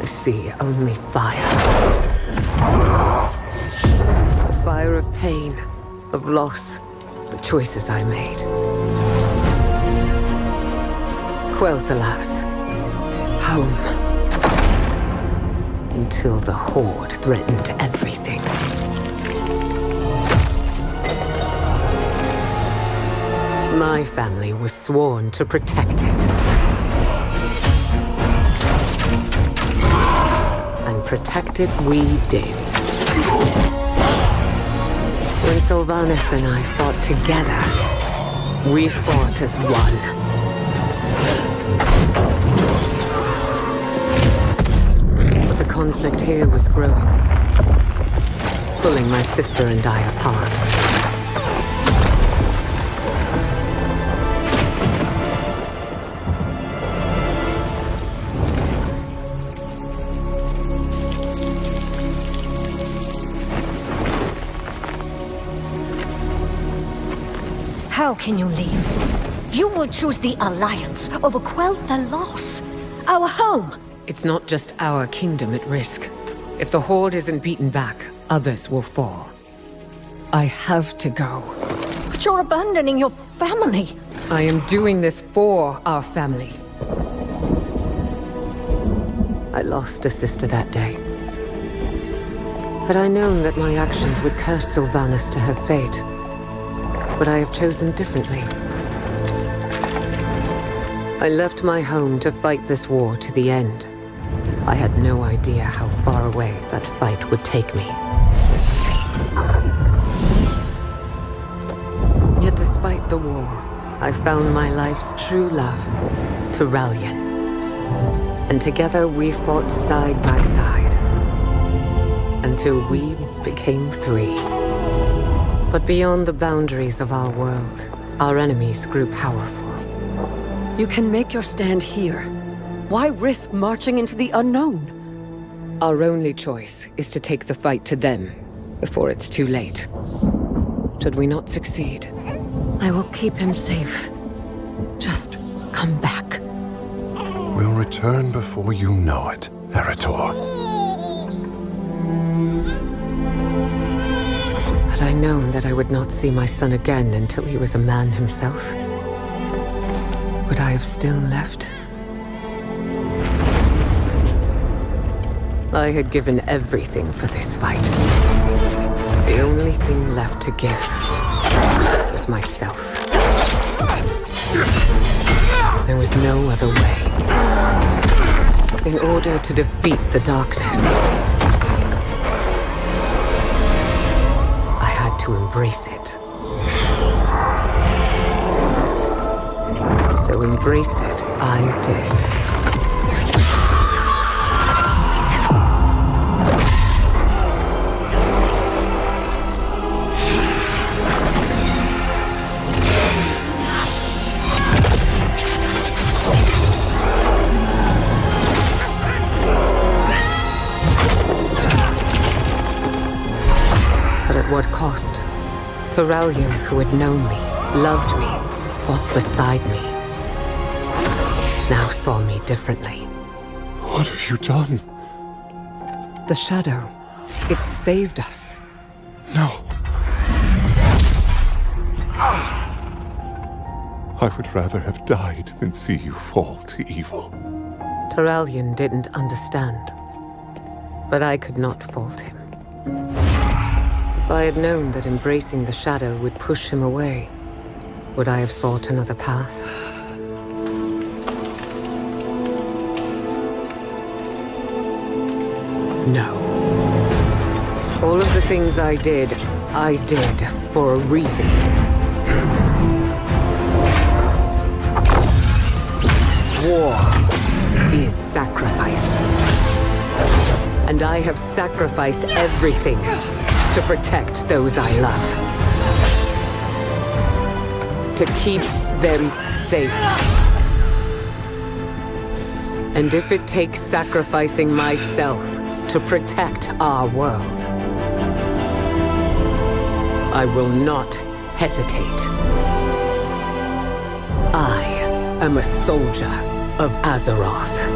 I see only fire. The fire of pain, of loss, the choices I made. Quel'Thalas, home. Until the Horde threatened everything. My family was sworn to protect it. And protect it we did. When Sylvanas and I fought together, we fought as one. But the conflict here was growing, pulling my sister and I apart. How can you leave? You would choose the Alliance over Quel'Thalas, our home. It's not just our kingdom at risk. If the Horde isn't beaten back, others will fall. I have to go. But you're abandoning your family. I am doing this for our family. I lost a sister that day. Had I known that my actions would curse Sylvanas to her fate, would I have chosen differently? I left my home to fight this war to the end. I had no idea how far away that fight would take me. Yet despite the war, I found my life's true love, Tyrallion. And together we fought side by side, until we became three. But beyond the boundaries of our world, our enemies grew powerful. You can make your stand here. Why risk marching into the unknown? Our only choice is to take the fight to them before it's too late. Should we not succeed, I will keep him safe. Just come back. We'll return before you know it, Eritor. had I known that I would not see my son again until he was a man himself, would I have still left? I had given everything for this fight. The only thing left to give was myself. There was no other way. In order to defeat the darkness, I had to embrace it. So embrace it I did. At what cost? Tyrallion, who had known me, loved me, fought beside me, now saw me differently. What have you done? The Shadow. It saved us. No. I would rather have died than see you fall to evil. Tyrallion didn't understand, but I could not fault him. If I had known that embracing the Shadow would push him away, would I have sought another path? No. All of the things I did for a reason. War is sacrifice. And I have sacrificed everything to protect those I love. To keep them safe. And if it takes sacrificing myself to protect our world, I will not hesitate. I am a soldier of Azeroth.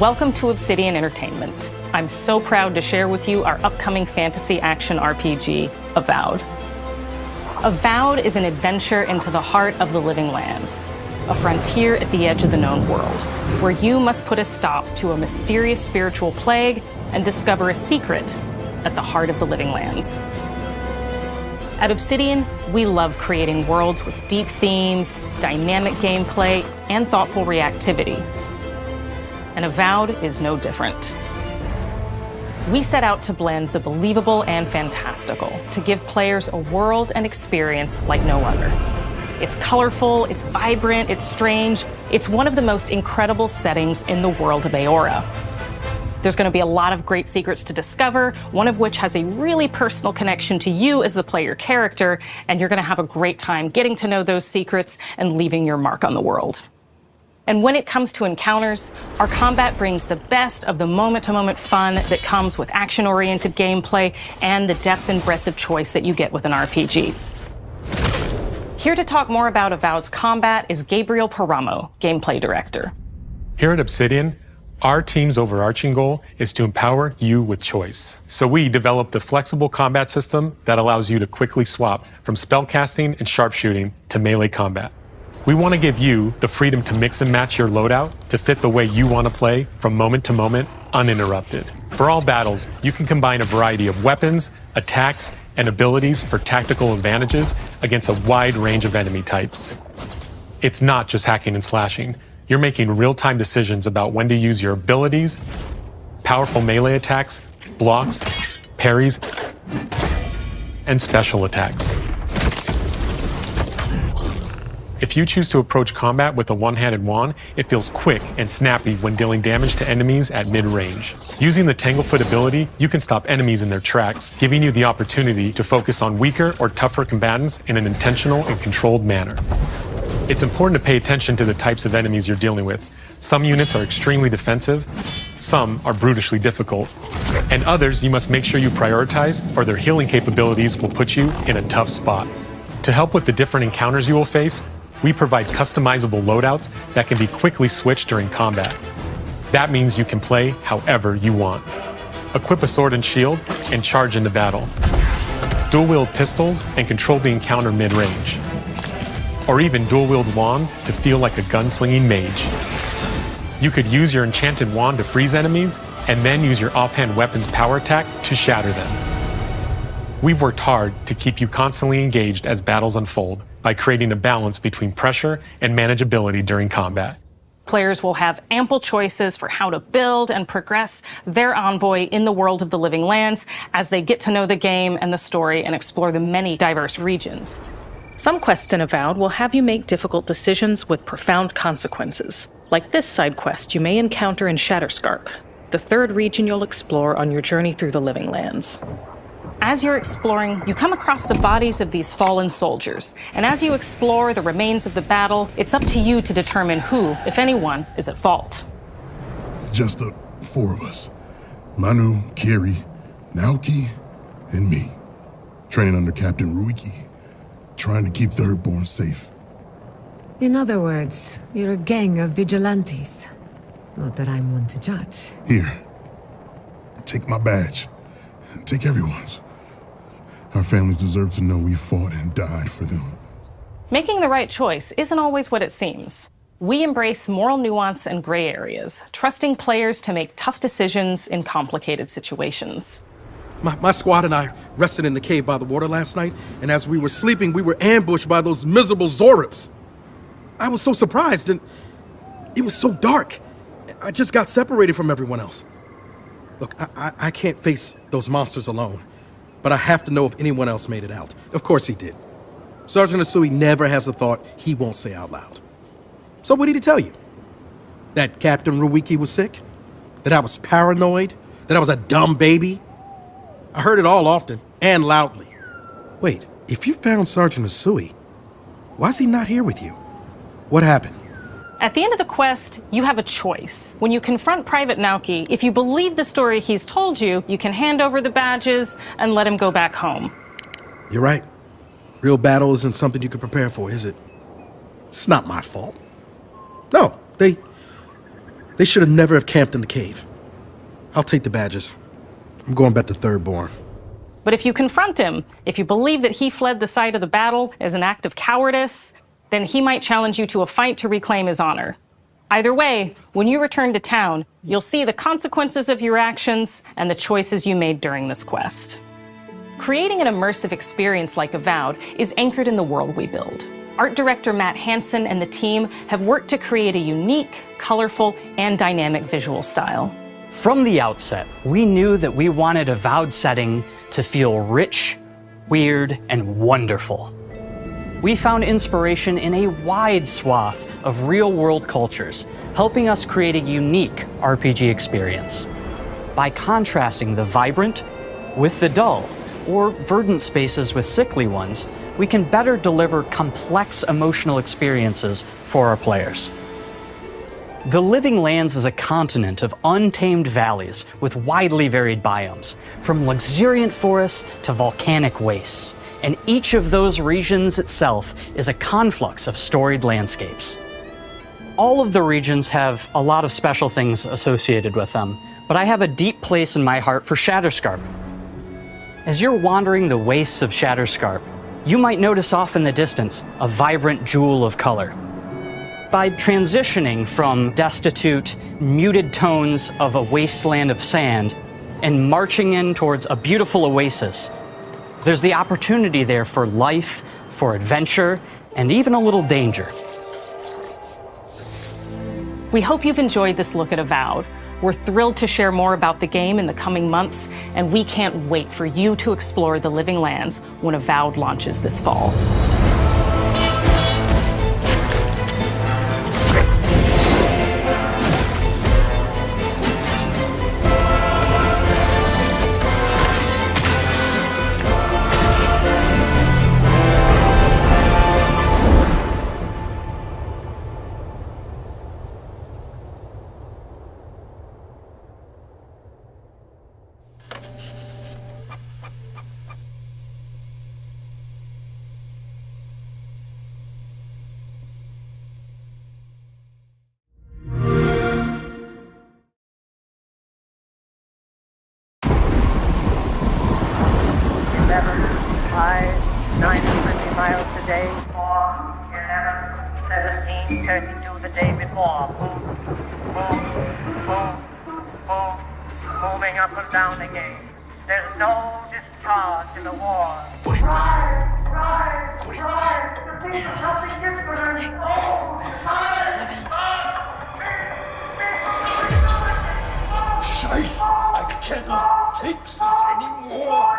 Welcome to Obsidian Entertainment. I'm so proud to share with you our upcoming fantasy action RPG, Avowed. Avowed is an adventure into the heart of the living lands, a frontier at the edge of the known world, where you must put a stop to a mysterious spiritual plague and discover a secret at the heart of the living lands. At Obsidian, we love creating worlds with deep themes, dynamic gameplay, and thoughtful reactivity. And Avowed is no different. We set out to blend the believable and fantastical to give players a world and experience like no other. It's colorful, it's vibrant, it's strange. It's one of the most incredible settings in the world of Aora. There's going to be a lot of great secrets to discover, one of which has a really personal connection to you as the player character, and you're going to have a great time getting to know those secrets and leaving your mark on the world. And when it comes to encounters, our combat brings the best of the moment-to-moment fun that comes with action-oriented gameplay and the depth and breadth of choice that you get with an RPG. Here to talk more about Avowed's combat is Gabriel Paramo, Gameplay Director. Here at Obsidian, our team's overarching goal is to empower you with choice. So we developed a flexible combat system that allows you to quickly swap from spellcasting and sharpshooting to melee combat. We want to give you the freedom to mix and match your loadout to fit the way you want to play from moment to moment, uninterrupted. For all battles, you can combine a variety of weapons, attacks, and abilities for tactical advantages against a wide range of enemy types. It's not just hacking and slashing. You're making real-time decisions about when to use your abilities, powerful melee attacks, blocks, parries, and special attacks. If you choose to approach combat with a one-handed wand, it feels quick and snappy when dealing damage to enemies at mid-range. Using the Tanglefoot ability, you can stop enemies in their tracks, giving you the opportunity to focus on weaker or tougher combatants in an intentional and controlled manner. It's important to pay attention to the types of enemies you're dealing with. Some units are extremely defensive, some are brutishly difficult, and others you must make sure you prioritize or their healing capabilities will put you in a tough spot. To help with the different encounters you will face, we provide customizable loadouts that can be quickly switched during combat. That means you can play however you want. Equip a sword and shield and charge into battle. Dual-wield pistols and control the encounter mid-range. Or even dual-wield wands to feel like a gunslinging mage. You could use your enchanted wand to freeze enemies and then use your offhand weapon's power attack to shatter them. We've worked hard to keep you constantly engaged as battles unfold by creating a balance between pressure and manageability during combat. Players will have ample choices for how to build and progress their envoy in the world of the living lands as they get to know the game and the story and explore the many diverse regions. Some quests in Avowed will have you make difficult decisions with profound consequences, like this side quest you may encounter in Shatterscarp, the third region you'll explore on your journey through the living lands. As you're exploring, you come across the bodies of these fallen soldiers, and as you explore the remains of the battle, it's up to you to determine who, if anyone, is at fault. Just the four of us. Manu, Kiri, Naoki, and me. Training under Captain Ruiki. Trying to keep Thirdborn safe. In other words, you're a gang of vigilantes. Not that I'm one to judge. Here. Take my badge. Take everyone's. Our families deserve to know we fought and died for them. Making the right choice isn't always what it seems. We embrace moral nuance and gray areas, trusting players to make tough decisions in complicated situations. My squad and I rested in the cave by the water last night, and as we were sleeping, we were ambushed by those miserable Zorips. I was so surprised, and it was so dark. I just got separated from everyone else. Look, I can't face those monsters alone, but I have to know if anyone else made it out. Of course he did. Sergeant Asui never has a thought he won't say out loud. So what did he tell you? That Captain Ruiki was sick? That I was paranoid? That I was a dumb baby? I heard it all often and loudly. Wait, if you found Sergeant Asui, why is he not here with you? What happened? At the end of the quest, you have a choice. When you confront Private Naoki, if you believe the story he's told you, you can hand over the badges and let him go back home. You're right. Real battle isn't something you can prepare for, is it? It's not my fault. No, they They should have never have camped in the cave. I'll take the badges. I'm going back to Thirdborn. But if you confront him, if you believe that he fled the site of the battle as an act of cowardice, then he might challenge you to a fight to reclaim his honor. Either way, when you return to town, you'll see the consequences of your actions and the choices you made during this quest. Creating an immersive experience like Avowed is anchored in the world we build. Art director Matt Hansen and the team have worked to create a unique, colorful, and dynamic visual style. From the outset, we knew that we wanted Avowed setting to feel rich, weird, and wonderful. We found inspiration in a wide swath of real-world cultures, helping us create a unique RPG experience. By contrasting the vibrant with the dull, or verdant spaces with sickly ones, we can better deliver complex emotional experiences for our players. The Living Lands is a continent of untamed valleys with widely varied biomes, from luxuriant forests to volcanic wastes, and each of those regions itself is a conflux of storied landscapes. All of the regions have a lot of special things associated with them, but I have a deep place in my heart for Shatterscarp. As you're wandering the wastes of Shatterscarp, you might notice off in the distance a vibrant jewel of color. By transitioning from destitute, muted tones of a wasteland of sand and marching in towards a beautiful oasis, there's the opportunity there for life, for adventure, and even a little danger. We hope you've enjoyed this look at Avowed. We're thrilled to share more about the game in the coming months, and we can't wait for you to explore the Living Lands when Avowed launches this fall. Moving up and down again. There's no discharge in the war. 45. 45. Scheiße! I cannot take this anymore!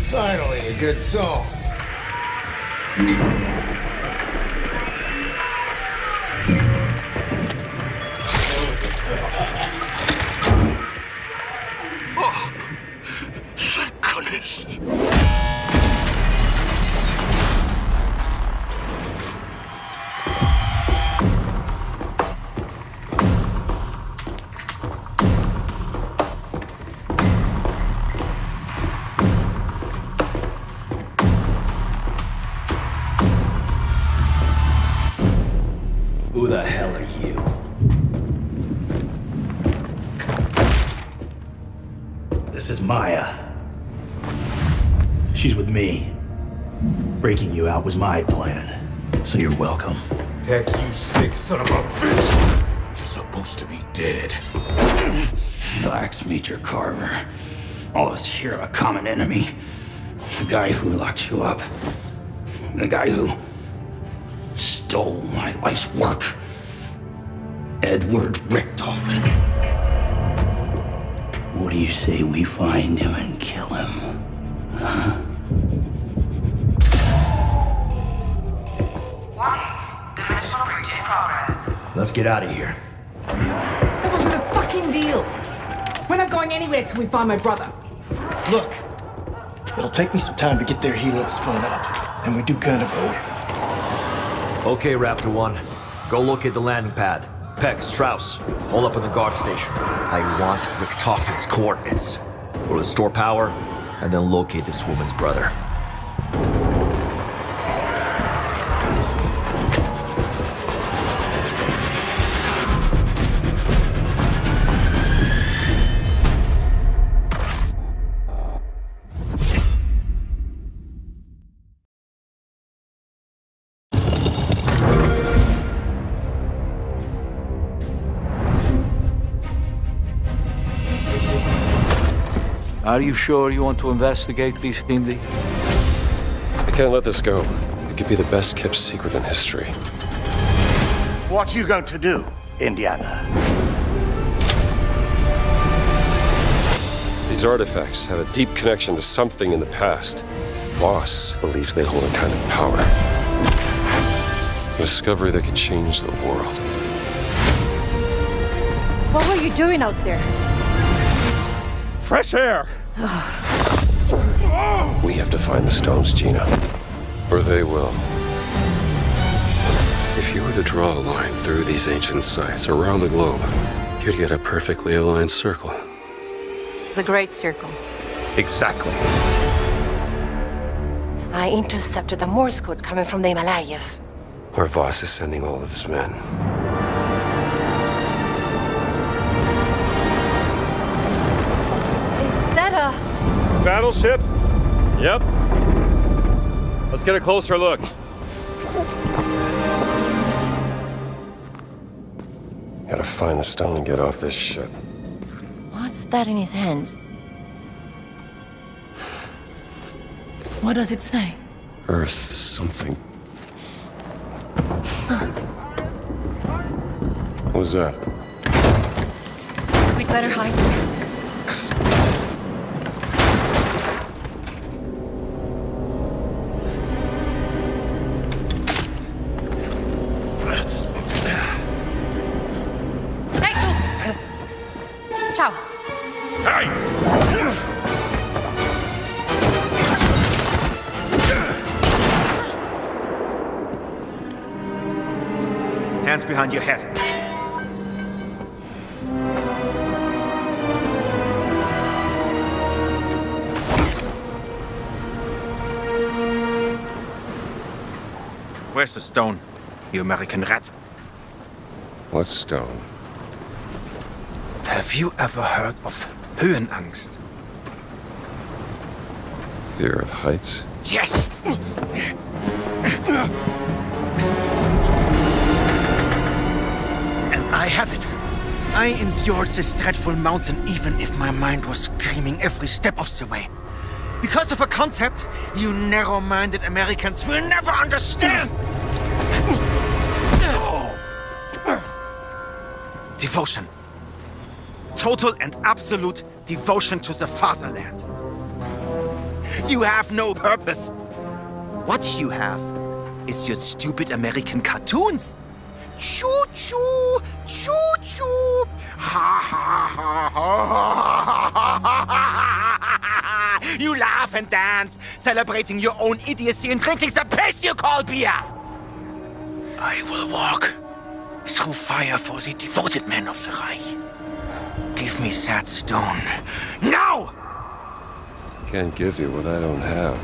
Finally, a good song. Oh, thank goodness. Who the hell are you? This is Maya. She's with me. Breaking you out was my plan, so you're welcome. Heck, you sick son of a bitch! You're supposed to be dead. Relax, Major Carver. All of us here have a common enemy. The guy who locked you up. The guy who stole my life's work. Edward Richtofen. What do you say we find him and kill him? Huh? Dimensional breach in progress. Let's get out of here. That wasn't a fucking deal. We're not going anywhere till we find my brother. Look, it'll take me some time to get their helos pulled up, and we do kind of owe it. Okay, Raptor 1. Go locate the landing pad. Peck, Strauss, hold up in the guard station. I want Richtofen's coordinates. Go to the store power, and then locate this woman's brother. Are you sure you want to investigate this, Keighley? I can't let this go. It could be the best kept secret in history. What are you going to do, Indiana? These artifacts have a deep connection to something in the past. Boss believes they hold a kind of power. A discovery that could change the world. What were you doing out there? Fresh air! We have to find the stones, Gina. Or they will. If you were to draw a line through these ancient sites around the globe, you'd get a perfectly aligned circle. The Great Circle. Exactly. I intercepted the Morse code coming from the Himalayas. Where Voss is sending all of his men. Is that a... Battleship? Yep. Let's get a closer look. Gotta find the stone and get off this ship. What's that in his hands? What does it say? Earth something. What was that? We'd better hide. Ciao. Hands behind your head. Where's the stone, you American rat? What stone? Have you ever heard of Höhenangst? Fear of heights? Yes! And I have it. I endured this dreadful mountain even if my mind was screaming every step of the way. Because of a concept you narrow-minded Americans will never understand! Devotion. Total and absolute devotion to the fatherland. You have no purpose. What you have is your stupid American cartoons. Choo-choo, choo-choo. Ha ha ha ha. You laugh and dance, celebrating your own idiocy and drinking the piss you call beer. I will walk through fire for the devoted men of the Reich. Give me that stone. Now! Can't give you what I don't have.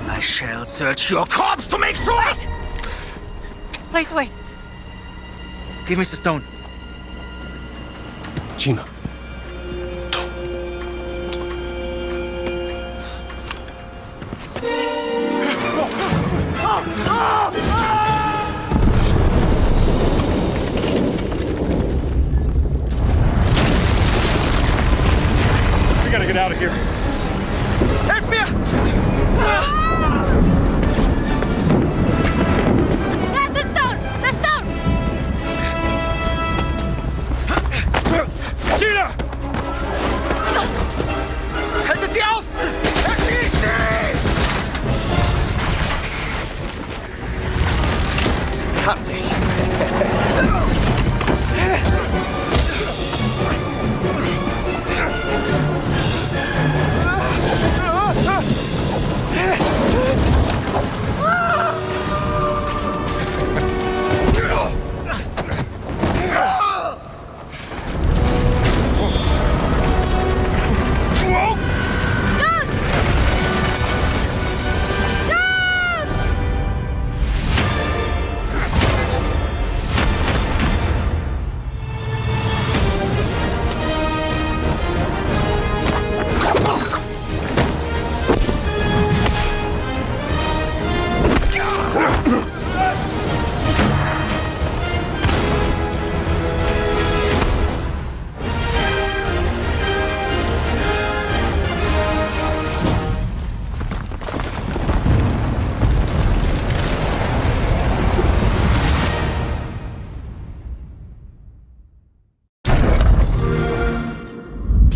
I shall search your corpse to make sure! Wait! Please wait. Give me the stone. Gina. We gotta get out of here. Help me! The stone! The stone! Gina! Haltet sie auf! Erschießt sie! Hab dich.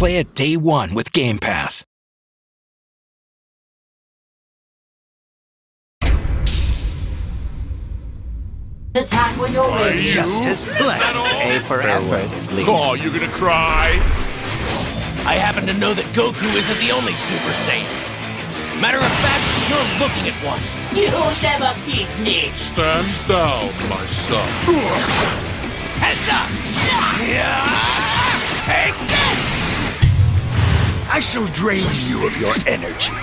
play it day one with Game Pass. Attack when you're ready. Just as planned. A for effort, at least. Oh, you gonna cry? I happen to know that Goku isn't the only Super Saiyan. Matter of fact, you're looking at one. You never beat me. Stand down, my son. Heads up! Take this! I shall drain you of your energy.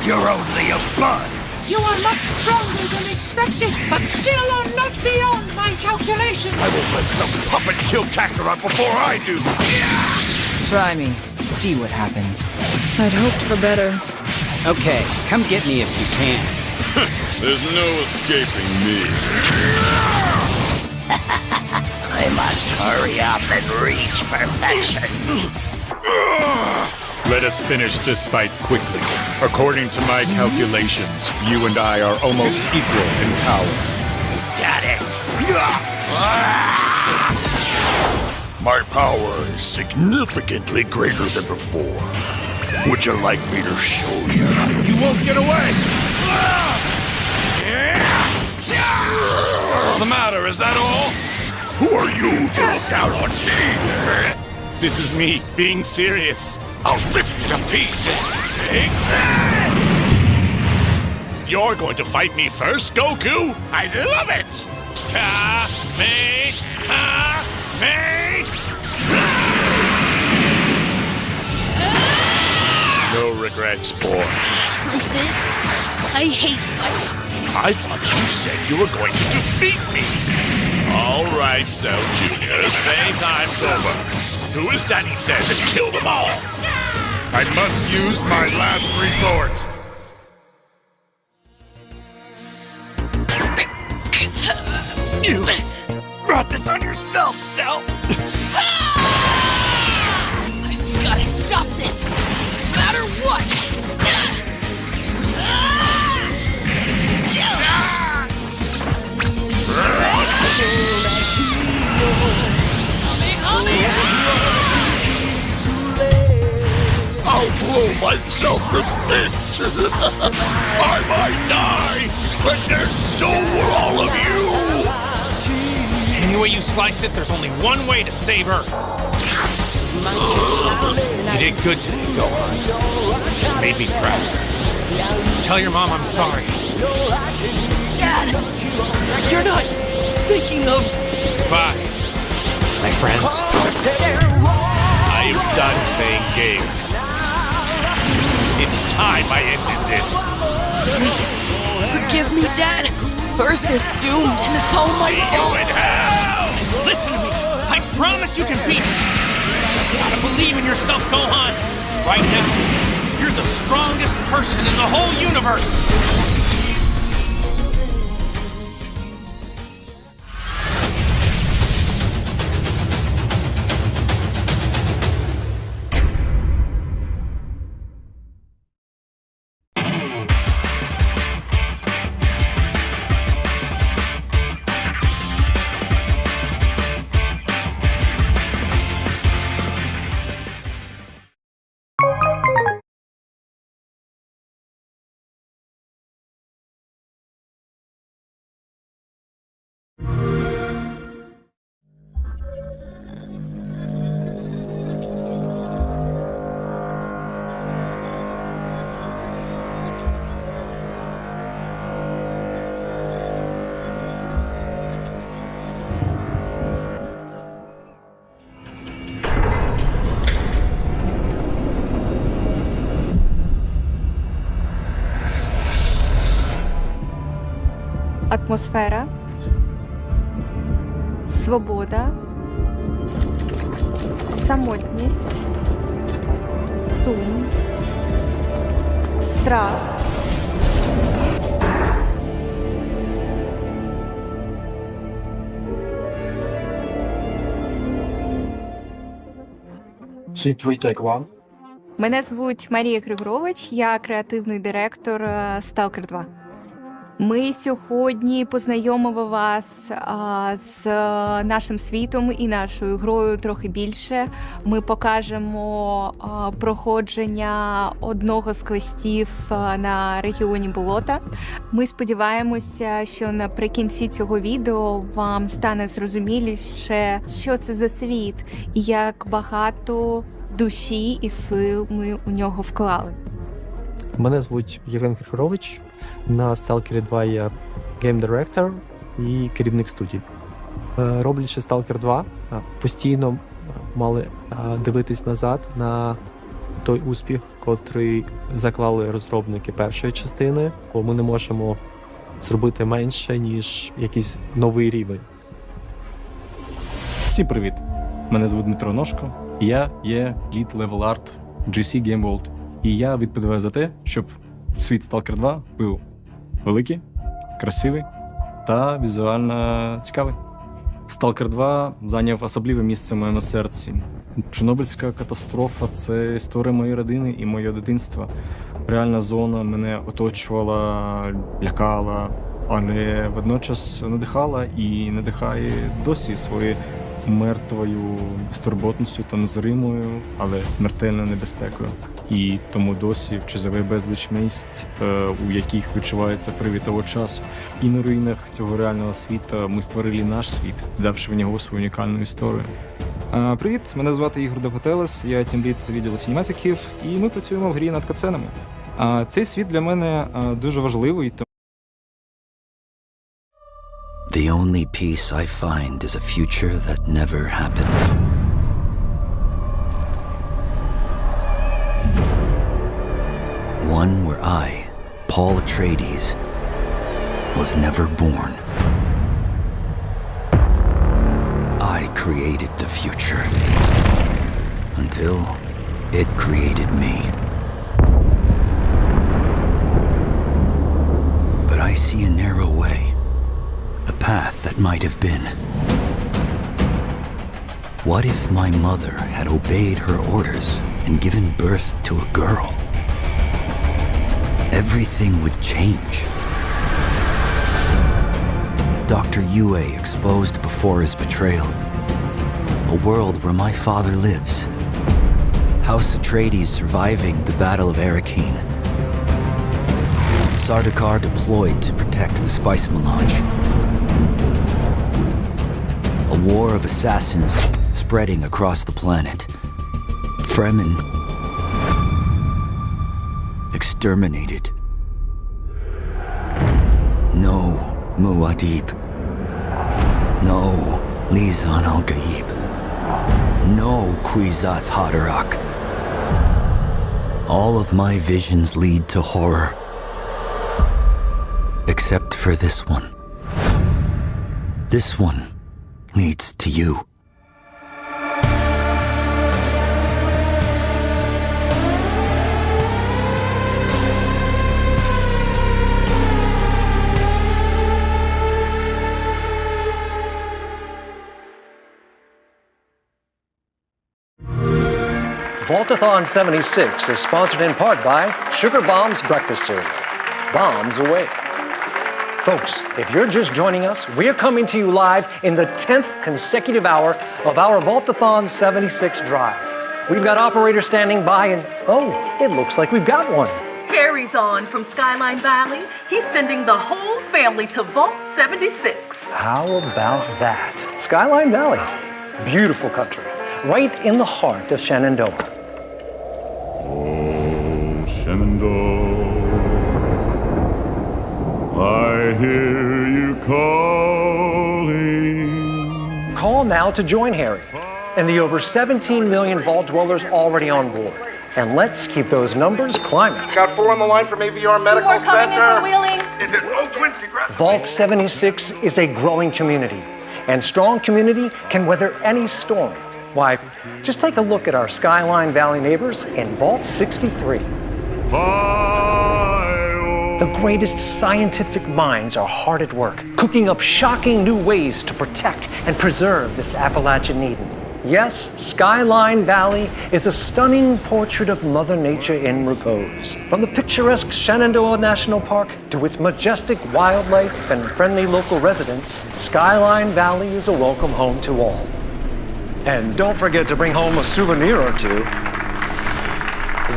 You're only a bud. You are much stronger than expected, but still are not beyond my calculations. I will let some puppet kill Kakarot before I do. Try me. See what happens. I'd hoped for better. Okay, come get me if you can. There's no escaping me. I must hurry up and reach perfection. Let us finish this fight quickly. According to my calculations, you and I are almost equal in power. Got it. My power is significantly greater than before. Would you like me to show you? You won't get away! What's the matter? Is that all? Who are you to look down on me? This is me, being serious. I'll rip you to pieces. Take this! You're going to fight me first, Goku? I love it! No regrets, boy. Truth is, I hate fighting. I thought you said you were going to defeat me. All right, Cell Juniors, playtime's over. Do as Daddy says and kill them all. I must use my last resort. You brought this on yourself, Cell. I've gotta stop this, no matter what. I'll blow myself to bits. I might die, but then so will all of you. Any way you slice it, there's only one way to save her. You did good today, Gohan. Made me proud. Tell your mom I'm sorry. Dad, you're not thinking of... Bye, my friends. I am done playing games. It's time I ended this. Please, forgive me, Dad. Earth is doomed, and it's all my fault. Listen to me. I promise you can beat me. Just gotta believe in yourself, Gohan. Right now, you're the strongest person in the whole universe. Атмосфера, свобода, самотність, сум, страх. Мене звуть Марія Григорович, я креативний директор Stalker 2. Ми сьогодні познайомимо вас з нашим світом і нашою грою трохи більше. Ми покажемо проходження одного з квестів на регіоні болота. Ми сподіваємося, що наприкінці цього відео вам стане зрозуміліше, що це за світ і як багато душі і сил ми у нього вклали. Мене звуть Євген Григорович. На Stalker 2 я гейм-директор і керівник студії. Роблячи Stalker 2, постійно мали дивитись назад на той успіх, котрий заклали розробники першої частини, бо ми не можемо зробити менше, ніж якийсь новий рівень. Всім привіт! Мене звуть Дмитро Ножко, і я є Lead Level Art GC Game World. І я відповідаю за те, щоб світ Stalker 2 був великий, красивий та візуально цікавий. Stalker 2 зайняв особливе місце в моєму серці. Чорнобильська катастрофа – це історія моєї родини і моє дитинства. Реальна зона мене оточувала, лякала, але водночас надихала і надихає досі своєю мертвою безтурботністю та незримою, але смертельною небезпекою. І тому досі вчизове безліч місць, у яких відчувається привід того часу. І на руїнах цього реального світу ми створили наш світ, давши в нього свою унікальну історію. Привіт, мене звати Ігор Довготелес, я тімлід відділу синематиків, і ми працюємо в грі над катсценами. Цей світ для мене дуже важливий. The only peace I find is a future that never happened. One where I, Paul Atreides, was never born. I created the future until it created me. But I see a narrow way. A path that might have been. What if my mother had obeyed her orders and given birth to a girl? Everything would change. Dr. Yue exposed before his betrayal. A world where my father lives. House Atreides surviving the Battle of Arrakeen. Sardaukar deployed to protect the spice melange. A war of assassins spreading across the planet. Fremen exterminated. No Muad'Dib. No Lisan al-Gaib. No Kwisatz Haderach. All of my visions lead to horror. Except for this one. This one leads to you. Vaultathon 76 is sponsored in part by Sugar Bombs Breakfast Cereal. Bombs away. Folks, if you're just joining us, we're coming to you live in the 10th consecutive hour of our Vaultathon 76 drive. We've got operators standing by and, oh, it looks like we've got one. Harry's on from Skyline Valley. He's sending the whole family to Vault 76. How about that? Skyline Valley, beautiful country, right in the heart of Shenandoah. Oh, Shenandoah, I hear you calling. Call now to join Harry and the over 17 million Vault dwellers already on board. And let's keep those numbers climbing. Got 4 on the line from AVR Medical Center. Is it oh, twins? Congrats. Vault 76 is a growing community, and strong community can weather any storm. Why, just take a look at our Skyline Valley neighbors in Vault 63. The greatest scientific minds are hard at work, cooking up shocking new ways to protect and preserve this Appalachian Eden. Yes, Skyline Valley is a stunning portrait of Mother Nature in repose. From the picturesque Shenandoah National Park to its majestic wildlife and friendly local residents, Skyline Valley is a welcome home to all. And don't forget to bring home a souvenir or two.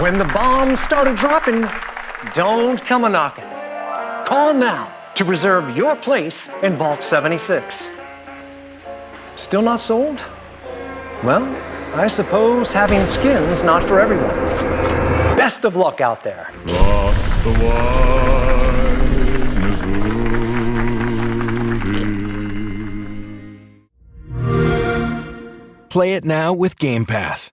When the bombs started dropping, don't come a-knocking. Call now to reserve your place in Vault 76. Still not sold? Well, I suppose having skin's not for everyone. Best of luck out there. Lost the wide Missouri. Play it now with Game Pass.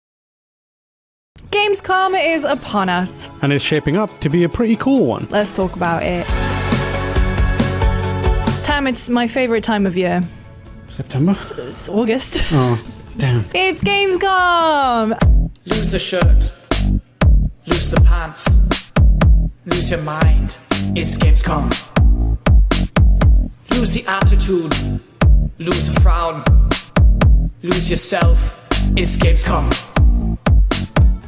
Gamescom is upon us. And it's shaping up to be a pretty cool one. Let's talk about it. Tam, it's my favorite time of year. September? It's August. Oh, damn. It's Gamescom! Lose the shirt. Lose the pants. Lose your mind. It's Gamescom. Lose the attitude. Lose the frown. Lose yourself. It's Gamescom.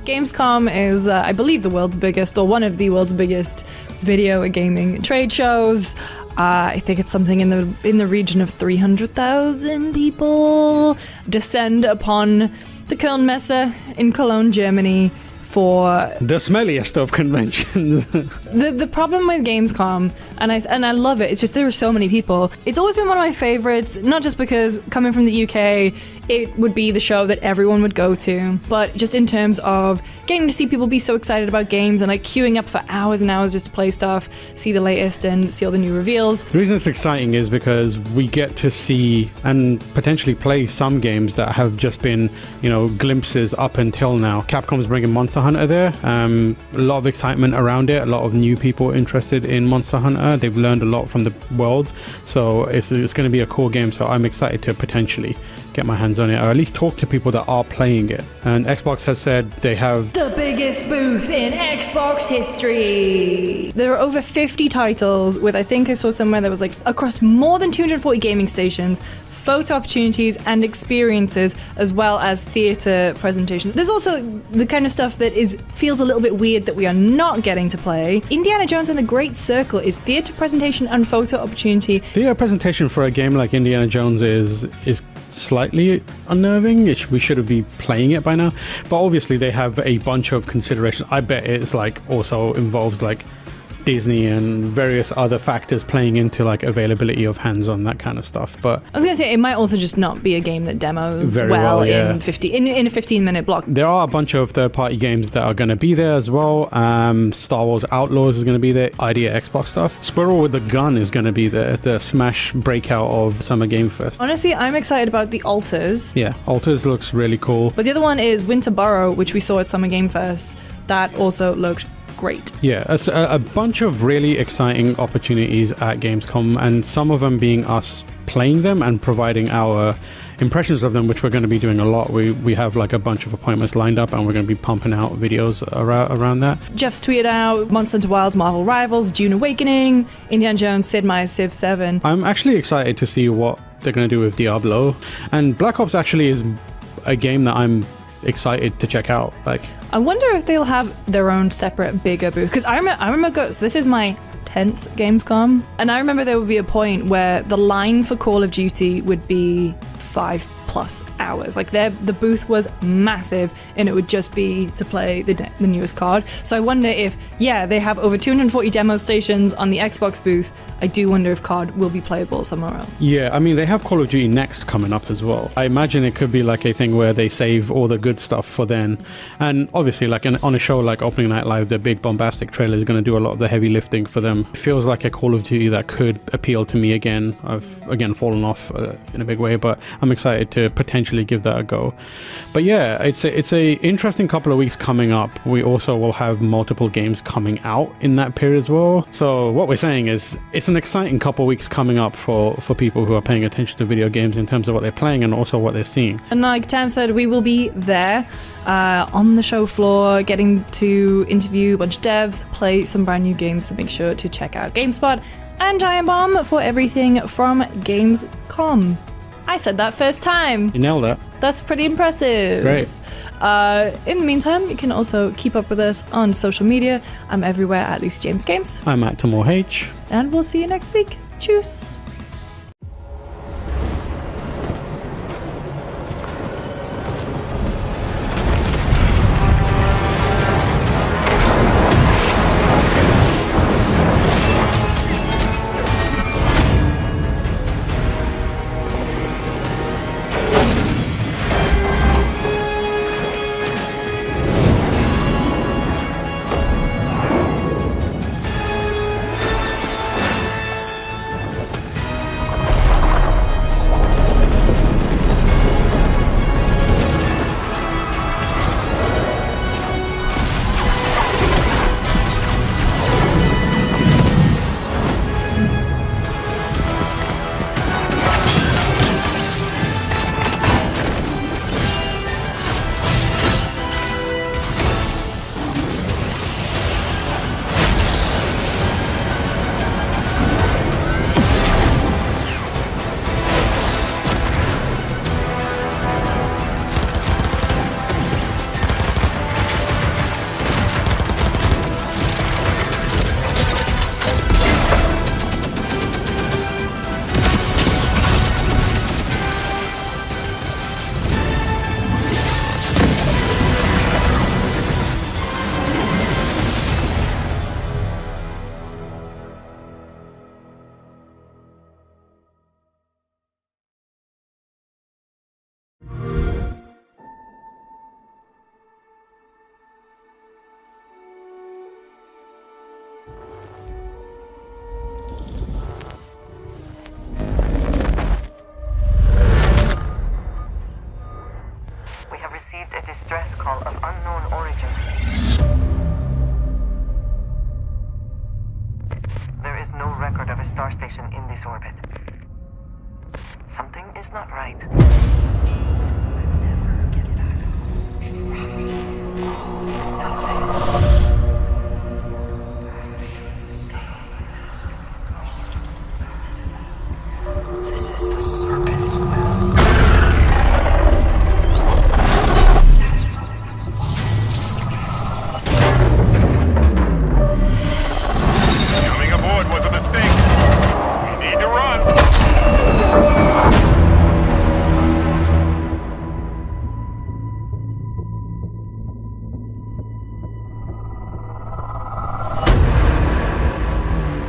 Gamescom is, I believe, the world's biggest, or one of the world's biggest video gaming trade shows. I think it's something in the region of 300,000 people descend upon the Köln Messe in Cologne, Germany, for the smelliest of conventions. The problem with Gamescom, and I love it, it's just there are so many people. It's always been one of my favorites, not just because coming from the UK, it would be the show that everyone would go to, but just in terms of getting to see people be so excited about games and like queuing up for hours and hours just to play stuff, see the latest and see all the new reveals. The reason it's exciting is because we get to see and potentially play some games that have just been, glimpses up until now. Capcom's bringing Monster Hunter there. A lot of excitement around it, a lot of new people interested in Monster Hunter. They've learned a lot from the world, so it's going to be a cool game, so I'm excited to potentially get my hands on it, or at least talk to people that are playing it. And Xbox has said they have the biggest booth in Xbox history. There are over 50 titles with, I think I saw somewhere that was like across more than 240 gaming stations, photo opportunities and experiences, as well as theater presentations. There's also the kind of stuff that feels a little bit weird that we are not getting to play. Indiana Jones and the Great Circle is theater presentation and photo opportunity. Theater presentation for a game like Indiana Jones is slightly unnerving. We should be playing it by now, but obviously they have a bunch of considerations. I bet it's also involves Disney and various other factors playing into availability of hands-on, that kind of stuff. But I was going to say, it might also just not be a game that demos very well yeah. in a 15-minute block. There are a bunch of third-party games that are going to be there as well. Star Wars Outlaws is going to be there. Idea Xbox stuff. Squirrel with the Gun is going to be there. The Smash breakout of Summer Game Fest. Honestly, I'm excited about the Alters. Yeah, Alters looks really cool. But the other one is Winterborough, which we saw at Summer Game Fest. That also looked great. Yeah, a bunch of really exciting opportunities at Gamescom, and some of them being us playing them and providing our impressions of them, which we're going to be doing a lot. We have a bunch of appointments lined up, and we're going to be pumping out videos around that. Jeff's tweeted out Monster Hunter Wilds, Marvel Rivals, Dune Awakening, Indiana Jones, Sid Meier's Civ 7. I'm actually excited to see what they're going to do with Diablo, and Black Ops actually is a game that I'm excited to check out. I wonder if they'll have their own separate bigger booth, because I remember so this is my 10th Gamescom, and I remember there would be a point where the line for Call of Duty would be 5+ hours. The booth was massive, and it would just be to play the newest COD. So I wonder if, they have over 240 demo stations on the Xbox booth. I do wonder if COD will be playable somewhere else. Yeah, I mean, they have Call of Duty Next coming up as well. I imagine it could be a thing where they save all the good stuff for then. And obviously, on a show like Opening Night Live, the big bombastic trailer is going to do a lot of the heavy lifting for them. It feels like a Call of Duty that could appeal to me again. I've fallen off in a big way, but I'm excited to potentially give that a go. But yeah, it's a interesting couple of weeks coming up. We also will have multiple games coming out in that period as well. So what we're saying is it's an exciting couple of weeks coming up for people who are paying attention to video games in terms of what they're playing and also what they're seeing. And like Tam said, we will be there on the show floor, getting to interview a bunch of devs, play some brand new games, so make sure to check out GameSpot and Giant Bomb for everything from Gamescom. I said that first time. You nailed that. That's pretty impressive. Great. In the meantime, you can also keep up with us on social media. I'm everywhere at Lucy James Games. I'm at Tamor H. And we'll see you next week. Tschüss. Received a distress call of unknown origin. There is no record of a star station in this orbit. Something is not right. Never get back home. Trapped. All for nothing. This is the Serpent's will.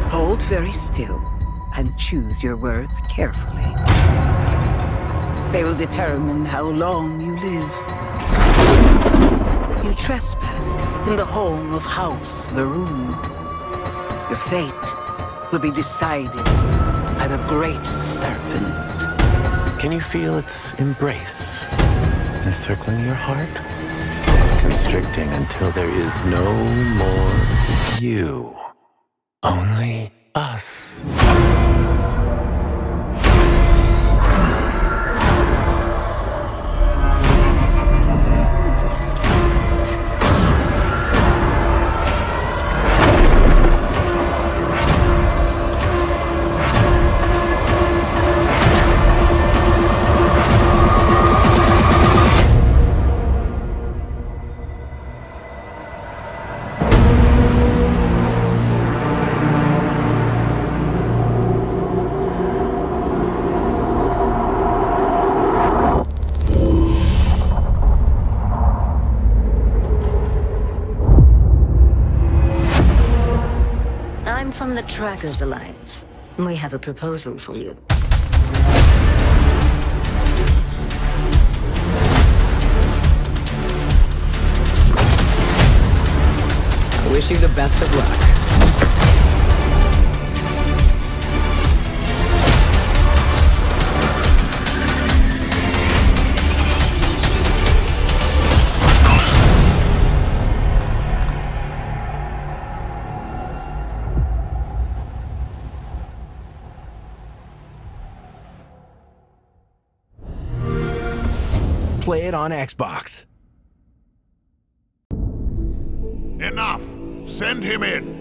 Hold very still and choose your words carefully. They will determine how long you live. You trespass in the home of House Maroon. Your fate will be decided by the Great Serpent. Can you feel its embrace encircling your heart? Constricting until there is no more you. Only us. From the Trackers Alliance. We have a proposal for you. I wish you the best of luck. Play it on Xbox. Enough! Send him in!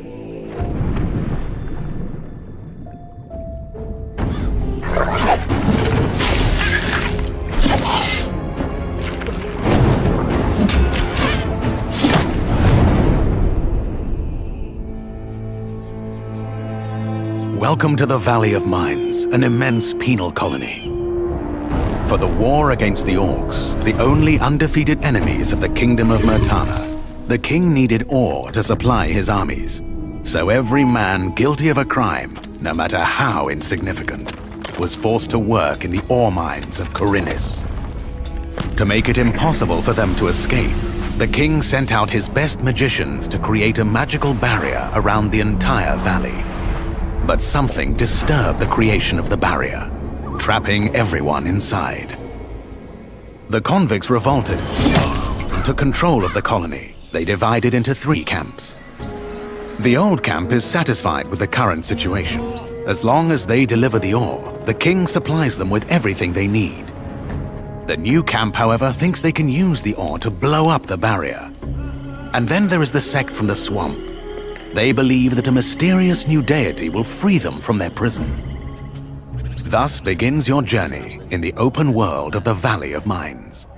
Welcome to the Valley of Mines, an immense penal colony. For the war against the orcs, the only undefeated enemies of the Kingdom of Murtana, the king needed ore to supply his armies. So every man guilty of a crime, no matter how insignificant, was forced to work in the ore mines of Khorinis. To make it impossible for them to escape, the king sent out his best magicians to create a magical barrier around the entire valley. But something disturbed the creation of the barrier, trapping everyone inside. The convicts revolted and took control of the colony. They divided into 3 camps. The old camp is satisfied with the current situation. As long as they deliver the ore, the king supplies them with everything they need. The new camp, however, thinks they can use the ore to blow up the barrier. And then there is the sect from the swamp. They believe that a mysterious new deity will free them from their prison. Thus begins your journey in the open world of the Valley of Mines.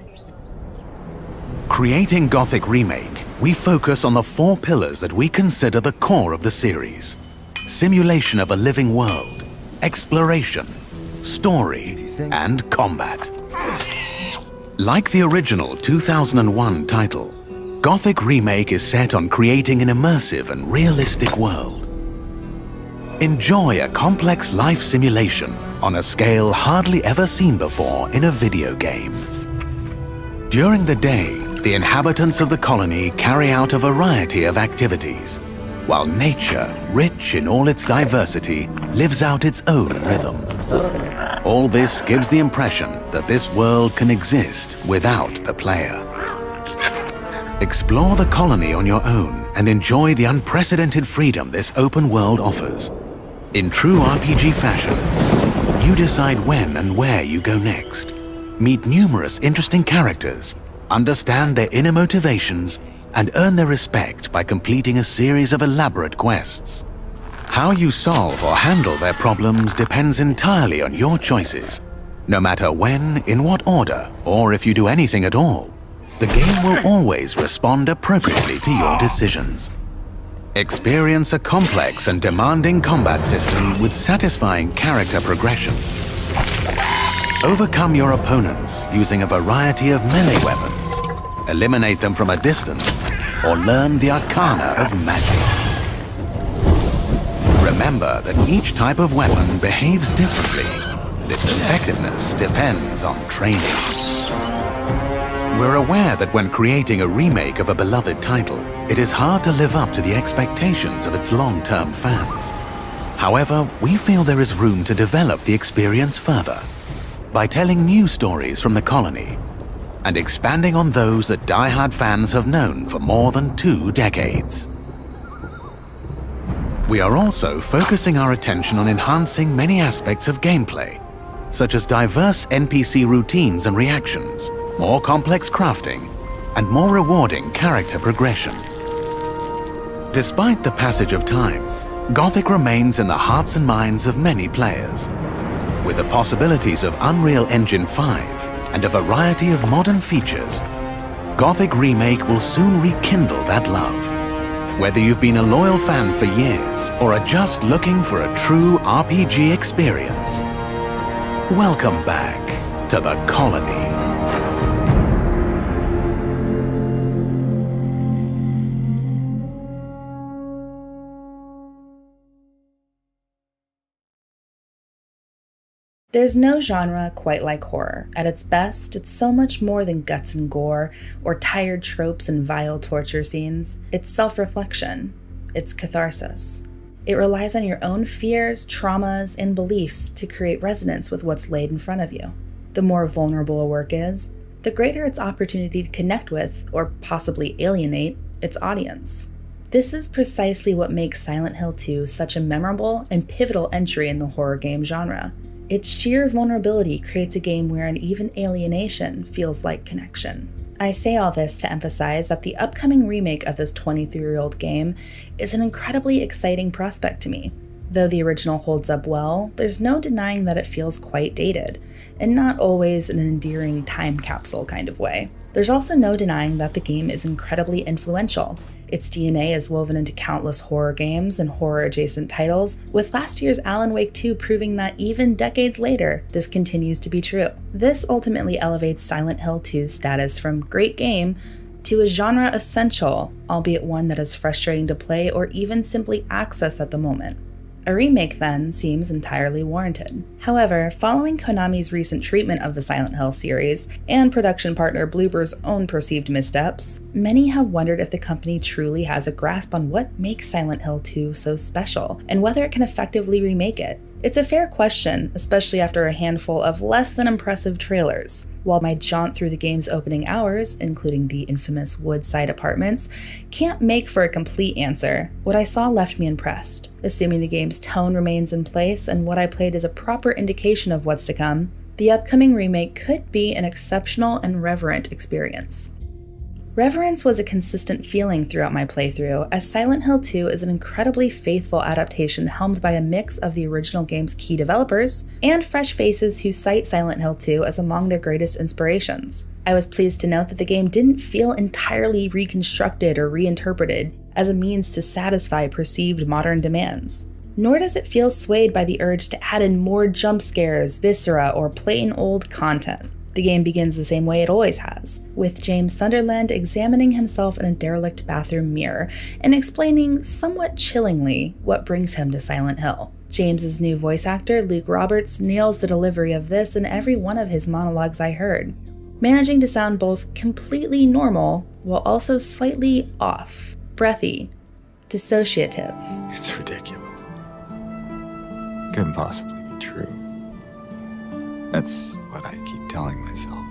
Creating Gothic Remake, we focus on the 4 pillars that we consider the core of the series: simulation of a living world, exploration, story, and combat. Like the original 2001 title, Gothic Remake is set on creating an immersive and realistic world. Enjoy a complex life simulation on a scale hardly ever seen before in a video game. During the day, the inhabitants of the colony carry out a variety of activities, while nature, rich in all its diversity, lives out its own rhythm. All this gives the impression that this world can exist without the player. Explore the colony on your own and enjoy the unprecedented freedom this open world offers. In true RPG fashion, you decide when and where you go next. Meet numerous interesting characters, understand their inner motivations, and earn their respect by completing a series of elaborate quests. How you solve or handle their problems depends entirely on your choices. No matter when, in what order, or if you do anything at all, the game will always respond appropriately to your decisions. Experience a complex and demanding combat system with satisfying character progression. Overcome your opponents using a variety of melee weapons, eliminate them from a distance, or learn the arcana of magic. Remember that each type of weapon behaves differently, and its effectiveness depends on training. We're aware that when creating a remake of a beloved title, it is hard to live up to the expectations of its long-term fans. However, we feel there is room to develop the experience further by telling new stories from the colony and expanding on those that die-hard fans have known for more than 2 decades. We are also focusing our attention on enhancing many aspects of gameplay, such as diverse NPC routines and reactions, more complex crafting, and more rewarding character progression. Despite the passage of time, Gothic remains in the hearts and minds of many players. With the possibilities of Unreal Engine 5 and a variety of modern features, Gothic Remake will soon rekindle that love. Whether you've been a loyal fan for years or are just looking for a true RPG experience, welcome back to the Colony. There's no genre quite like horror. At its best, it's so much more than guts and gore, or tired tropes and vile torture scenes. It's self-reflection. It's catharsis. It relies on your own fears, traumas, and beliefs to create resonance with what's laid in front of you. The more vulnerable a work is, the greater its opportunity to connect with, or possibly alienate, its audience. This is precisely what makes Silent Hill 2 such a memorable and pivotal entry in the horror game genre. Its sheer vulnerability creates a game wherein even alienation feels like connection. I say all this to emphasize that the upcoming remake of this 23-year-old game is an incredibly exciting prospect to me. Though the original holds up well, there's no denying that it feels quite dated, and not always in an endearing time capsule kind of way. There's also no denying that the game is incredibly influential. Its DNA is woven into countless horror games and horror-adjacent titles, with last year's Alan Wake 2 proving that even decades later, this continues to be true. This ultimately elevates Silent Hill 2's status from great game to a genre essential, albeit one that is frustrating to play or even simply access at the moment. A remake, then, seems entirely warranted. However, following Konami's recent treatment of the Silent Hill series, and production partner Bloober's own perceived missteps, many have wondered if the company truly has a grasp on what makes Silent Hill 2 so special, and whether it can effectively remake it. It's a fair question, especially after a handful of less than impressive trailers. While my jaunt through the game's opening hours, including the infamous woodside apartments, can't make for a complete answer, what I saw left me impressed. Assuming the game's tone remains in place and what I played is a proper indication of what's to come, the upcoming remake could be an exceptional and reverent experience. Reverence was a consistent feeling throughout my playthrough, as Silent Hill 2 is an incredibly faithful adaptation helmed by a mix of the original game's key developers and fresh faces who cite Silent Hill 2 as among their greatest inspirations. I was pleased to note that the game didn't feel entirely reconstructed or reinterpreted as a means to satisfy perceived modern demands. Nor does it feel swayed by the urge to add in more jump scares, viscera, or plain old content. The game begins the same way it always has, with James Sunderland examining himself in a derelict bathroom mirror and explaining somewhat chillingly what brings him to Silent Hill. James's new voice actor, Luke Roberts, nails the delivery of this in every one of his monologues I heard, managing to sound both completely normal while also slightly off, breathy, dissociative. It's ridiculous. Couldn't possibly be true. That's what I keep telling myself.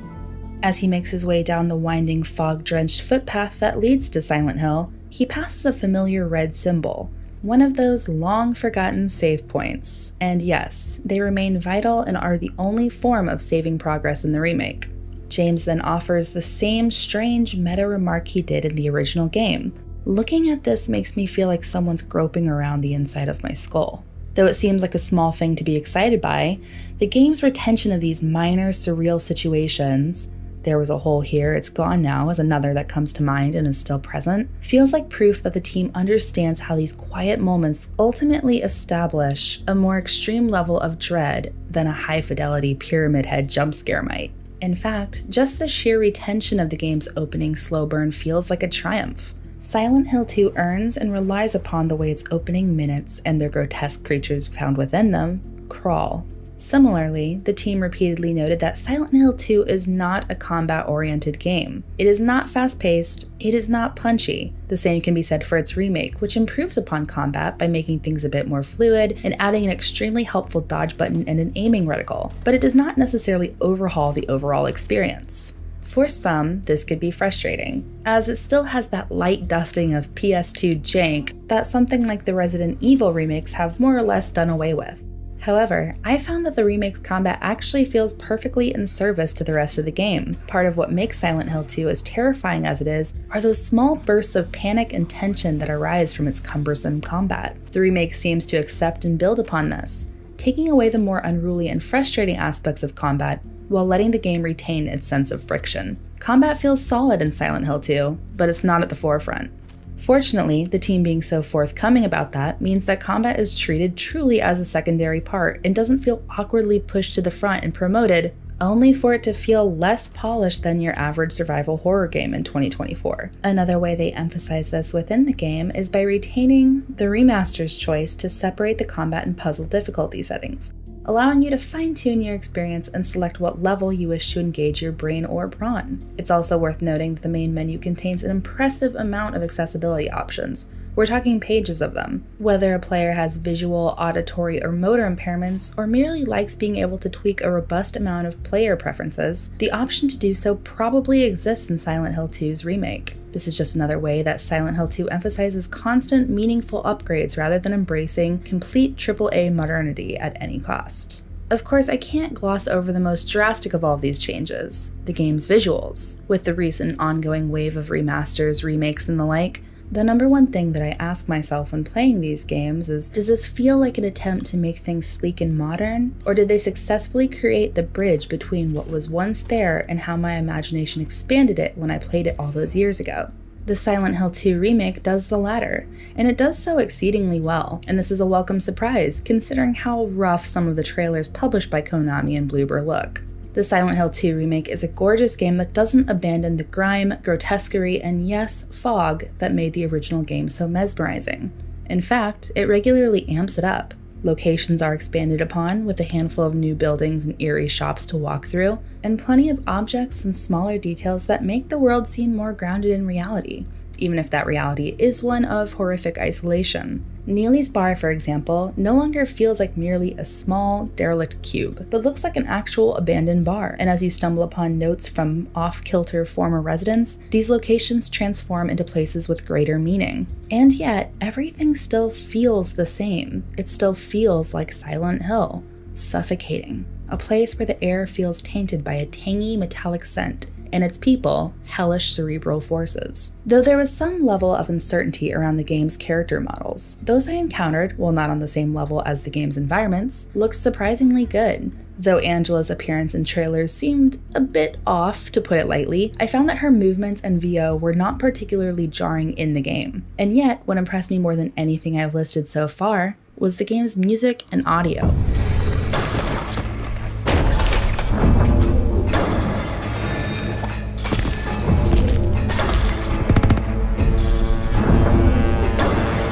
As he makes his way down the winding, fog-drenched footpath that leads to Silent Hill, he passes a familiar red symbol, one of those long-forgotten save points. And yes, they remain vital and are the only form of saving progress in the remake. James then offers the same strange meta remark he did in the original game. Looking at this makes me feel like someone's groping around the inside of my skull. Though it seems like a small thing to be excited by, the game's retention of these minor, surreal situations — there was a hole here, it's gone now is another that comes to mind and is still present — feels like proof that the team understands how these quiet moments ultimately establish a more extreme level of dread than a high-fidelity Pyramid Head jump scare might. In fact, just the sheer retention of the game's opening slow burn feels like a triumph. Silent Hill 2 earns and relies upon the way its opening minutes and their grotesque creatures found within them crawl. Similarly, the team repeatedly noted that Silent Hill 2 is not a combat-oriented game. It is not fast-paced, it is not punchy. The same can be said for its remake, which improves upon combat by making things a bit more fluid and adding an extremely helpful dodge button and an aiming reticle, but it does not necessarily overhaul the overall experience. For some, this could be frustrating, as it still has that light dusting of PS2 jank that something like the Resident Evil remakes have more or less done away with. However, I found that the remake's combat actually feels perfectly in service to the rest of the game. Part of what makes Silent Hill 2 as terrifying as it is are those small bursts of panic and tension that arise from its cumbersome combat. The remake seems to accept and build upon this, taking away the more unruly and frustrating aspects of combat while letting the game retain its sense of friction. Combat feels solid in Silent Hill 2, but it's not at the forefront. Fortunately, the team being so forthcoming about that means that combat is treated truly as a secondary part and doesn't feel awkwardly pushed to the front and promoted only for it to feel less polished than your average survival horror game in 2024. Another way they emphasize this within the game is by retaining the remaster's choice to separate the combat and puzzle difficulty settings, allowing you to fine-tune your experience and select what level you wish to engage your brain or brawn. It's also worth noting that the main menu contains an impressive amount of accessibility options. We're talking pages of them. Whether a player has visual, auditory, or motor impairments, or merely likes being able to tweak a robust amount of player preferences, the option to do so probably exists in Silent Hill 2's remake. This is just another way that Silent Hill 2 emphasizes constant, meaningful upgrades rather than embracing complete AAA modernity at any cost. Of course, I can't gloss over the most drastic of all of these changes, the game's visuals. With the recent ongoing wave of remasters, remakes, and the like, The number one thing that I ask myself when playing these games is, does this feel like an attempt to make things sleek and modern? Or did they successfully create the bridge between what was once there and how my imagination expanded it when I played it all those years ago? The Silent Hill 2 remake does the latter, and it does so exceedingly well, and this is a welcome surprise considering how rough some of the trailers published by Konami and Bloober look. The Silent Hill 2 remake is a gorgeous game that doesn't abandon the grime, grotesquerie, and yes, fog that made the original game so mesmerizing. In fact, it regularly amps it up. Locations are expanded upon, with a handful of new buildings and eerie shops to walk through, and plenty of objects and smaller details that make the world seem more grounded in reality, even if that reality is one of horrific isolation. Neely's Bar, for example, no longer feels like merely a small, derelict cube, but looks like an actual abandoned bar, and as you stumble upon notes from off-kilter former residents, these locations transform into places with greater meaning. And yet, everything still feels the same. It still feels like Silent Hill, suffocating, a place where the air feels tainted by a tangy metallic scent, and its people, hellish cerebral forces. Though there was some level of uncertainty around the game's character models, those I encountered, while not on the same level as the game's environments, looked surprisingly good. Though Angela's appearance in trailers seemed a bit off, to put it lightly, I found that her movements and VO were not particularly jarring in the game. And yet, what impressed me more than anything I've listed so far was the game's music and audio.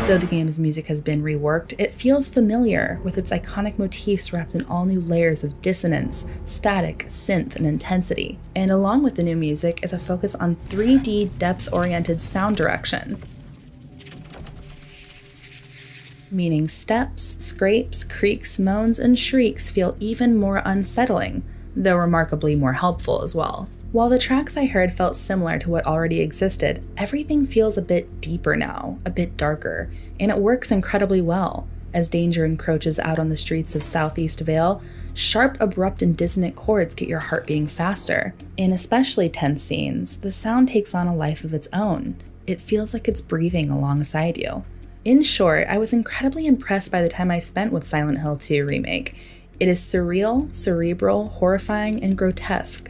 Though the game's music has been reworked, it feels familiar, with its iconic motifs wrapped in all new layers of dissonance, static, synth, and intensity. And along with the new music is a focus on 3D depth-oriented sound direction, meaning steps, scrapes, creaks, moans, and shrieks feel even more unsettling, though remarkably more helpful as well. While the tracks I heard felt similar to what already existed, everything feels a bit deeper now, a bit darker, and it works incredibly well. As danger encroaches out on the streets of Southeast Vale, sharp, abrupt, and dissonant chords get your heart beating faster. In especially tense scenes, the sound takes on a life of its own. It feels like it's breathing alongside you. In short, I was incredibly impressed by the time I spent with Silent Hill 2 Remake. It is surreal, cerebral, horrifying, and grotesque.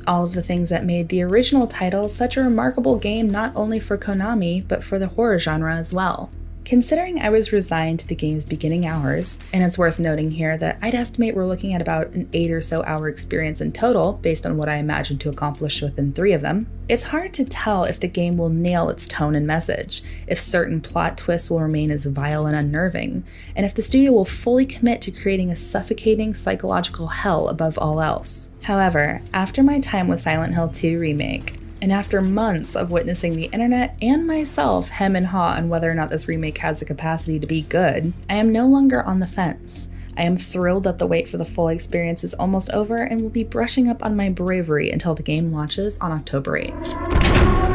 All of the things that made the original title such a remarkable game not only for Konami, but for the horror genre as well. Considering I was resigned to the game's beginning hours, and it's worth noting here that I'd estimate we're looking at about an 8 or so hour experience in total, based on what I imagined to accomplish within 3 of them, it's hard to tell if the game will nail its tone and message, if certain plot twists will remain as vile and unnerving, and if the studio will fully commit to creating a suffocating psychological hell above all else. However, after my time with Silent Hill 2 Remake, and after months of witnessing the internet and myself hem and haw on whether or not this remake has the capacity to be good, I am no longer on the fence. I am thrilled that the wait for the full experience is almost over and will be brushing up on my bravery until the game launches on October 8th.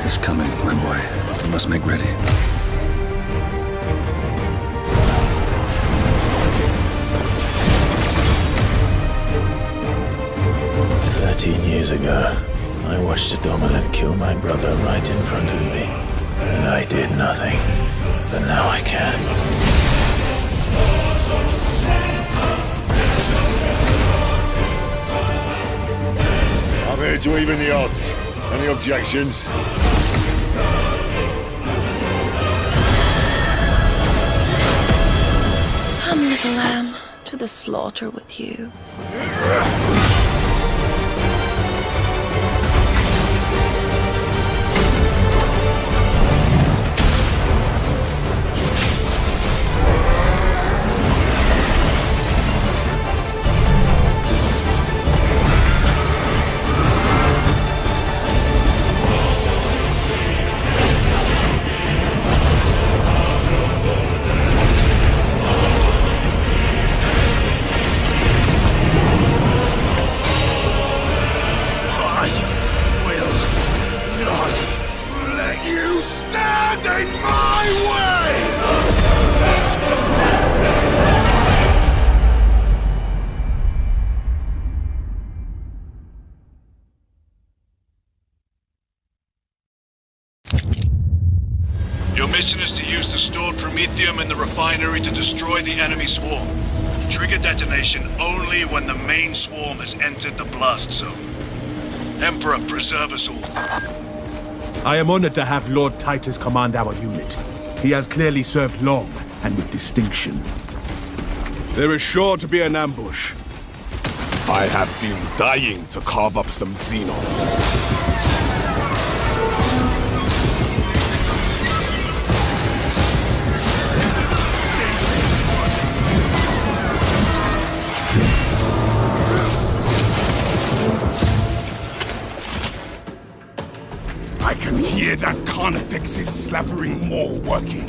Is coming, my boy. You must make ready. Years ago, I watched a dominant kill my brother right in front of me, and I did nothing. But now I can. I'm here to even the odds. Any objections? Come, little lamb, to the slaughter with you. mission is to use the stored promethium in the refinery to destroy the enemy swarm. Trigger detonation only when the main swarm has entered the blast zone. Emperor, preserve us all. I am honored to have Lord Titus command our unit. He has clearly served long and with distinction. There is sure to be an ambush. I have been dying to carve up some Xenos. I can hear that Carnifex's slavering maw working.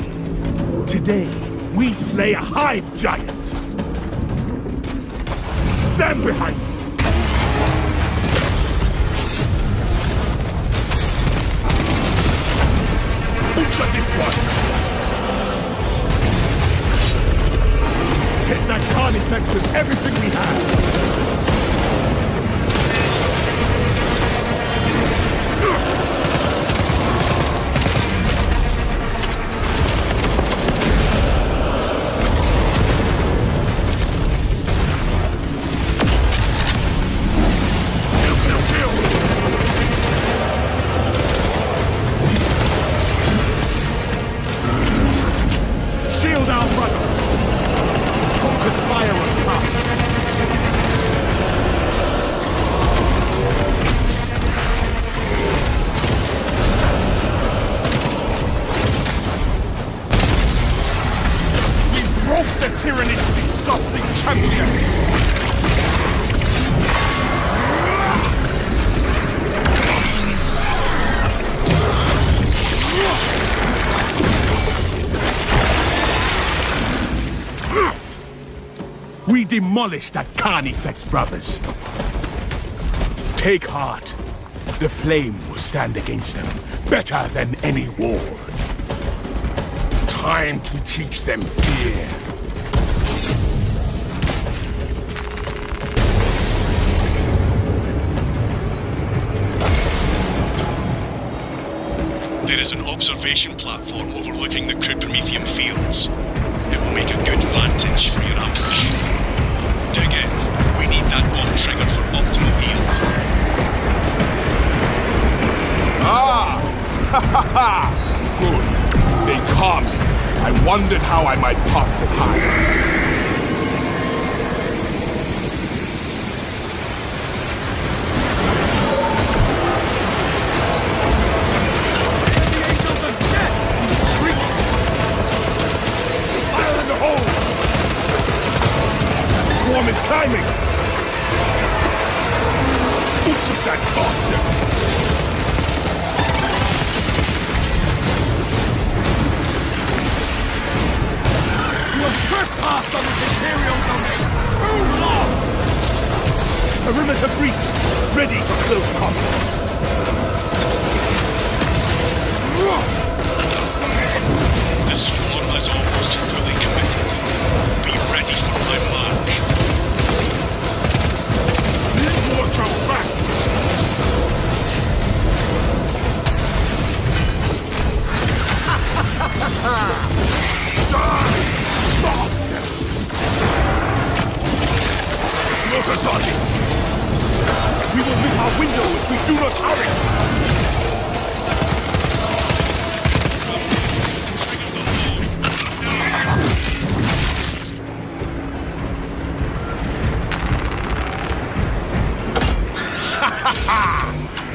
Today, we slay a hive giant. Stand behind me. Butcher this one. Hit that Carnifex with everything we have. We demolished that Carnifex, brothers. Take heart. The flame will stand against them better than any war. Time to teach them fear. There is an observation platform overlooking the Promethium fields. It will make a good vantage for your ambush. Dig in. We need that bomb triggered for optimal yield. Ah! Ha ha ha! Good. They calm me. I wondered how I might pass the time. Swarm is climbing! Oops of that bastard! You have trespassed on this Imperial domain! Too long! Perimeter breach! Ready for close combat! The swarm is almost fully committed. Be ready for my march. Wardrobe back! Die! Bastard! Slaughter target! We will miss our window if we do not hurry!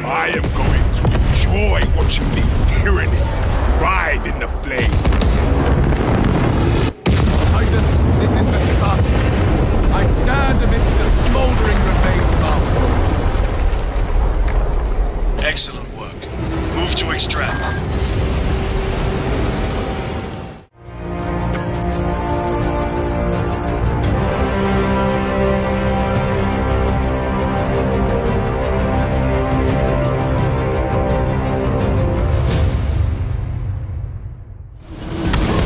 I am going to enjoy watching these tyrannies ride in the flames. Titus, this is Vespasius. I stand amidst the smoldering remains of our foes. Excellent work. Move to extract.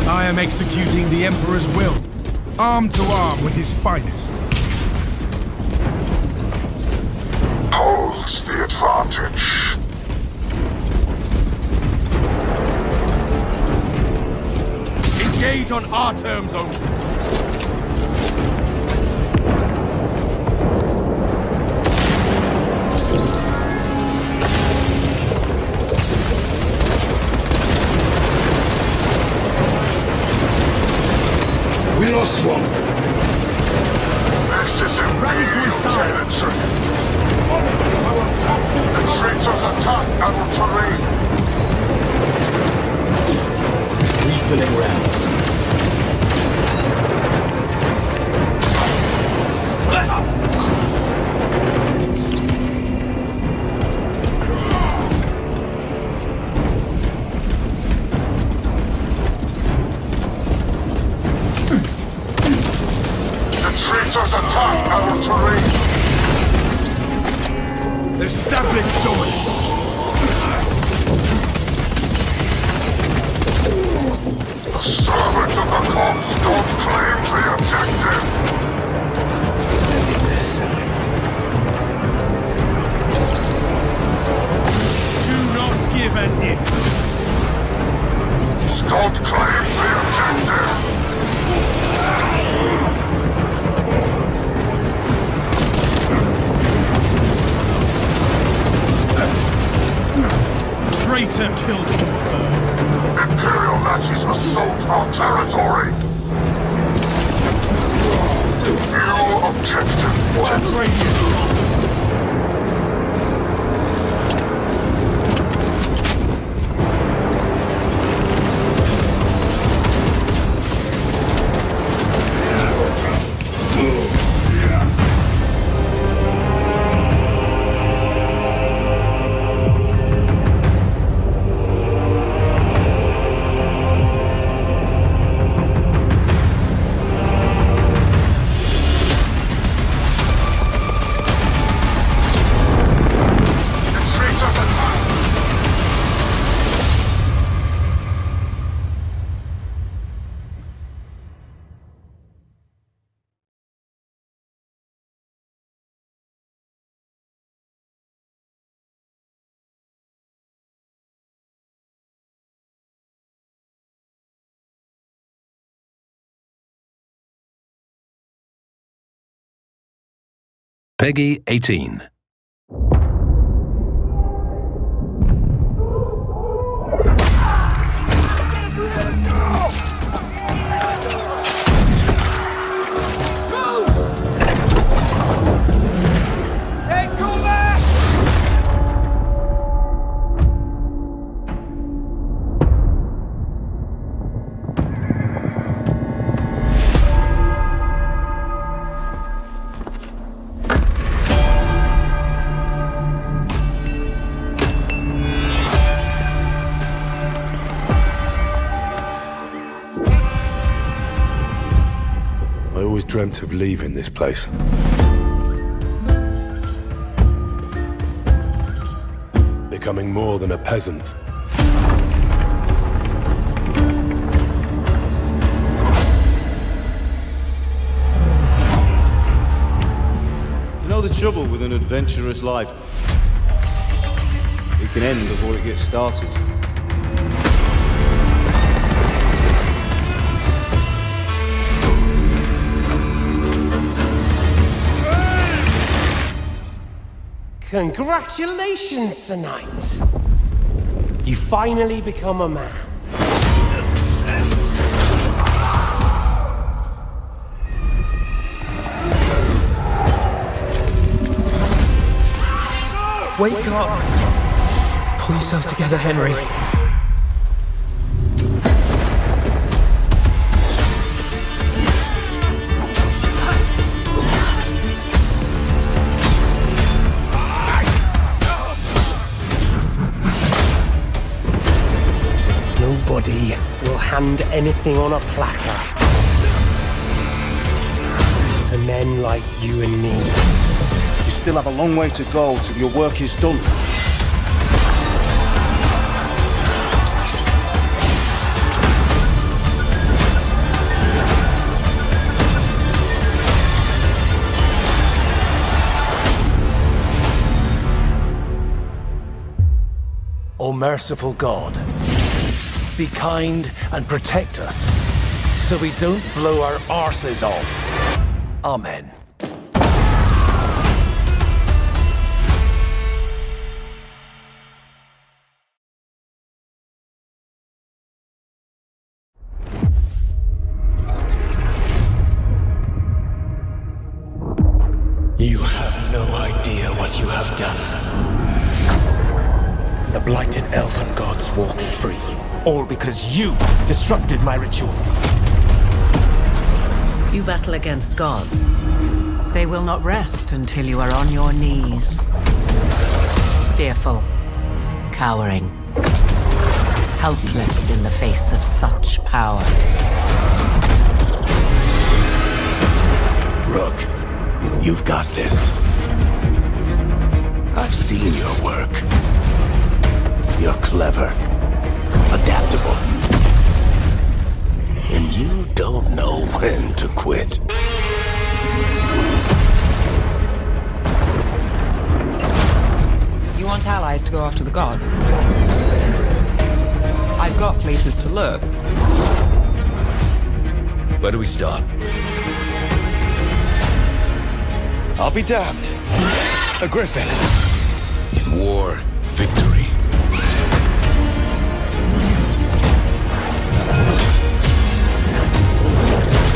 I am executing the Emperor's will, arm to arm with his finest. Holds the advantage. fight on our terms only. We lost one. This is Imperial territory. The traitors attack our terrain. Refilling rounds. Traitors attack our terrain! Establish dominance! The servants of the corpse don't claim the objective! Living their side. Do not give an inch! Scott claims the objective! Traitor killed confirmed. Imperial matches assault our territory! New objective Test radius. Peggy 18. I always dreamt of leaving this place. Becoming more than a peasant. You know the trouble with an adventurous life? It can end before it gets started. Congratulations, Sir Knight. You finally become a man. Wake up! Pull yourself together, Henry. Nobody will hand anything on a platter to men like you and me. You still have a long way to go till your work is done. O merciful God, be kind and protect us. so we don't blow our arses off. Amen. You have no idea what you have done. The blighted elven gods walk free, all because you disrupted my ritual. You battle against gods. They will not rest until you are on your knees. Fearful, cowering, helpless in the face of such power. Rook, you've got this. I've seen your work. You're clever, adaptable, and you don't know when to quit. You want allies to go after the gods? I've got places to look. Where do we start? I'll be damned. A griffin. In war, victory.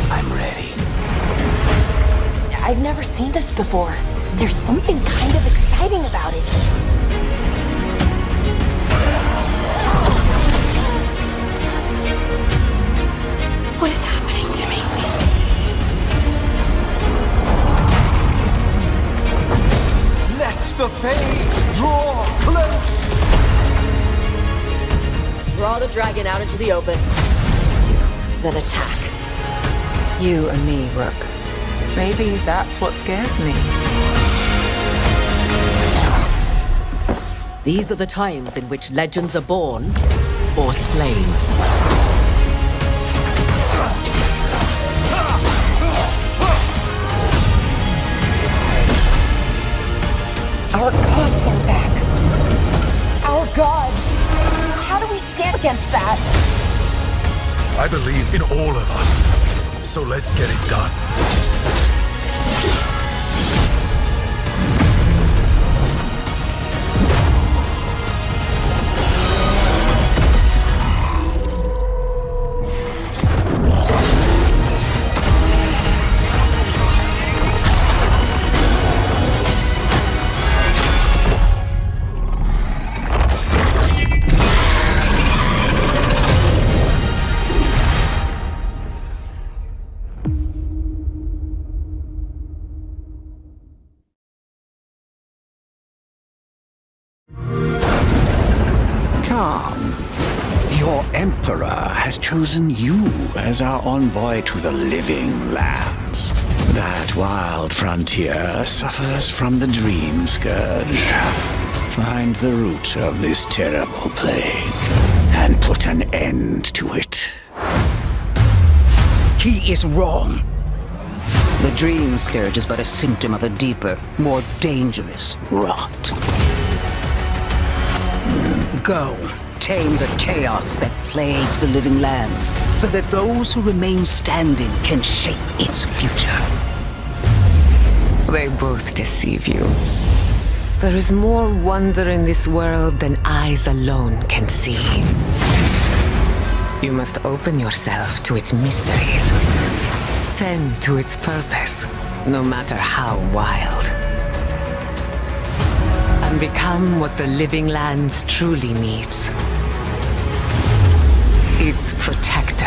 I'm ready. I've never seen this before. There's something kind of exciting about it. What is happening to me? Let the Fae draw close! Draw the dragon out into the open. Then attack. You and me, Rook. Maybe that's what scares me. These are the times in which legends are born or slain. Our gods are back. Our gods. How do we stand against that? I believe in all of us. So let's get it done. Your Emperor has chosen you as our envoy to the living lands. That wild frontier suffers from the dream scourge. Find the root of this terrible plague and put an end to it. He is wrong. The dream scourge is but a symptom of a deeper, more dangerous rot. Go, tame the chaos that plagues the living lands, so that those who remain standing can shape its future. They both deceive you. There is more wonder in this world than eyes alone can see. You must open yourself to its mysteries. Tend to its purpose, no matter how wild. And become what the living lands truly needs. Its protector.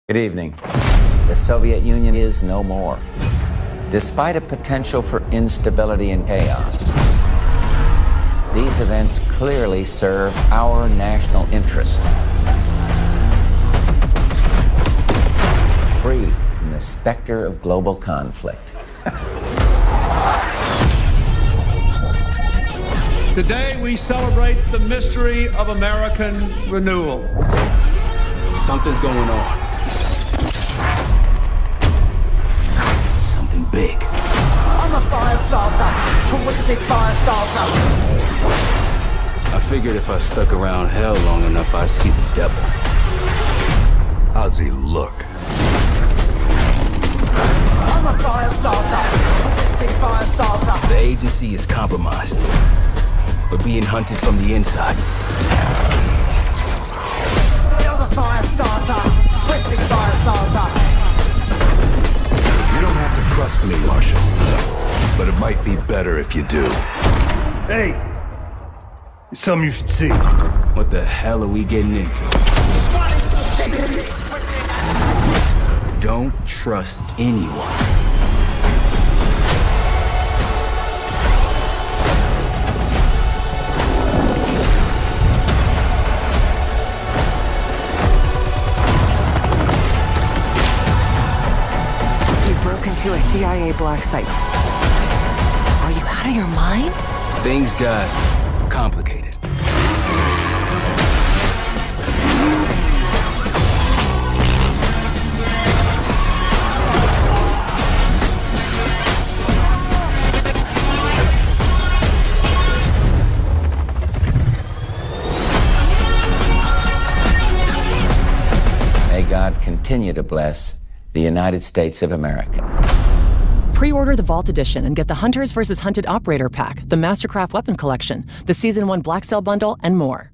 Good evening. The Soviet Union is no more. Despite a potential for instability and chaos, these events clearly serve our national interest. Free from the specter of global conflict. Today we celebrate the mystery of American renewal. Something's going on. Something big. I'm a fire starter. Twisted fire starter. I figured if I stuck around hell long enough, I'd see the devil. How's he look? I'm a fire starter. Twisted fire starter. The agency is compromised. We're being hunted from the inside. You're the fire starter. Twisted fire starter. You don't have to trust me, Marshal. But it might be better if you do. Hey! It's something you should see. What the hell are we getting into? Don't trust anyone. To a CIA black site. Are you out of your mind? Things got complicated. May God continue to bless the United States of America. Pre-order the Vault Edition and get the Hunters vs. Hunted Operator Pack, the Mastercraft Weapon Collection, the Season 1 Black Cell Bundle, and more.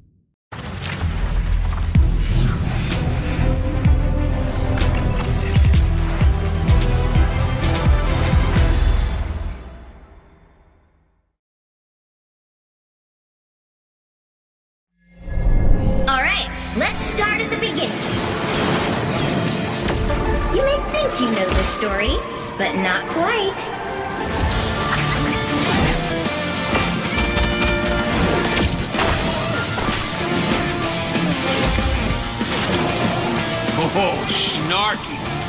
you know the story, but not quite. Oh, snarkies.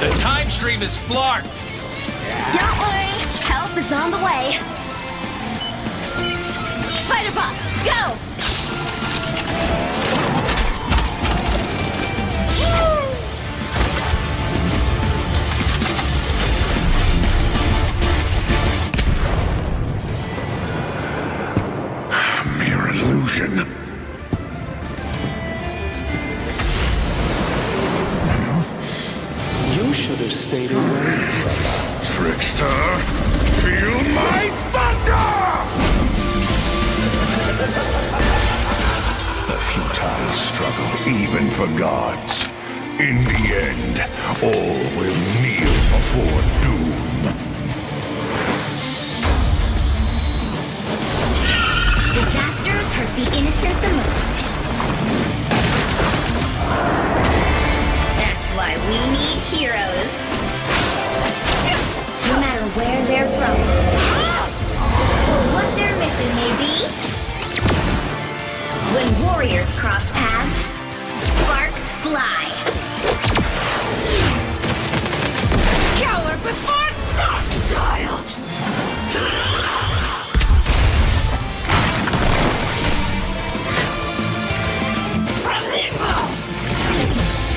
The time stream is flarked. Don't worry, help is on the way. Spider Boss, go! Mere illusion. You should have stayed away from us. Trickster, feel my thunder! The futile struggle, even for gods. In the end, all will kneel before doom. Disasters hurt the innocent the most. That's why we need heroes. No matter where they're from, or what their mission may be. When warriors cross paths, sparks fly. Cower before death, child!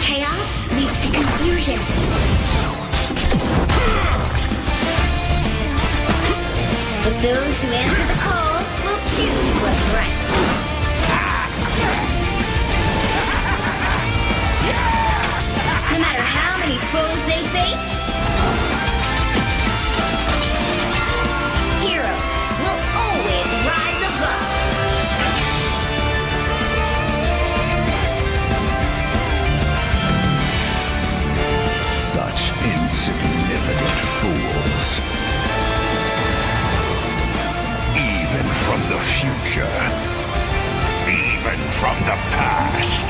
Chaos leads to confusion. But those who answer the call will choose what's right. No matter how many foes they face, heroes will always rise above. Such insignificant fools. Even from the future. Even from the past.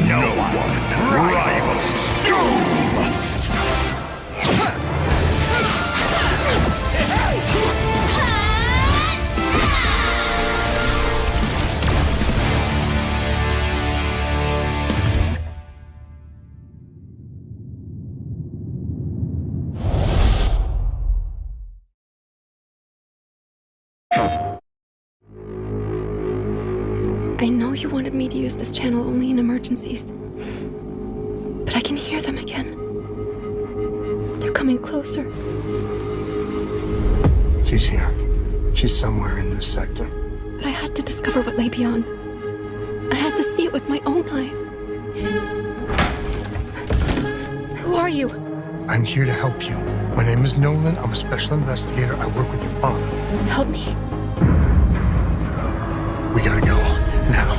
No one rivals Doom! I know you wanted me to use this channel only in emergencies, but I can hear them again. They're coming closer. She's here. She's somewhere in this sector. But I had to discover what lay beyond. I had to see it with my own eyes. Who are you? I'm here to help you. My name is Nolan. I'm a special investigator. I work with your father. Help me. We gotta go. Now.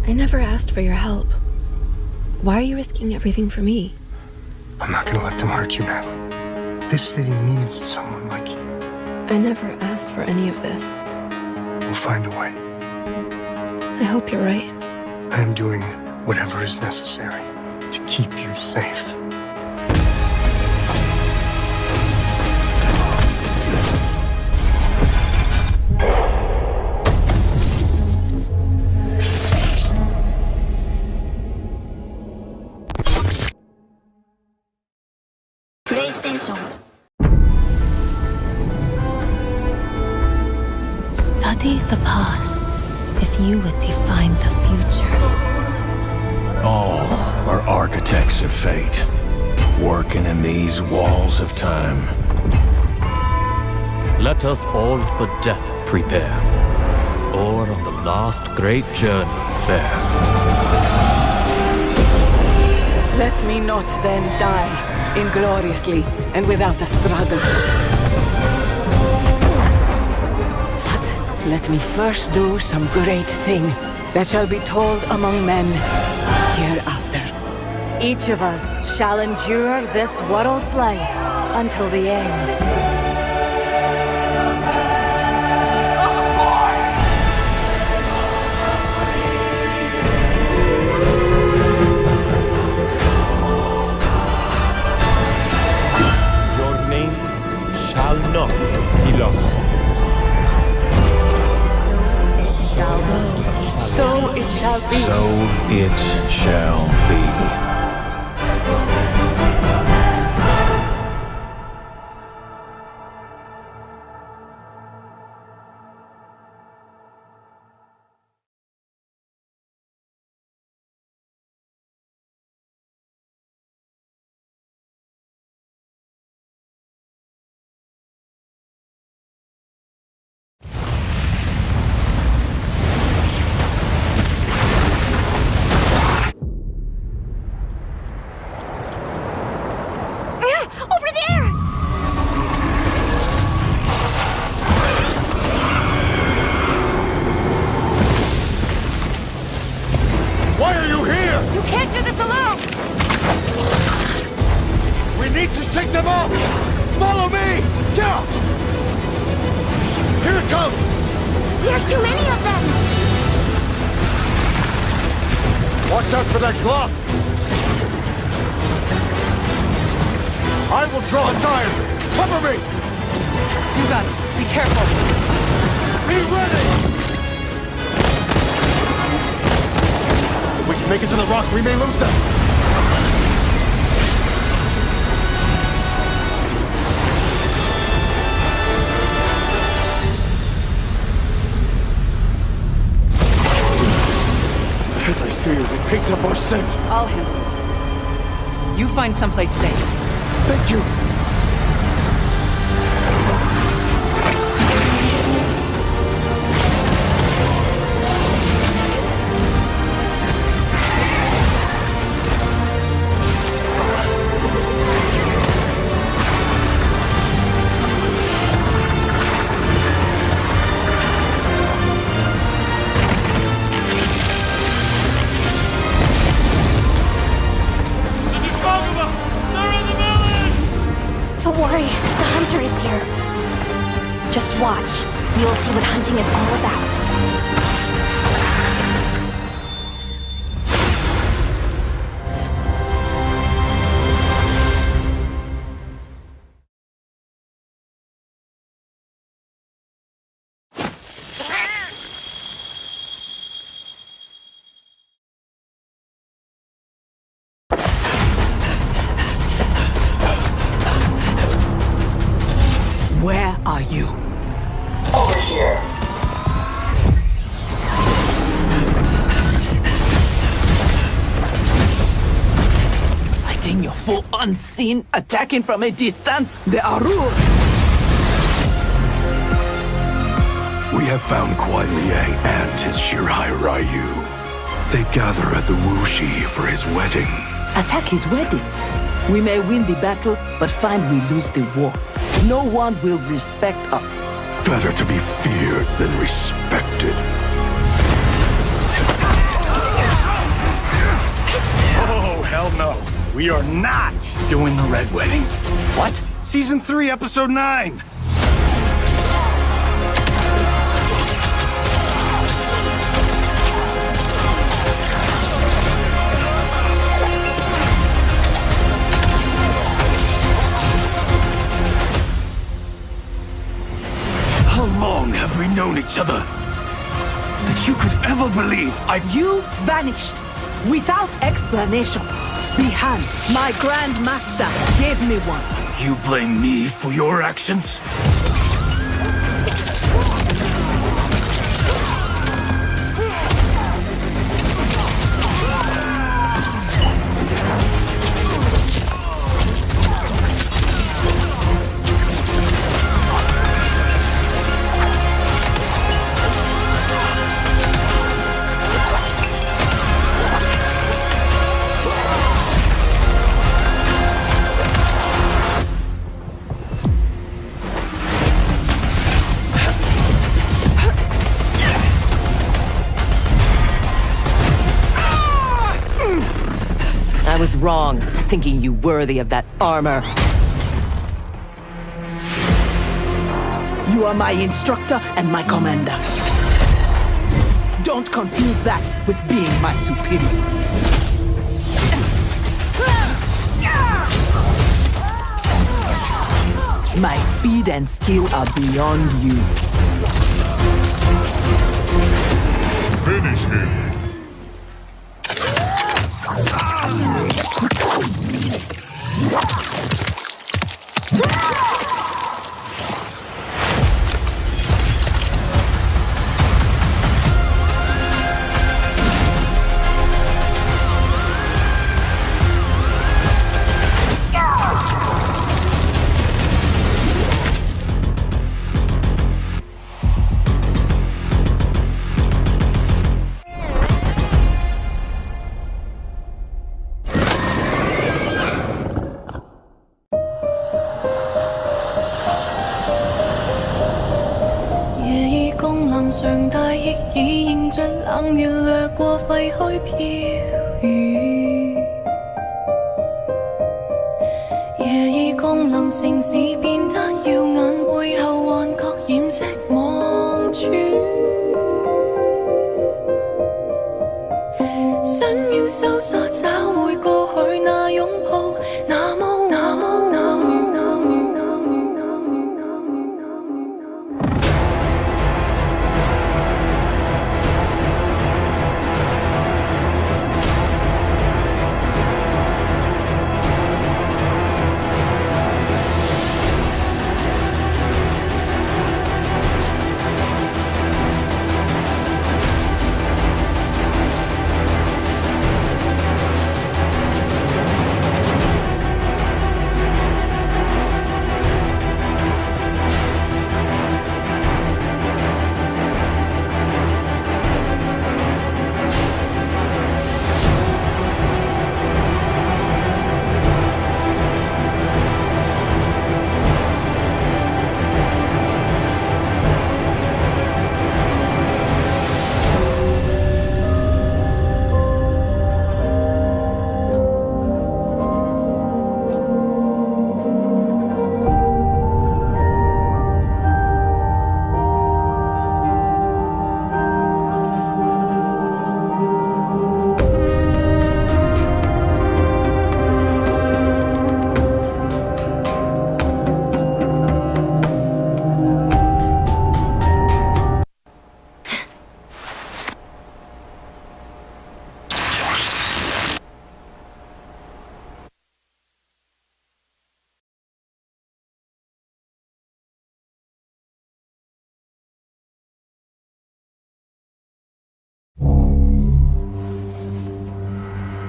I never asked for your help. Why are you risking everything for me? I'm not gonna let them hurt you, Natalie. This city needs someone like you. I never asked for any of this. We'll find a way. I hope you're right. I am doing whatever is necessary to keep you safe. you would define the future. All are architects of fate, working in these walls of time. Let us all for death prepare, or on the last great journey fare. Let me not then die ingloriously and without a struggle. But let me first do some great thing that shall be told among men hereafter. Each of us shall endure this world's life until the end. Shall not be lost. So it shall be. So it shall be. Over there! Why are you here? You can't do this alone! We need to shake them off! Follow me! Yeah! Here it comes! There's too many of them! Watch out for that glove! I will draw its iron! Cover me! You got it. Be careful. Be ready! If we can make it to the rocks, we may lose them! As I feared, it picked up our scent. I'll handle it. You find someplace safe. Thank you. Don't worry, the hunter is here. Just watch. You'll see what hunting is all about. Where are you? Over here. Fighting your foe unseen, attacking from a distance. There are rules. We have found Kuai Liang and his Shirai Ryu. They gather at the Wuxi for his wedding. Attack his wedding. We may win the battle, but find we lose the war. No one will respect us. Better to be feared than respected. Oh, hell no. We are not doing the Red Wedding. What? Season 3, Episode 9. How long have we known each other? That you could ever believe You vanished without explanation. Bihan, my Grand Master, gave me one. You blame me for your actions? was wrong, thinking you worthy of that armor. You are my instructor and my commander. Don't confuse that with being my superior. My speed and skill are beyond you. Finish him.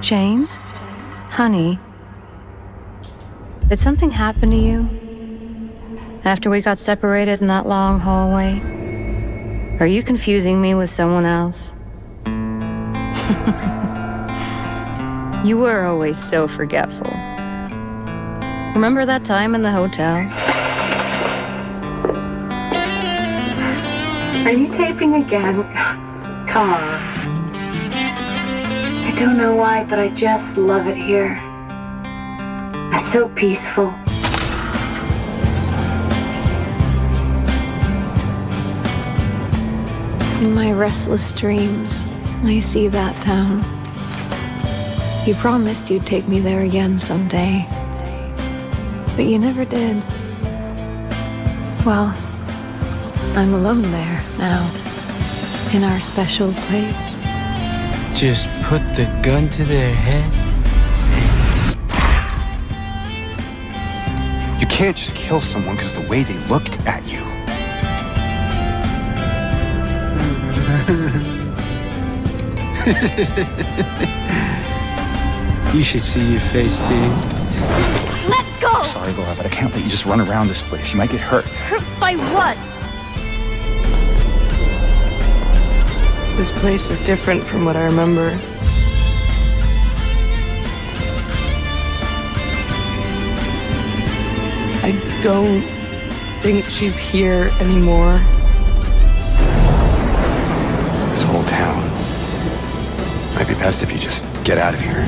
James? Honey? Did something happen to you? After we got separated in that long hallway? Are you confusing me with someone else? You were always so forgetful. Remember that time in the hotel? Are you taping again? Come on. I don't know why, but I just love it here. It's so peaceful. In my restless dreams, I see that town. You promised you'd take me there again someday. But you never did. Well, I'm alone there now, in our special place. Just put the gun to their head. You can't just kill someone because of the way they looked at you. You should see your face, Team. Let go! I'm sorry, Laura, but I can't let you just run around this place. You might get hurt. Hurt by what? This place is different from what I remember. I don't think she's here anymore. This whole town. Might be best if you just get out of here.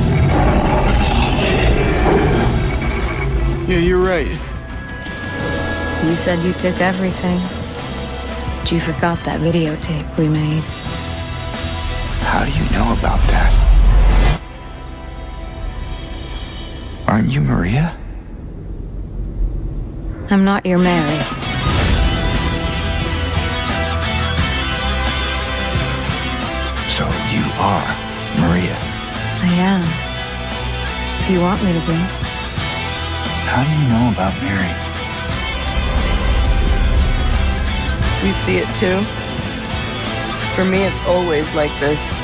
Yeah, you're right. You said you took everything. But you forgot that videotape we made. How do you know about that? Aren't you Maria? I'm not your Mary. So you are Maria. I am. If you want me to be. How do you know about Mary? You see it too? For me, it's always like this.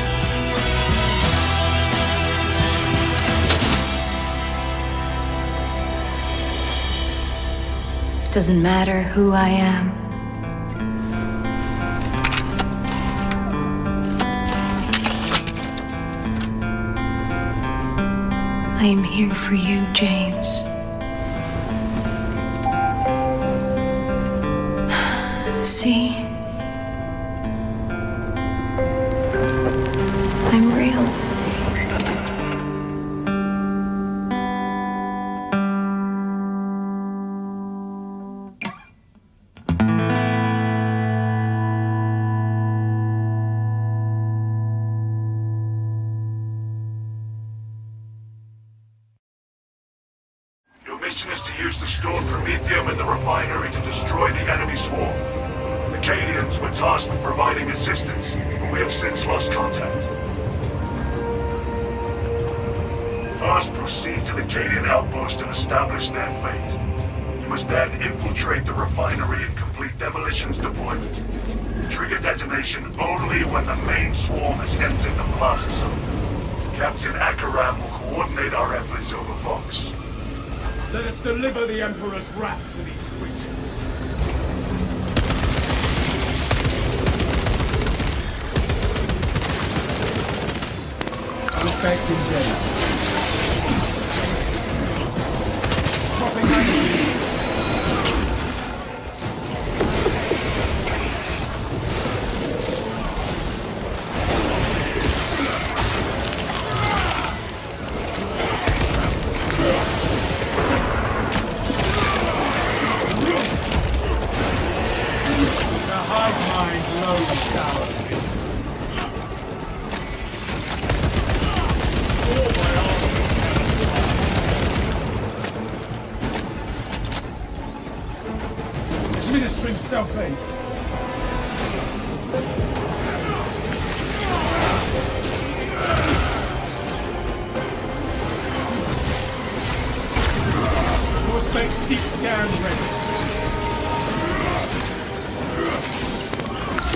Doesn't matter who I am. I am here for you, James. See? I'm real. Your mission is to use the stored promethium in the refinery to destroy the enemy swarm. The Cadians were tasked with providing assistance, but we have since lost contact. First, proceed to the Cadian outpost and establish their fate. You must then infiltrate the refinery and complete demolitions deployment. Trigger detonation only when the main swarm has entered the plaza zone. Captain Akaram will coordinate our efforts over Vox. Let us deliver the Emperor's wrath to these creatures. Suspects engaged. Swapping magazine. Administering self-aid. More space deep scan ready.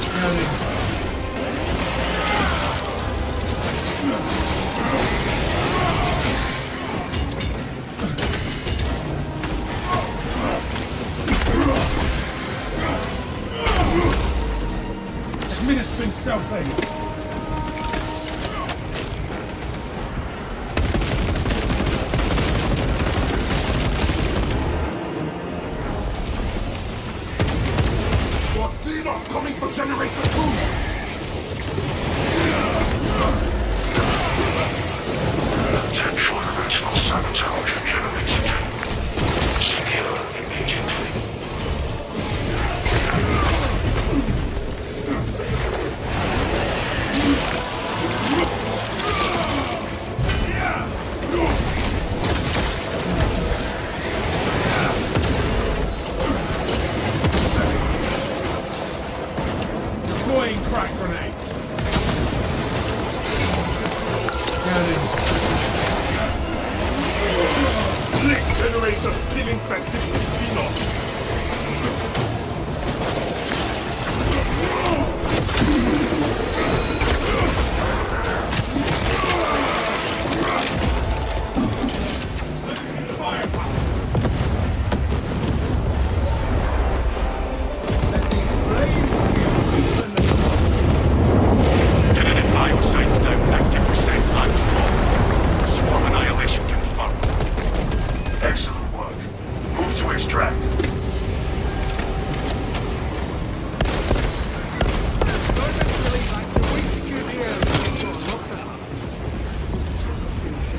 Scanning. Administering self-aid. Xenos coming for generator 2! Potential original sabotage of generator 2. Secure immediately. Deploying crack grenade. Scanning. Blink generator still infested with Xenos. Excellent work. Move to extract.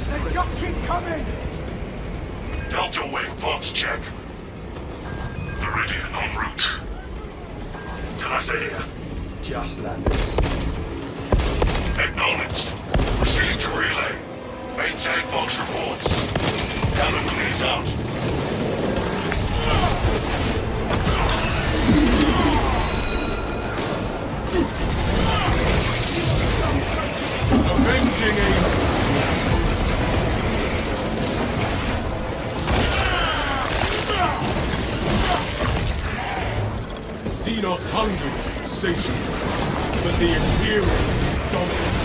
They just keep coming! Delta Wave box check. Meridian en route. Talasea. Just landed. Acknowledged. Proceeding to relay. Maintain box reports. Cannon clears out. Avenging Angel. Xenos hungers insatiable, but the Imperials dominate.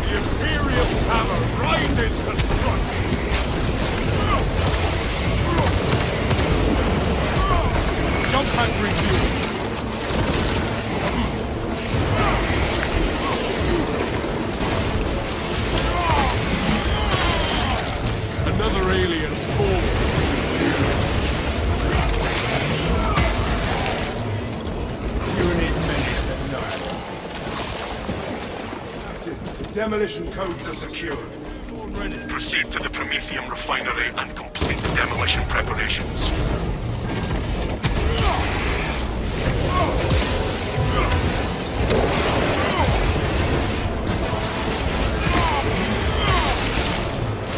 The Imperial's hammer rises to strike. Jump and refuel. Another alien forward. Tyranid menace annihilated. The demolition codes are secured. Proceed to the Prometheum refinery and complete the demolition preparations.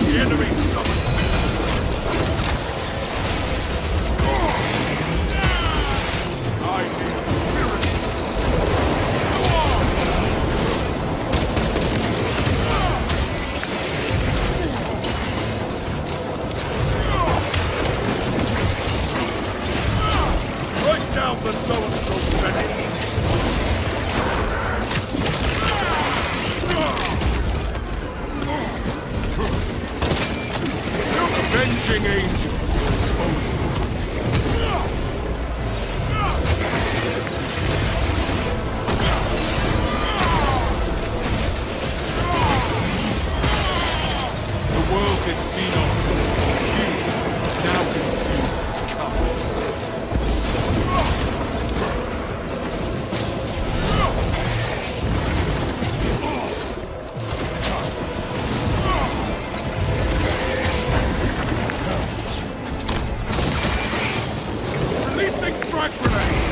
The enemy summons. I feel the spirit. Go on! Strike down the so-and-so menace. Avenging Angel exposed. The world has seen us sought to consume, now consumes its colors. Releasing frag grenade!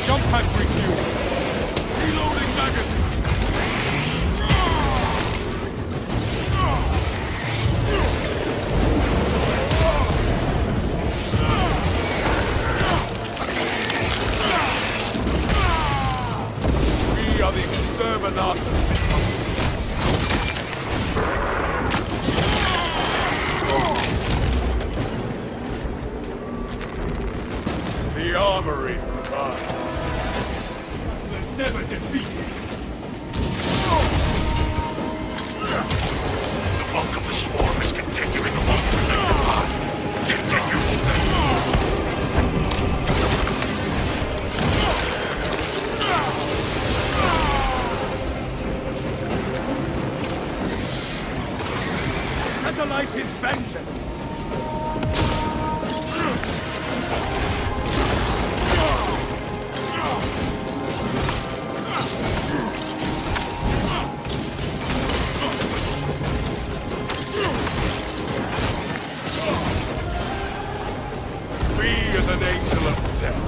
Jump pack refuel. Reloading magazine. We are the exterminators. The armory provides. We're never defeated. The bulk of the swarm is continuing along the predicted path. Continue. Satellite is vengeance. Be as an angel of death.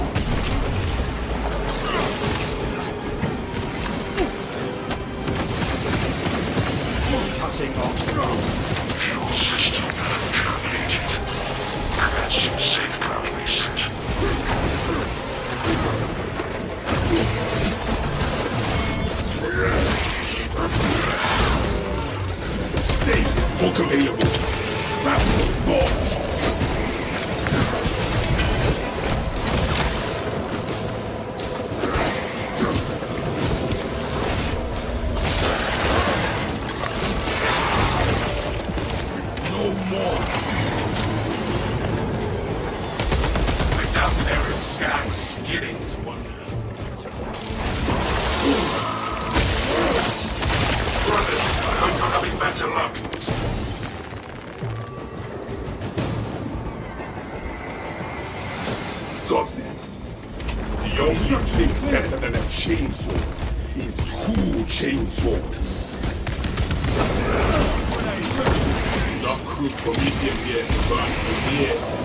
Cutting off drone. Fuel system terminated. Commence safeguard research. Stay unavailable. Rapid launch. No more. The down there in sky was beginning to wonder. Better luck. Got them. The only thing better than a chainsaw is two chainswords. Enough crude Promethean here to burn for years.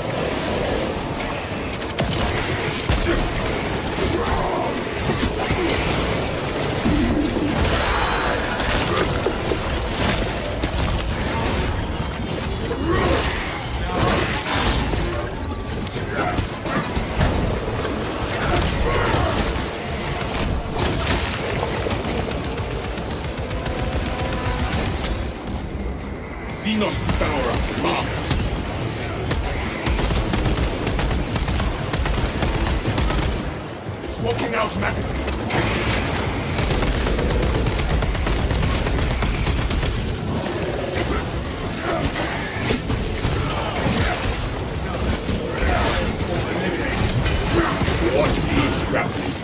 Xenos Tower marked. Swapping out magazine. What needs grappling?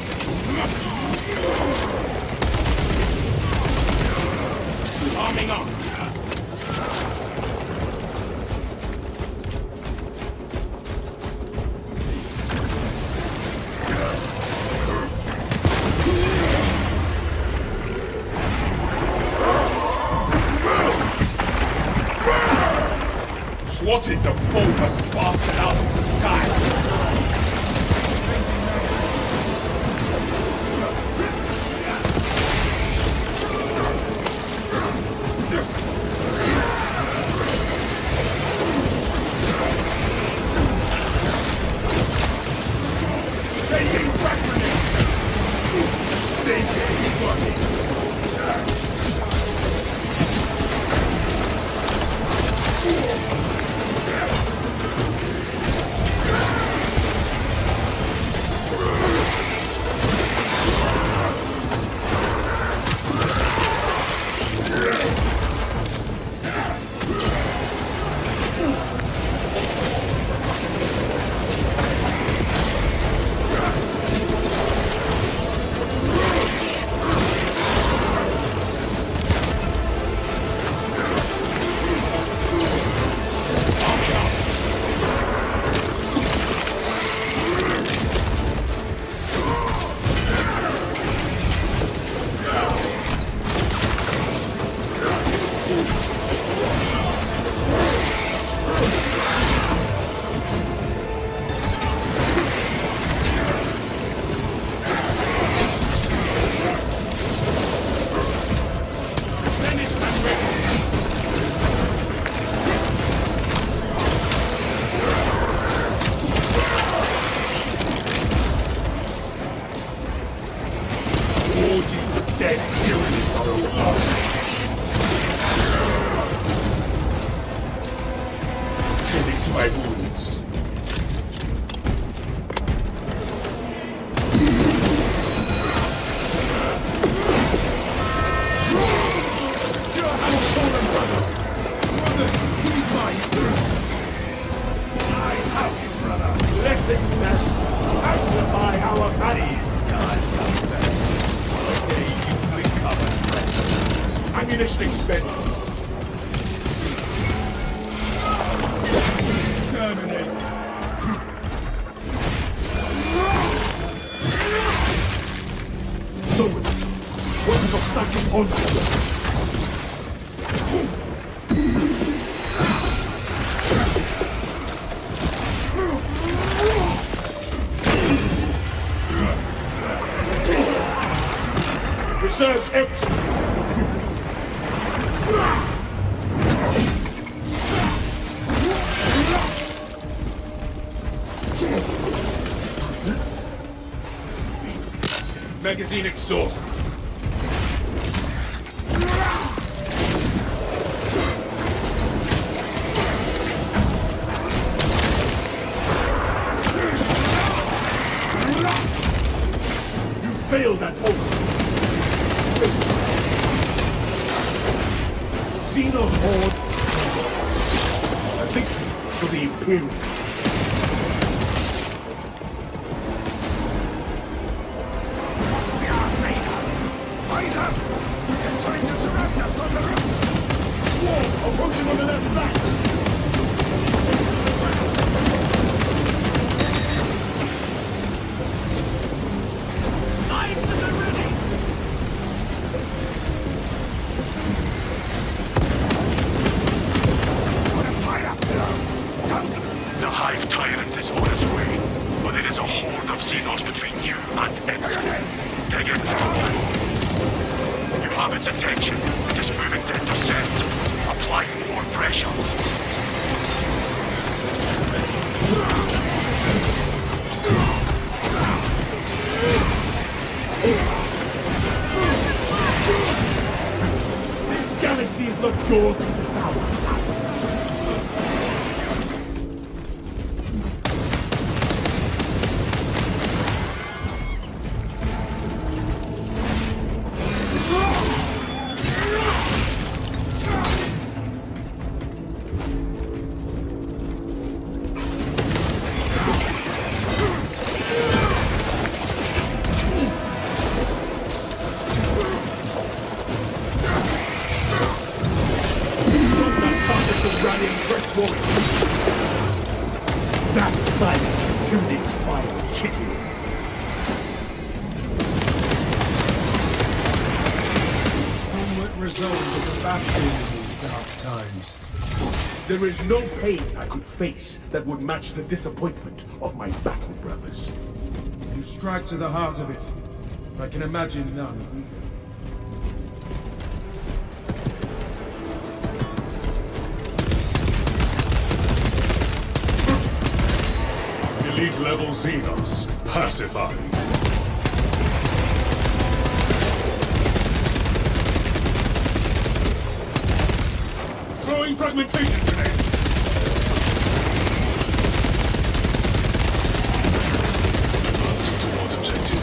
Arming up. Swatted the bulbous bastard out of the sky! Taking fragments! Stinking money! Ammunition expended. Terminated. So, weapons of psychic onslaught. Reserves empty. Magazine exhausted. You failed at home. Xenos Horde. A victory for the Imperium. Xenos between you and emptiness. Take it through. You have its attention. It is moving to intercept. Apply more pressure. This galaxy is not yours to devour. That silence tuned its fire kitty. Somewhat resolved as a bastion in these dark times. There is no pain I could face that would match the disappointment of my battle brothers. You strike to the heart of it. I can imagine none weaker. Elite level Xenos. Pacified. Throwing fragmentation grenade. Advancing towards objective.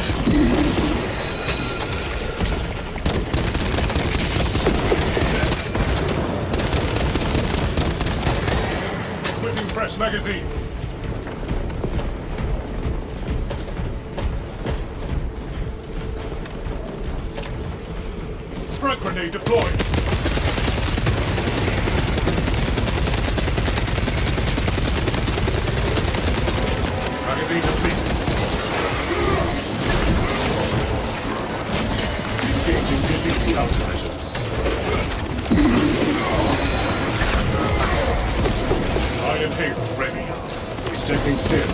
Equipping fresh magazine. Frag grenade deployed. Magazine depleted. Engaging elite countermeasures. Iron Halo ready. Checking still.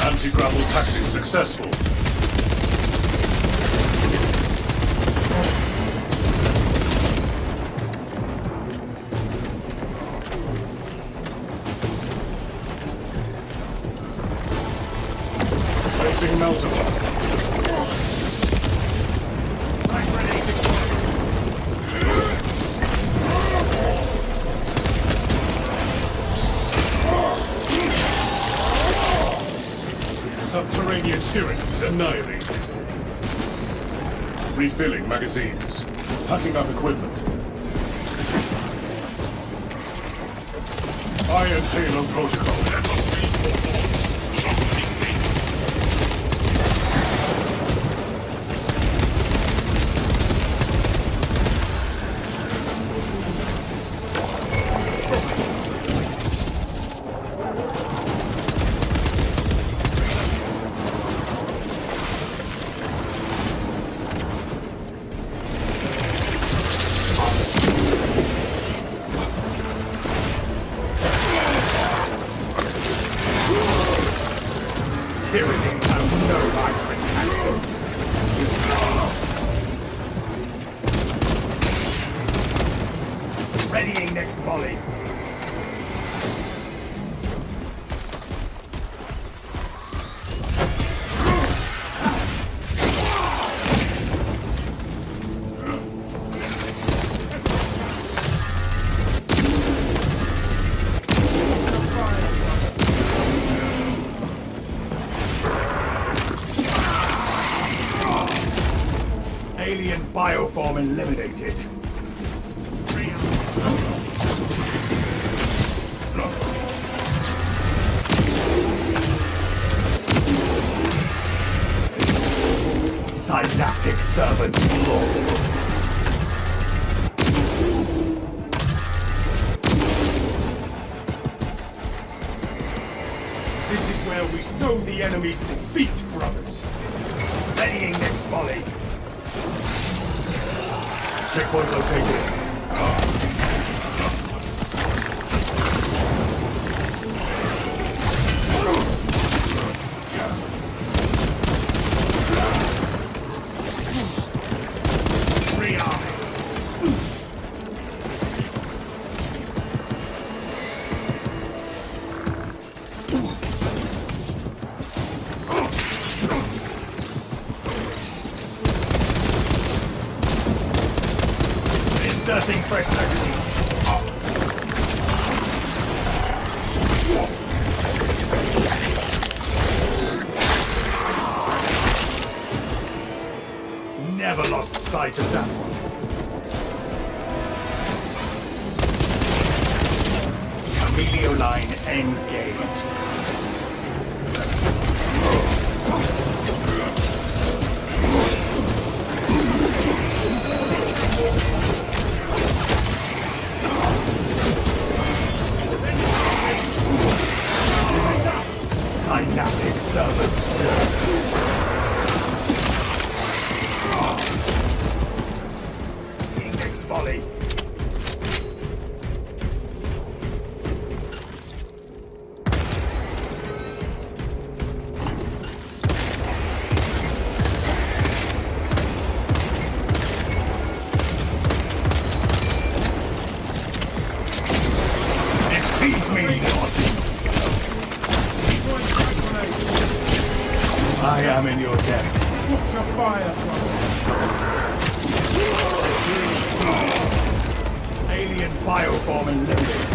Anti-grapple tactics successful. Placing melter. Subterranean tyranny annihilated. Refilling magazines. Packing up equipment. Iron Halo protocol. Let us use more bombs. Just to be safe. Tyrannies have no life tactics. Readying next volley. Alien bioform eliminated. Synaptic servants. This is where we sow the enemy's defeat, brothers. Readying next volley. Checkpoint located. Inserting fresh magazine. Never lost sight of that one. Emilio line engaged. Synaptic servants. Next volley. Defeat me not. I am in your debt. Watch your fire, alien bioform eliminated.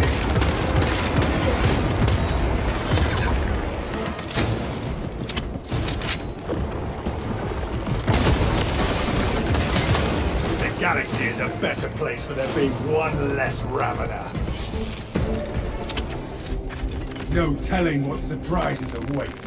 The galaxy is a better place for there being one less Ravener. No telling what surprises await.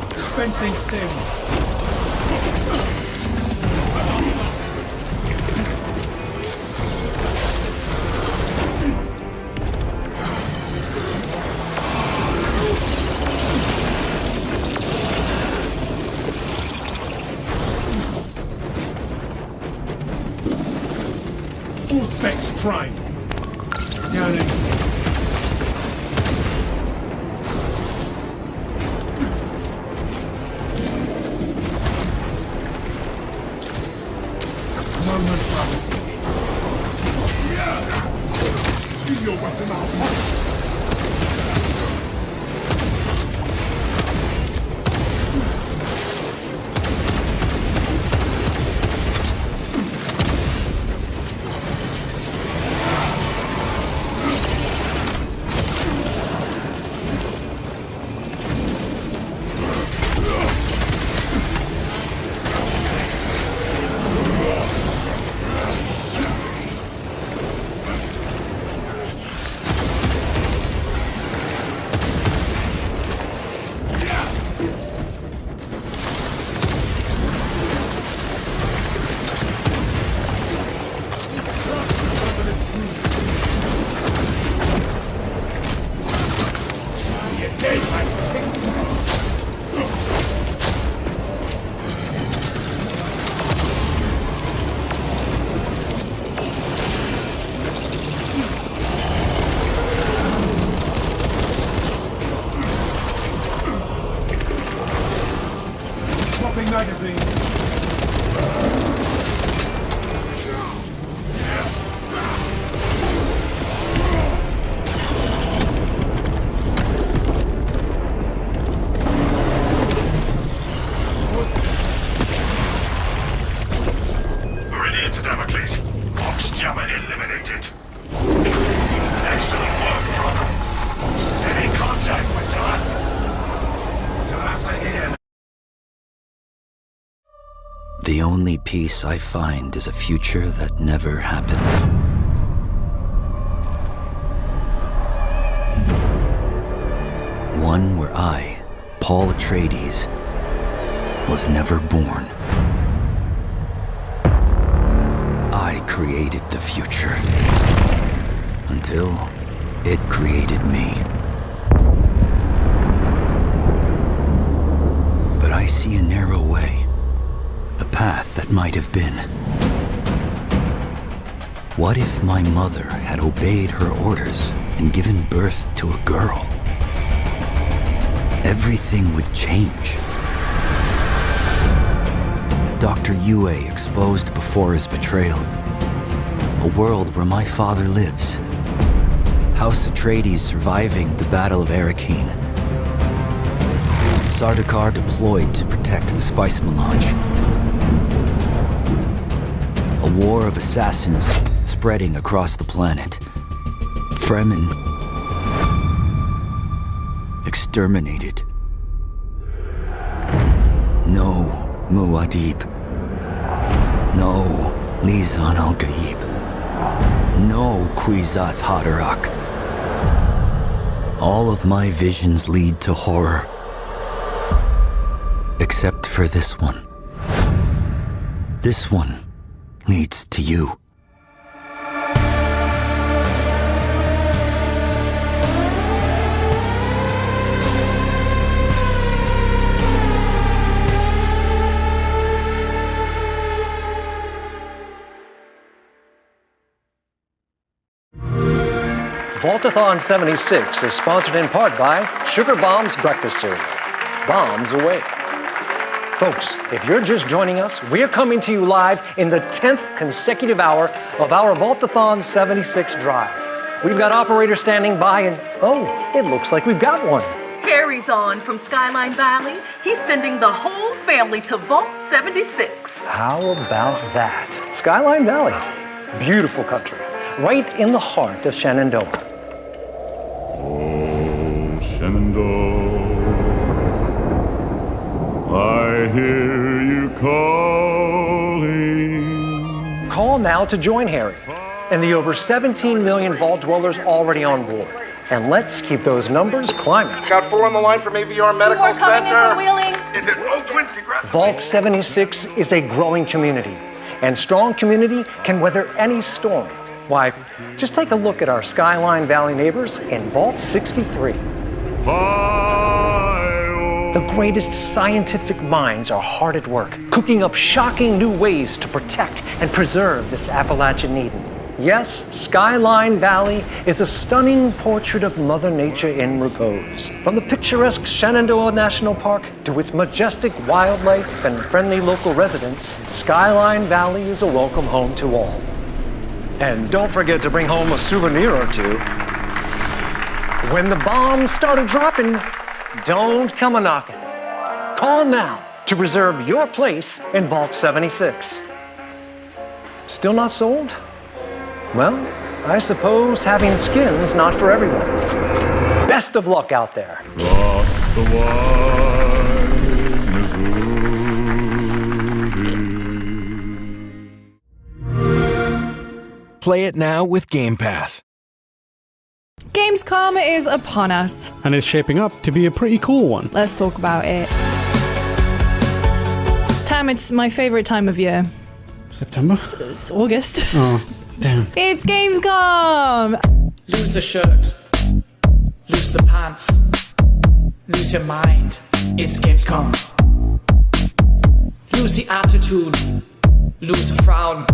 Dispensing stims. All specs primed. Scanning. See your weapon out. magazine. Meridian to Damocles. Fox jammer eliminated. Excellent work, brother. Any contact with Talassa? Talassa here. The only peace I find is a future that never happened. One where I, Paul Atreides, was never born. I created the future until it created me. But I see a narrow way, a path that might have been. What if my mother had obeyed her orders and given birth to a girl? Everything would change. Dr. Yue exposed before his betrayal. A world where my father lives. House Atreides surviving the Battle of Arrakeen. Sardaukar deployed to protect the spice melange. A war of assassins spreading across the planet. Fremen exterminated. No Muad'Dib. No Lisan al-Gaib. No Kwisatz Haderach. All of my visions lead to horror. Except for this one. This one leads to you. Vaultathon 76 is sponsored in part by Sugar Bombs Breakfast Cereal. Bombs away. Folks, if you're just joining us, we're coming to you live in the 10th consecutive hour of our Vaultathon 76 drive. We've got operators standing by and, oh, it looks like we've got one. Harry's on from Skyline Valley. He's sending the whole family to Vault 76. How about that? Skyline Valley. Beautiful country. Right in the heart of Shenandoah. Oh, Shenandoah, I hear you calling. Call now to join Harry and the over 17 million Vault dwellers already on board. And let's keep those numbers climbing. Got 4 on the line from AVR Medical Two more coming Center. in for wheeling. Oh, twins, congrats. Vault 76 is a growing community, and strong community can weather any storm. Why, just take a look at our Skyline Valley neighbors in Vault 63. The greatest scientific minds are hard at work, cooking up shocking new ways to protect and preserve this Appalachian Eden. Yes, Skyline Valley is a stunning portrait of Mother Nature in repose. From the picturesque Shenandoah National Park to its majestic wildlife and friendly local residents, Skyline Valley is a welcome home to all. And don't forget to bring home a souvenir or two. When the bombs started dropping, don't come a-knocking. Call now to reserve your place in Vault 76. Still not sold? Well, I suppose having skin's not for everyone. Best of luck out there. Across the wide Missouri. Play it now with Game Pass. Gamescom is upon us. And it's shaping up to be a pretty cool one. Let's talk about it. Tam, it's my favorite time of year. September? It's August. Oh, damn. It's Gamescom! Lose the shirt. Lose the pants. Lose your mind. It's Gamescom. Lose the attitude. Lose the frown.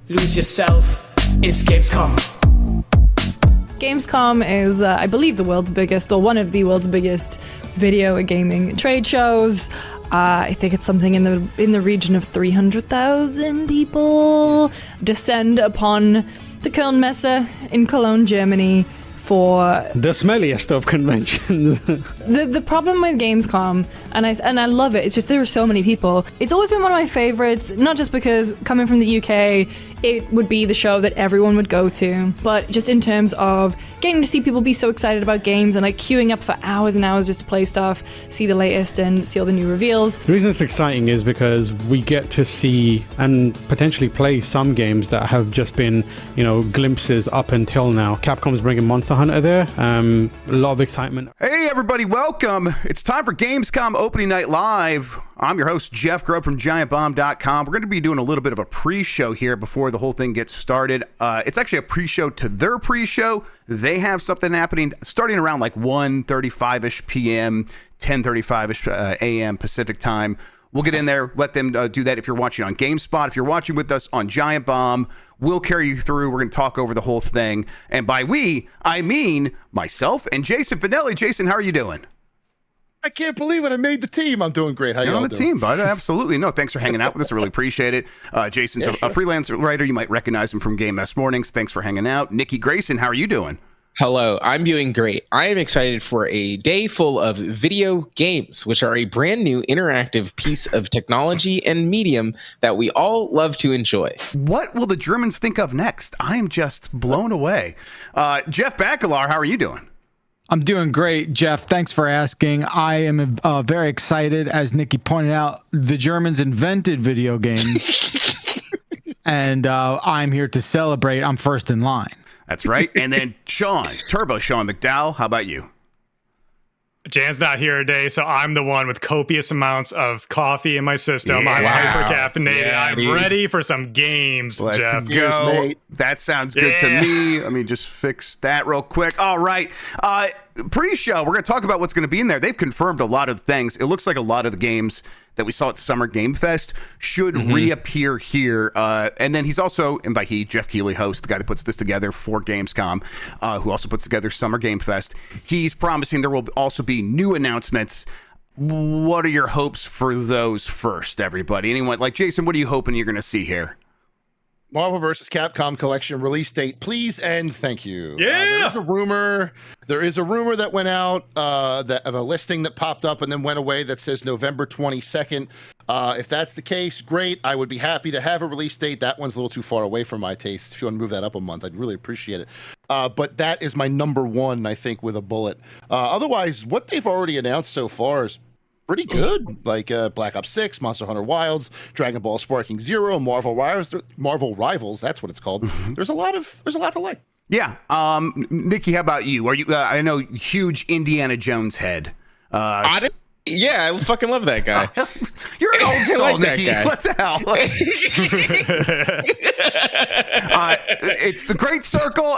Lose yourself. It's Gamescom. Gamescom is, I believe, the world's biggest, or one of the world's biggest video gaming trade shows. I think it's something in the region of 300,000 people descend upon the Köln Messe in Cologne, Germany, for the smelliest of conventions. The problem with Gamescom, and I love it, it's just there are so many people. It's always been one of my favorites, not just because coming from the UK, it would be the show that everyone would go to, but just in terms of getting to see people be so excited about games and like queuing up for hours and hours just to play stuff, see the latest and see all the new reveals. The reason it's exciting is because we get to see and potentially play some games that have just been, glimpses up until now. Capcom's bringing Monster Hunter there. A lot of excitement. Hey everybody, welcome. It's time for Gamescom Opening Night Live. I'm your host, Jeff Grubb from GiantBomb.com. We're going to be doing a little bit of a pre-show here before the whole thing gets started. It's actually a pre-show to their pre-show. They have something happening starting around like 1:35-ish p.m., 10:35-ish a.m. Pacific time. We'll get in there, let them do that if you're watching on GameSpot. If you're watching with us on Giant Bomb, we'll carry you through. We're going to talk over the whole thing. And by we, I mean myself and Jason Finelli. Jason, how are you doing? I can't believe it. I made the team. I'm doing great. How you You're all on the doing? team, bud. Absolutely. No, thanks for hanging out with us. I really appreciate it. Jason's a freelance writer. You might recognize him from Game Mess Mornings. Thanks for hanging out. Nikki Grayson, how are you doing? Hello, I'm doing great. I am excited for a day full of video games, which are a brand new interactive piece of technology and medium that we all love to enjoy. What will the Germans think of next? I'm just blown away. Jeff Bakalar, how are you doing? I'm doing great, Jeff. Thanks for asking. I am very excited. As Nikki pointed out, the Germans invented video games, and I'm here to celebrate. I'm first in line. That's right. And then Sean McDowell, how about you? Jan's not here today, so I'm the one with copious amounts of coffee in my system. Yeah. I'm hyper-caffeinated. Yeah, I'm dude. ready for some games, Let's Jeff. go. That sounds good to me. Let me just fix that real quick. All right. Pre-show, we're going to talk about what's going to be in there. They've confirmed a lot of things. It looks like a lot of the games that we saw at Summer Game Fest should reappear here. And then he's also, and by he, Geoff Keighley, host, the guy that puts this together for Gamescom, who also puts together Summer Game Fest. He's promising there will also be new announcements. What are your hopes for those first, everybody? Anyone, like Jason, what are you hoping you're going to see here? Marvel vs. Capcom collection release date, please and thank you. Yeah. There is a rumor that went out that of a listing that popped up and then went away that says November 22nd. If that's the case, great. I would be happy to have a release date. That one's a little too far away from my taste. If you want to move that up a month, I'd really appreciate it. But that is my number one, I think, with a bullet. Otherwise, what they've already announced so far is pretty good, like Black Ops 6, Monster Hunter Wilds, Dragon Ball Sparking Zero, Marvel Rivals. That's what it's called. There's a lot to like. Yeah. Nikki, how about you? Are you? I know, huge Indiana Jones head. Yeah, I fucking love that guy. You're an old soul, like Nikki. that guy. What the hell? It's the Great Circle.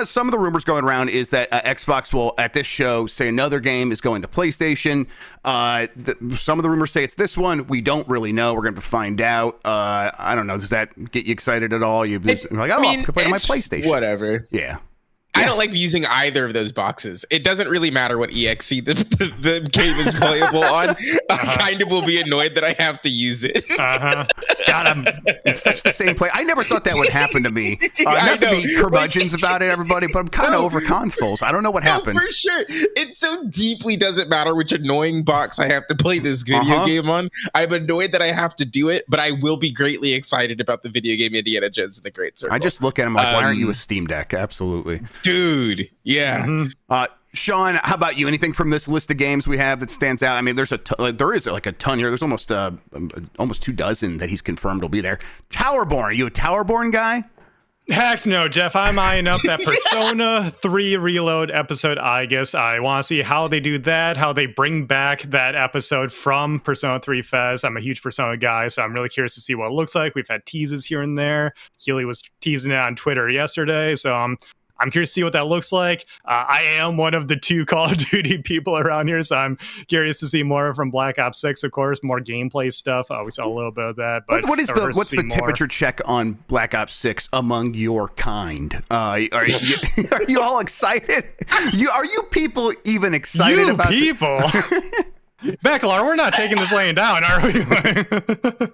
Some of the rumors going around is that Xbox will, at this show, say another game is going to PlayStation. Some of the rumors say it's this one. We don't really know. We're going to find out. I don't know. Does that get you excited at all? You're like, oh, I can play on my PlayStation. Whatever. Yeah. I don't like using either of those boxes. It doesn't really matter what EXE the game is playable on. I kind of will be annoyed that I have to use it. God, it's such the same play. I never thought that would happen to me. Not to be curmudgeons about it, everybody, but I'm kind of over consoles. I don't know what happened. For sure. It so deeply doesn't matter which annoying box I have to play this video game on. I'm annoyed that I have to do it, but I will be greatly excited about the video game Indiana Jones and the Great Circle. I just look at him like, why aren't you a Steam Deck? Absolutely. Dude, yeah. Sean, how about you? Anything from this list of games we have that stands out? I mean, there is like a ton here. There's almost 24 that he's confirmed will be there. Towerborn, are you a Towerborn guy? Heck no, Jeff. I'm eyeing up that Persona 3 Reload episode. I guess I want to see how they do that, how they bring back that episode from Persona 3 Fest. I'm a huge Persona guy, so I'm really curious to see what it looks like. We've had teases here and there. Keighley was teasing it on Twitter yesterday, so I'm curious to see what that looks like. I am one of the 2 Call of Duty people around here, so I'm curious to see more from Black Ops 6, of course, more gameplay stuff. We saw a little bit of that. But what's the temperature check on Black Ops 6 among your kind? Are you all excited? Are you people even excited about people? Becklar, we're not taking this laying down, are we?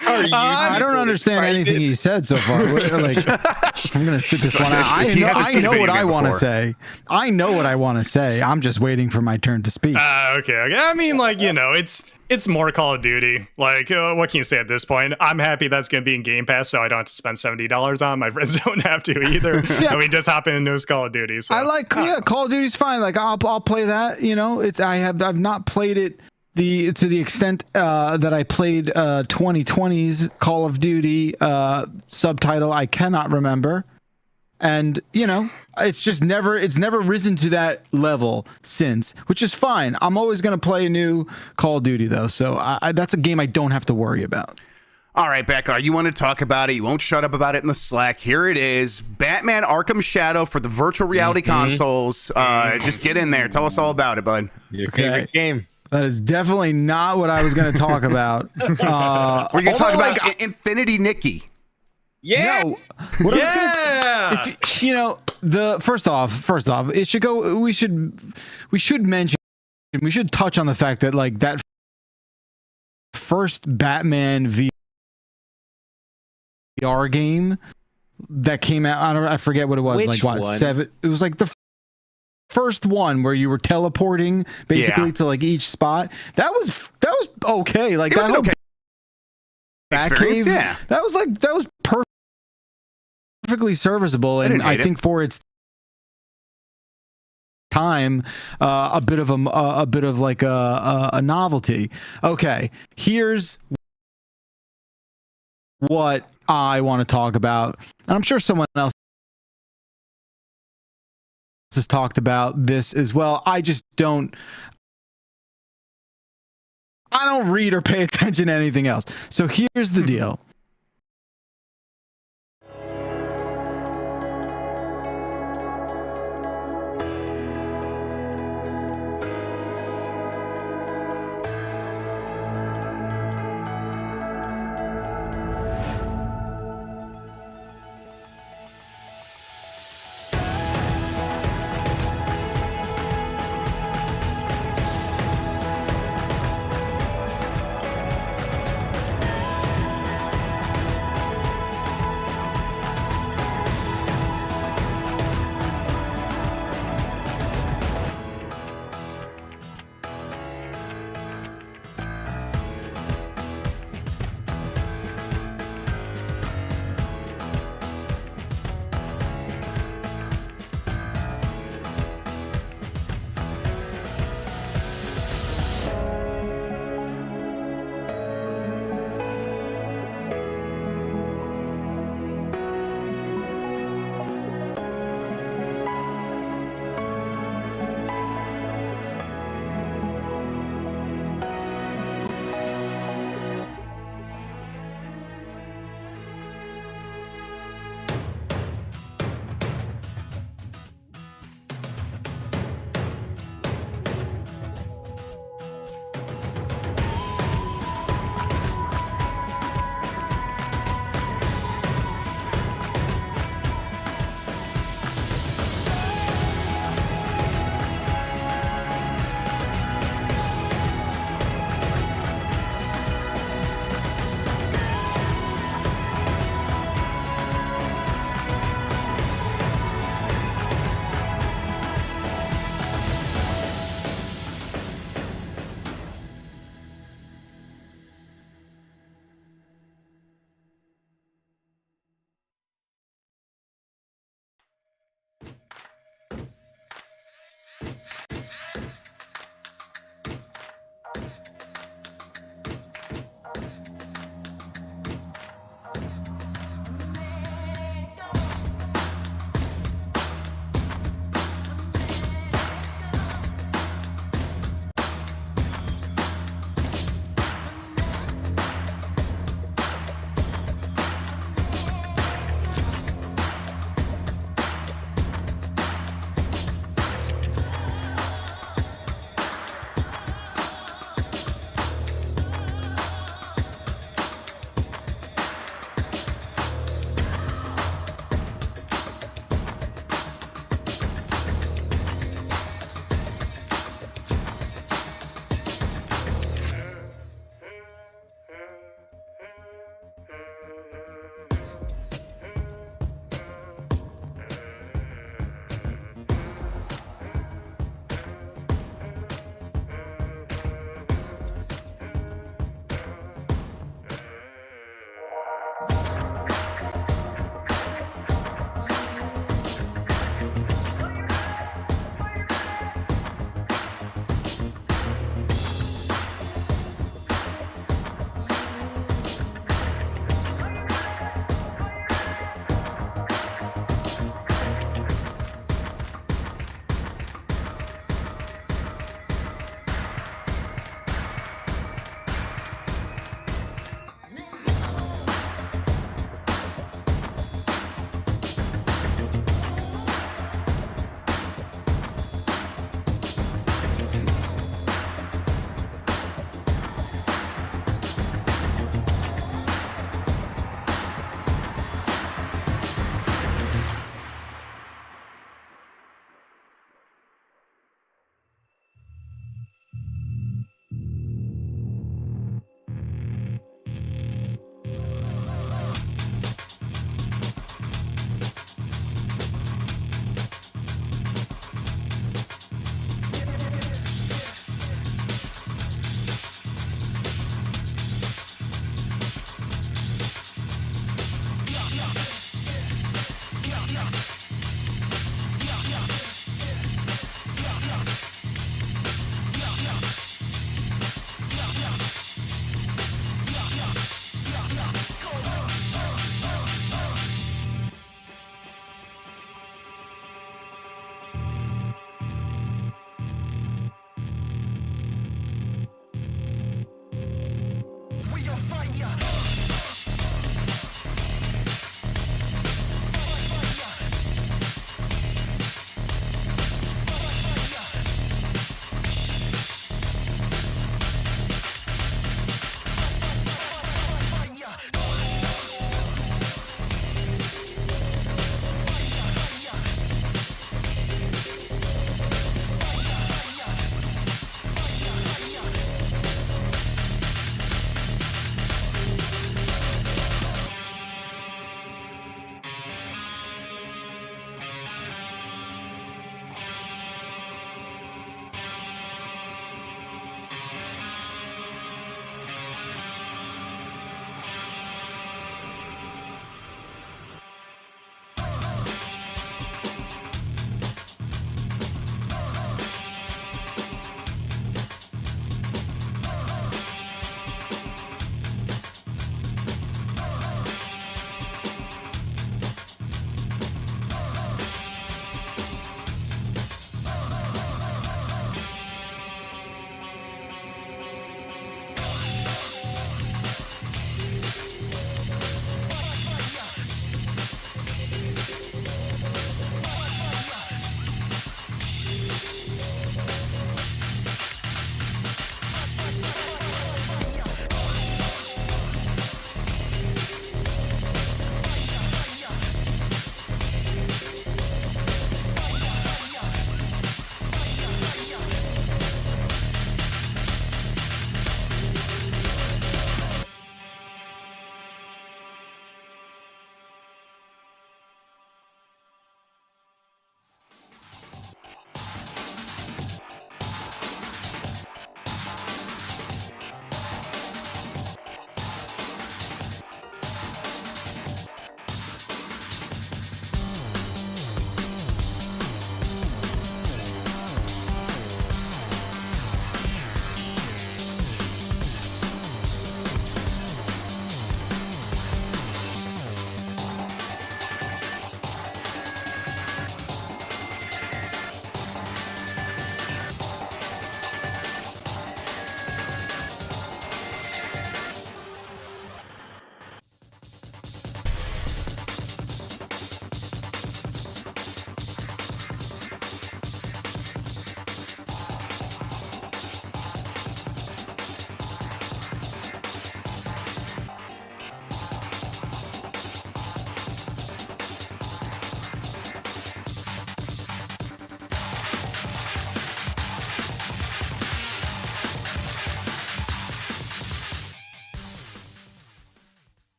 I don't understand anything he said so far. Like, I'm gonna sit this one out. I know what I want to say. I know what I want to say. I'm just waiting for my turn to speak. Okay. I mean, like, you know, it's more Call of Duty. Like, what can you say at this point? I'm happy that's going to be in Game Pass, so I don't have to spend $70 on. My friends don't have to either. Yeah. And we just hop into this Call of Duty. So. I like, Call of Duty's fine. Like, I'll play that. You know, I've not played it to the extent that I played 2020's Call of Duty subtitle. I cannot remember. And, you know, it's never risen to that level since, which is fine. I'm always going to play a new Call of Duty, though. So that's a game I don't have to worry about. All right, Becklar, you want to talk about it. You won't shut up about it in the Slack. Here it is. Batman Arkham Shadow for the virtual reality consoles. Just get in there. Tell us all about it, bud. Your favorite game. That is definitely not what I was going to talk about. We're going to talk about Infinity Nikki. Yeah. No, you know, first off, it should go. We should mention. We should touch on the fact that like that first Batman VR game that came out. I forget what it was. Which like what one? 7? It was like the first one where you were teleporting basically to like each spot. That was okay. Like that was okay. Batcave. Yeah. That was perfectly serviceable, and I think for its time, a bit of like a novelty. Okay, here's what I want to talk about, and I'm sure someone else has talked about this as well. I don't read or pay attention to anything else. So here's the deal.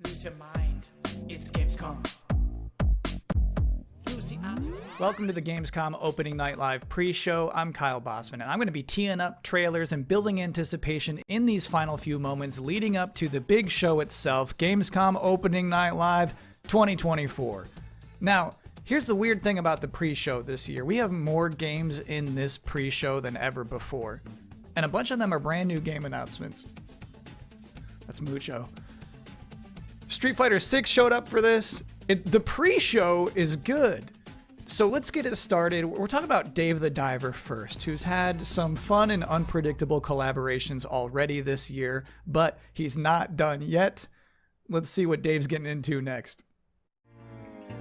Lose your mind. It's Gamescom. Welcome to the Gamescom Opening Night Live pre-show. I'm Kyle Bossman, and I'm going to be teeing up trailers and building anticipation in these final few moments leading up to the big show itself, Gamescom Opening Night Live 2024. Now, here's the weird thing about the pre-show this year. We have more games in this pre-show than ever before, and a bunch of them are brand new game announcements. That's mucho. Street Fighter 6 showed up for this. The pre-show is good. So let's get it started. We're talking about Dave the Diver first, who's had some fun and unpredictable collaborations already this year, but he's not done yet. Let's see what Dave's getting into next.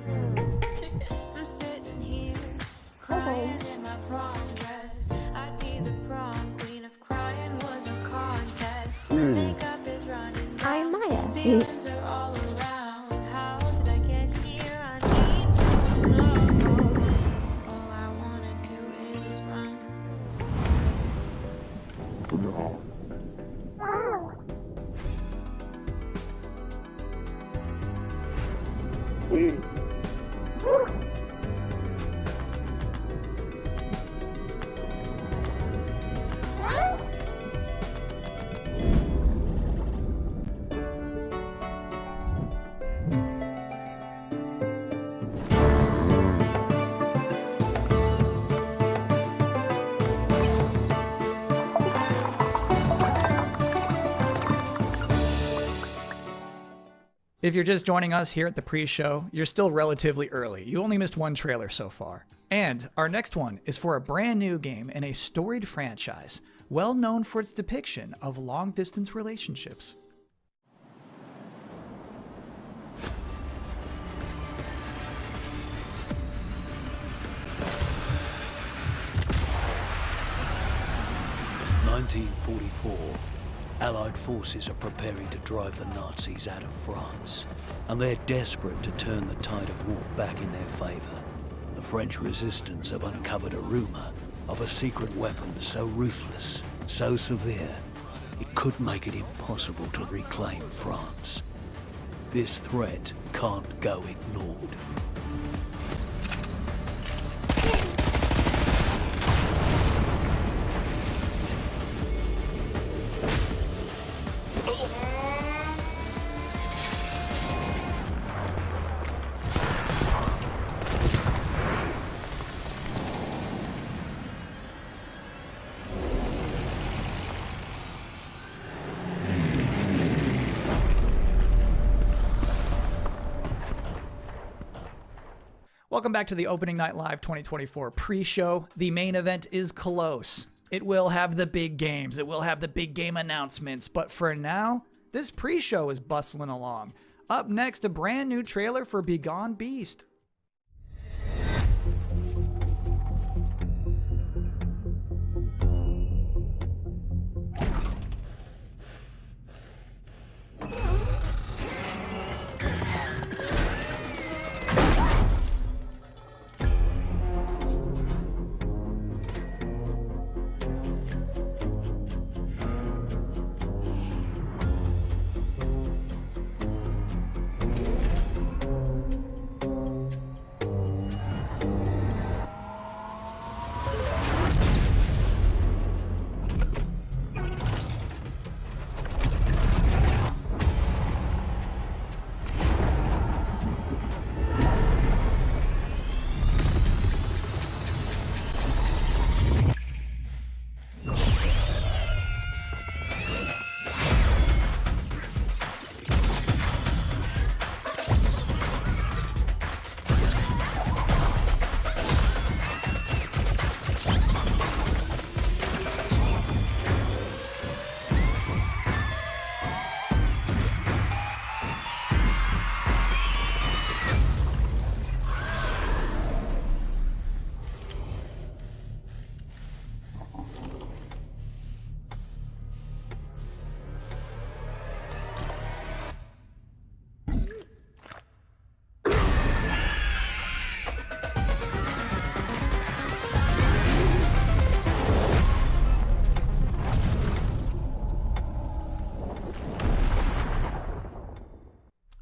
I'm sitting here crying in my prom dress. I'd be the prom queen if crying was a contest. Makeup is running down. I'm Maya. Feelings are all around. How did I get here? I need to know. All I wanna do is run. If you're just joining us here at the pre-show, you're still relatively early. You only missed one trailer so far. And our next one is for a brand new game in a storied franchise. well known for its depiction of long-distance relationships. "1944. Allied forces are preparing to drive the Nazis out of France, and they're desperate to turn the tide of war back in their favour. The French resistance have uncovered a rumour of a secret weapon so ruthless, so severe, it could make it impossible to reclaim France. This threat can't go ignored." Welcome back to the Opening Night Live 2024 pre-show. The main event is close. It will have the big games. It will have the big game announcements. But for now, this pre-show is bustling along. Up next, a brand new trailer for Begone Beast.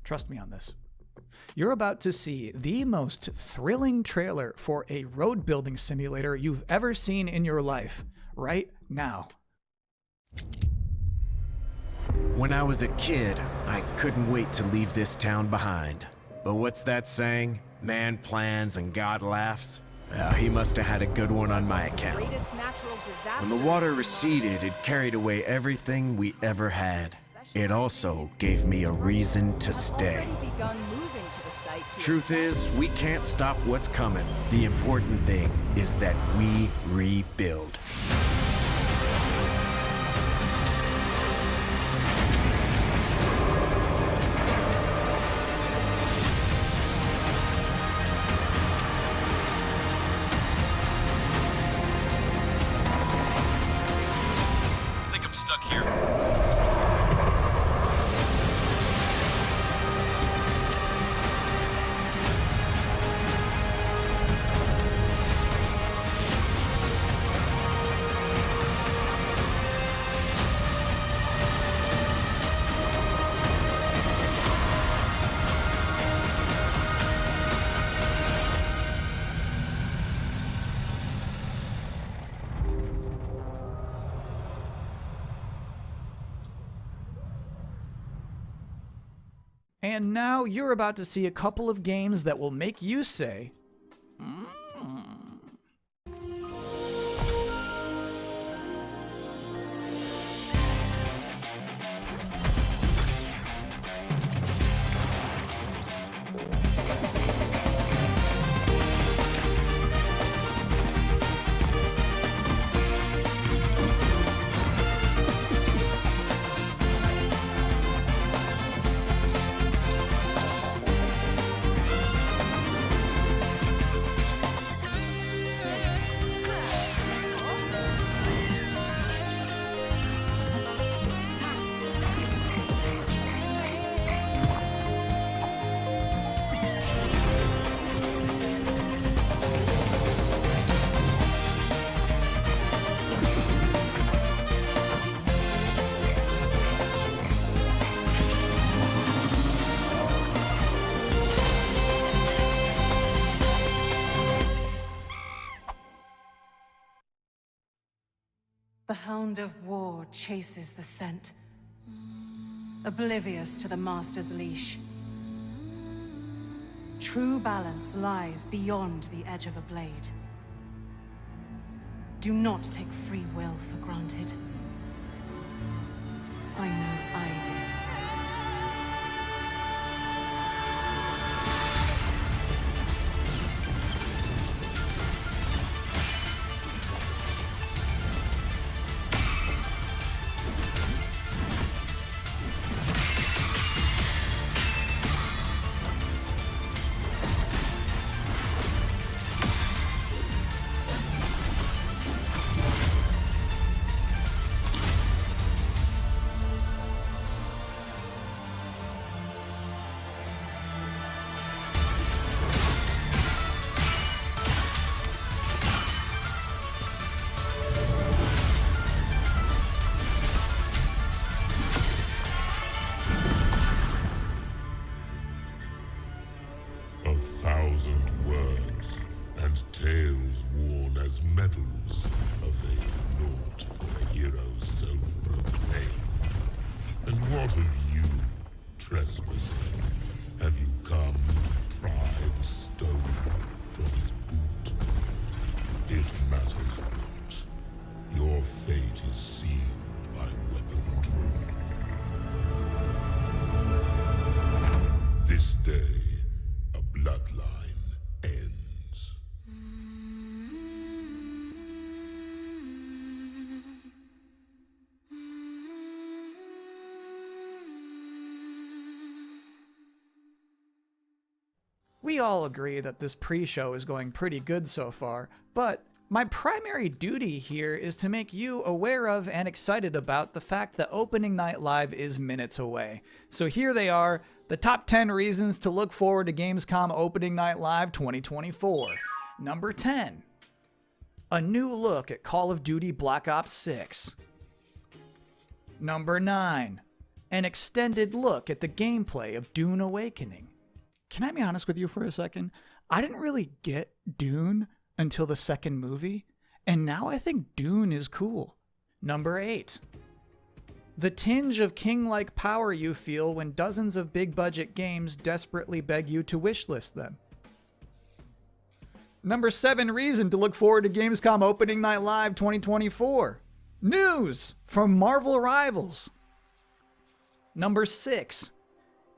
Trust me on this. You're about to see the most thrilling trailer for a road building simulator you've ever seen in your life, right now. When I was a kid, I couldn't wait to leave this town behind. But what's that saying? Man plans and God laughs? He must have had a good one on my account. When the water receded, it carried away everything we ever had. It also gave me a reason to stay. Truth is, we can't stop what's coming. The important thing is that we rebuild. I think I'm stuck here. And now you're about to see a couple of games that will make you say, The hound of war chases the scent, oblivious to the master's leash. True balance lies beyond the edge of a blade. Do not take free will for granted. I know I did. medals avail naught for a hero's self-proclaim. And what of you, trespasser? Have you come to pry the stone from his boot? It matters not. Your fate is sealed by weapon drawn. This day, a bloodline ends. We all agree that this pre-show is going pretty good so far, but my primary duty here is to make you aware of and excited about the fact that Opening Night Live is minutes away. So here they are, the top 10 reasons to look forward to Gamescom Opening Night Live 2024. Number 10. A new look at Call of Duty Black Ops 6. Number 9. An extended look at the gameplay of Dune Awakening. Can I be honest with you for a second? I didn't really get Dune until the second movie, and now I think Dune is cool. Number 8. The tinge of king-like power you feel when dozens of big-budget games desperately beg you to wishlist them. Number 7 reason to look forward to Gamescom Opening Night Live 2024. News from Marvel Rivals. Number 6.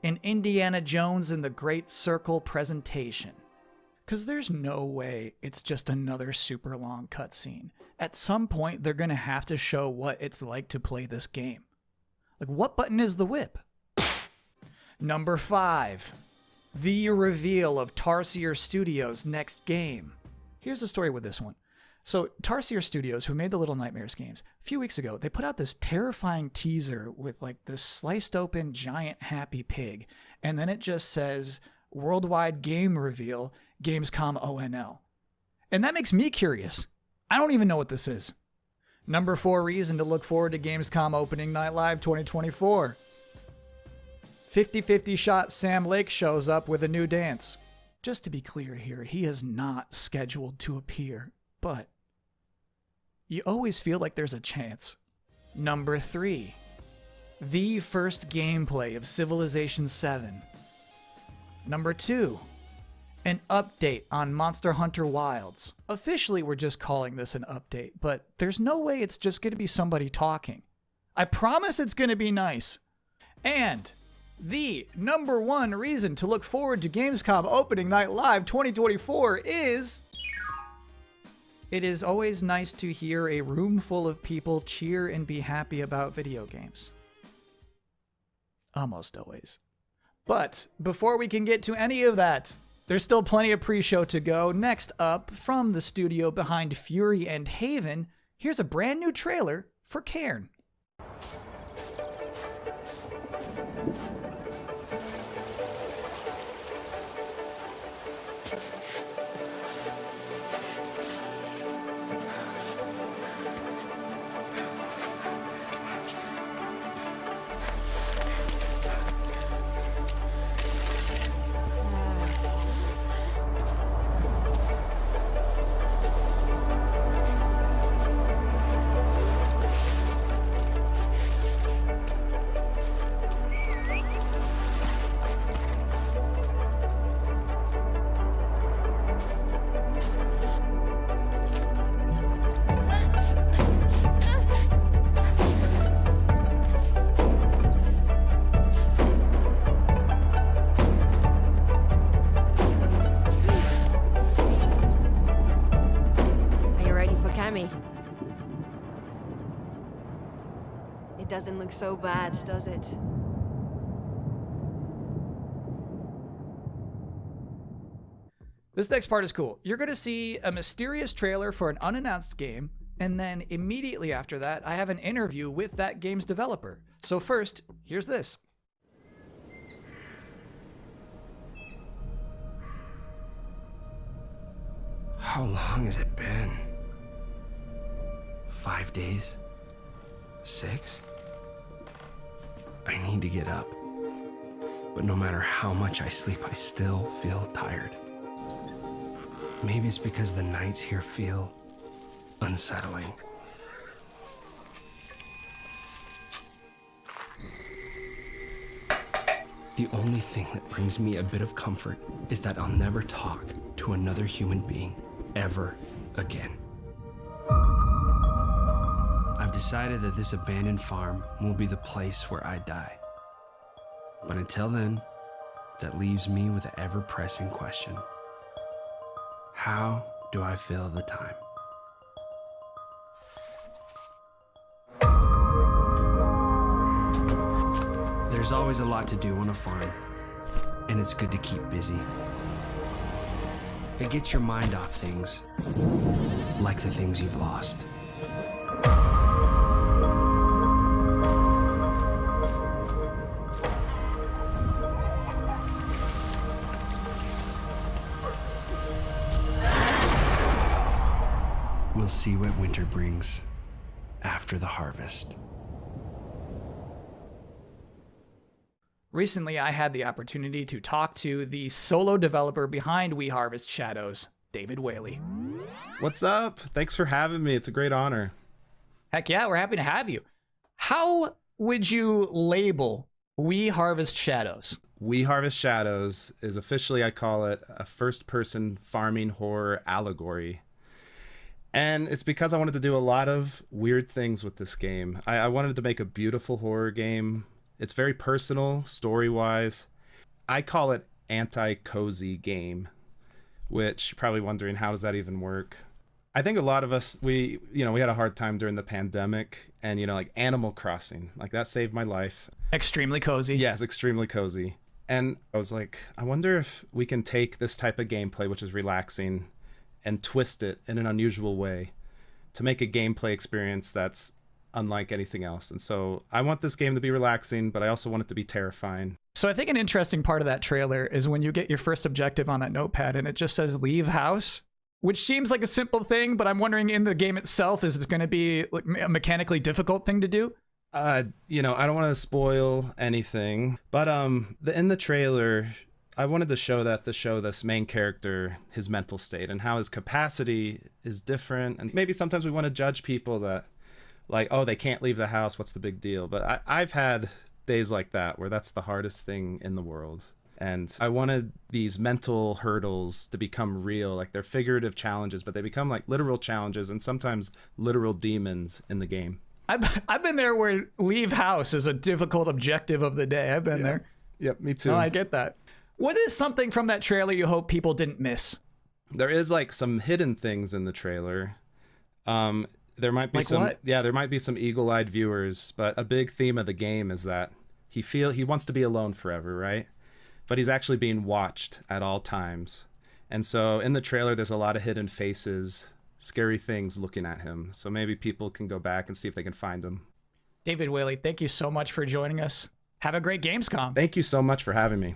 An Indiana Jones and the Great Circle presentation. Because there's no way it's just another super long cutscene. At some point, they're going to have to show what it's like to play this game. Like, what button is the whip? Number 5. The reveal of Tarsier Studios' next game. Here's the story with this one. So, Tarsier Studios, who made the Little Nightmares games, a few weeks ago, they put out this terrifying teaser with like this sliced open giant happy pig. And then it just says, worldwide game reveal, Gamescom ONL. And that makes me curious. I don't even know what this is. Number 4 reason to look forward to Gamescom Opening Night Live 2024. 50-50 shot Sam Lake shows up with a new dance. Just to be clear here, he is not scheduled to appear, but you always feel like there's a chance. Number 3. The first gameplay of Civilization 7. Number 2. An update on Monster Hunter Wilds. Officially, we're just calling this an update, but there's no way it's just going to be somebody talking. I promise it's going to be nice. And the number 1 reason to look forward to Gamescom Opening Night Live 2024 is... It is always nice to hear a room full of people cheer and be happy about video games. Almost always. But before we can get to any of that, there's still plenty of pre-show to go. Next up, from the studio behind Fury and Haven, here's a brand new trailer for Cairn. Tammy. It doesn't look so bad, does it? This next part is cool. You're going to see a mysterious trailer for an unannounced game, and then immediately after that, I have an interview with that game's developer. So first, here's this. How long has it been? 5 days? 6? I need to get up. But no matter how much I sleep, I still feel tired. Maybe it's because the nights here feel unsettling. The only thing that brings me a bit of comfort is that I'll never talk to another human being ever again. I've decided that this abandoned farm will be the place where I die. But until then, that leaves me with the ever-pressing question. How do I fill the time? There's always a lot to do on a farm, and it's good to keep busy. It gets your mind off things, like the things you've lost. We'll see what winter brings after the harvest. Recently, I had the opportunity to talk to the solo developer behind We Harvest Shadows, David Whaley. What's up? Thanks for having me. It's a great honor. Heck yeah, we're happy to have you. How would you label We Harvest Shadows? We Harvest Shadows is officially, I call it, a first-person farming horror allegory. And it's because I wanted to do a lot of weird things with this game. I wanted to make a beautiful horror game. It's very personal, story-wise. I call it anti-cozy game, which you're probably wondering, how does that even work? I think a lot of us, we had a hard time during the pandemic, and, like Animal Crossing, like that saved my life. Extremely cozy. Yes, extremely cozy. And I was like, I wonder if we can take this type of gameplay, which is relaxing, and twist it in an unusual way to make a gameplay experience that's unlike anything else. And so I want this game to be relaxing, but I also want it to be terrifying. So I think an interesting part of that trailer is when you get your first objective on that notepad and it just says leave house, which seems like a simple thing, but I'm wondering in the game itself, is it going to be like a mechanically difficult thing to do? I don't want to spoil anything, but in the trailer, I wanted to show this main character, his mental state and how his capacity is different. And maybe sometimes we want to judge people that, like, oh, they can't leave the house, what's the big deal? But I've had days like that where that's the hardest thing in the world. And I wanted these mental hurdles to become real. Like, they're figurative challenges, but they become like literal challenges and sometimes literal demons in the game. I've been there where leave house is a difficult objective of the day. I've been there. Yep, me too. No, I get that. What is something from that trailer you hope people didn't miss? There is like some hidden things in the trailer. There might be there might be some eagle-eyed viewers, but a big theme of the game is that he wants to be alone forever, right? But he's actually being watched at all times. And so in the trailer, there's a lot of hidden faces, scary things looking at him. So maybe people can go back and see if they can find him. David Whaley, thank you so much for joining us. Have a great Gamescom. Thank you so much for having me.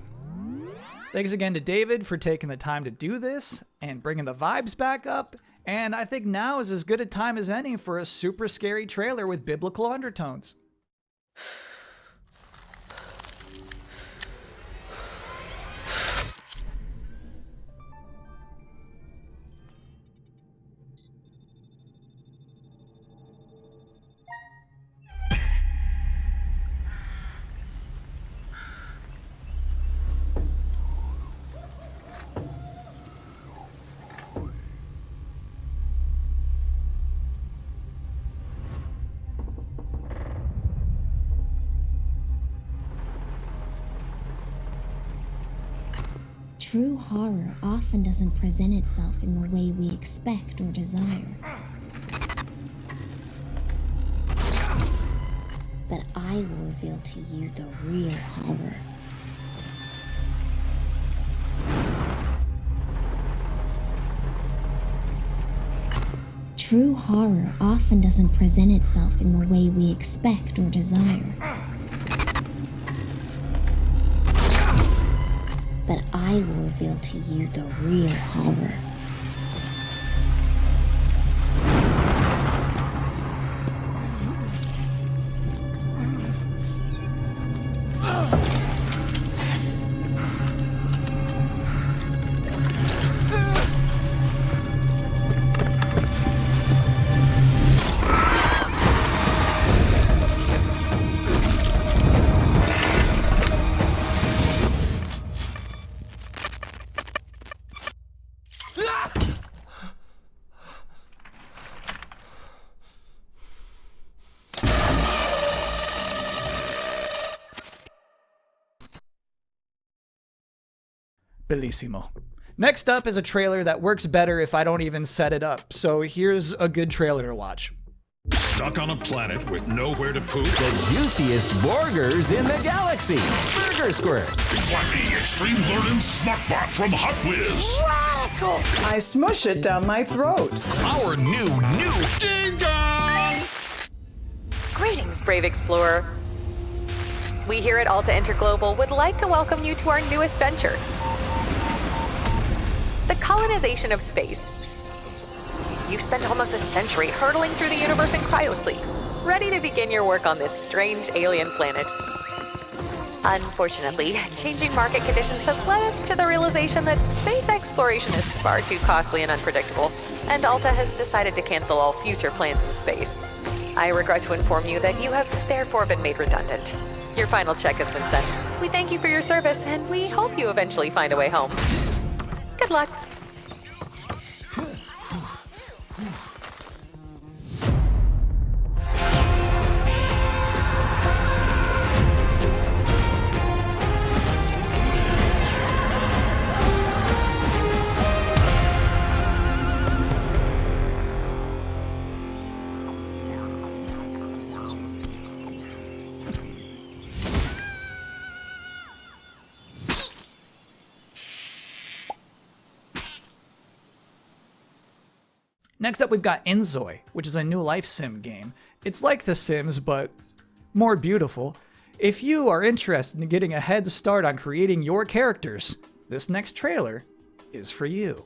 Thanks again to David for taking the time to do this and bringing the vibes back up. And I think now is as good a time as any for a super scary trailer with biblical undertones. True horror often doesn't present itself in the way we expect or desire. But I will reveal to you the real horror. True horror often doesn't present itself in the way we expect or desire. But I will reveal to you the real horror. Bellissimo. Next up is a trailer that works better if I don't even set it up, so here's a good trailer to watch. Stuck on a planet with nowhere to poop? The juiciest burgers in the galaxy. Burger Squirt. Flappy Extreme Learning Smartbot from Hot Whiz. Radical! I smush it down my throat. Our new Ding Dong! Greetings, brave explorer. We here at Alta Interglobal would like to welcome you to our newest venture, the colonization of space. You've spent almost a century hurtling through the universe in cryosleep, ready to begin your work on this strange alien planet. Unfortunately, changing market conditions have led us to the realization that space exploration is far too costly and unpredictable, and Alta has decided to cancel all future plans in space. I regret to inform you that you have therefore been made redundant. Your final check has been sent. We thank you for your service, and we hope you eventually find a way home. Good luck. Next up, we've got Inzoi, which is a new life sim game. It's like The Sims, but more beautiful. If you are interested in getting a head start on creating your characters, this next trailer is for you.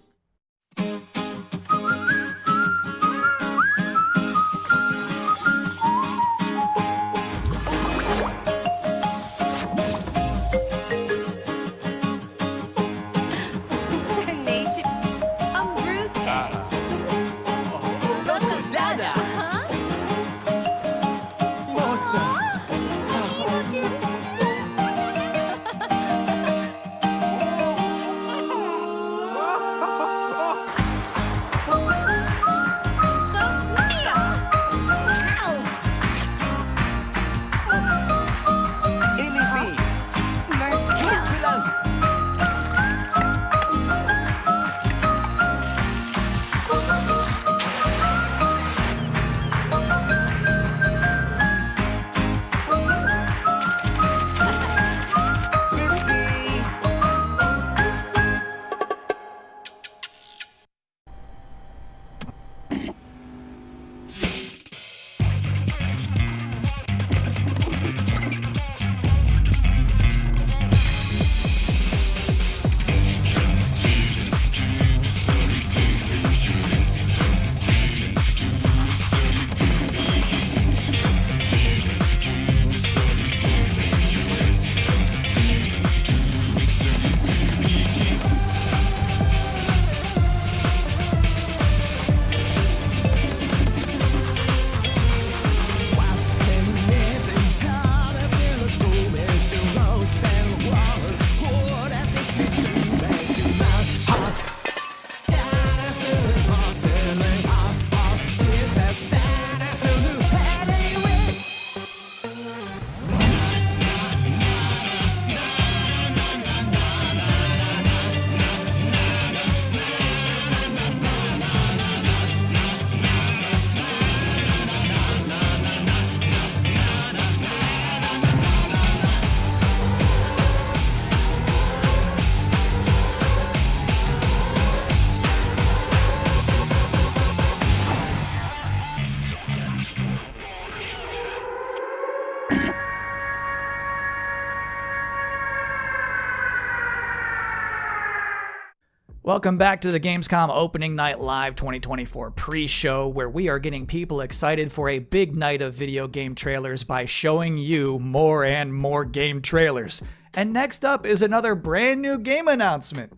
Welcome back to the Gamescom Opening Night Live 2024 pre-show, where we are getting people excited for a big night of video game trailers by showing you more and more game trailers. And next up is another brand new game announcement.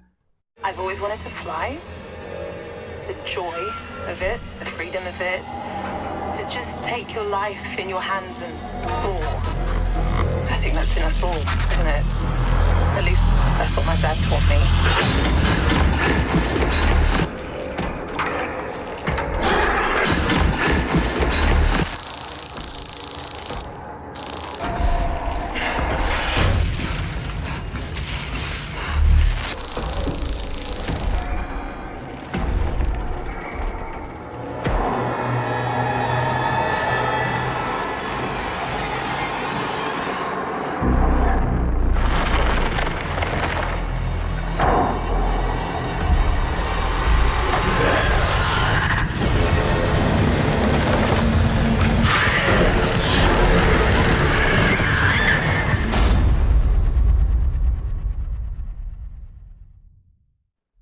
I've always wanted to fly. The joy of it, the freedom of it. To just take your life in your hands and soar. I think that's in us all, isn't it? At least that's what my dad taught me.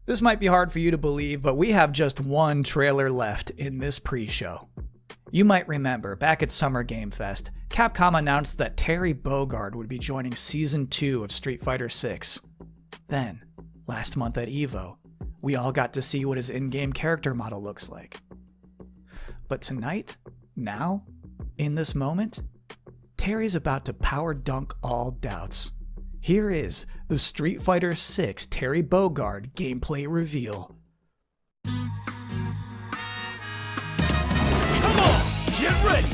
This might be hard for you to believe, but we have just one trailer left in this pre-show. You might remember, back at Summer Game Fest, Capcom announced that Terry Bogard would be joining Season 2 of Street Fighter VI. Then, last month at EVO, we all got to see what his in-game character model looks like. But tonight, now, in this moment, Terry's about to power dunk all doubts. Here is the Street Fighter VI Terry Bogard gameplay reveal. Come on, get ready!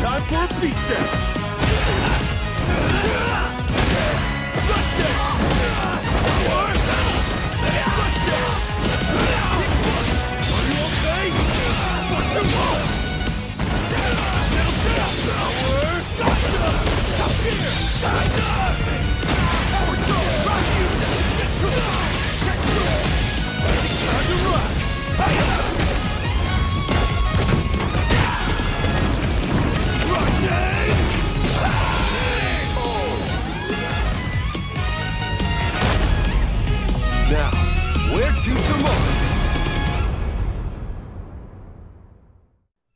Time for a beatdown! Now, where to tomorrow?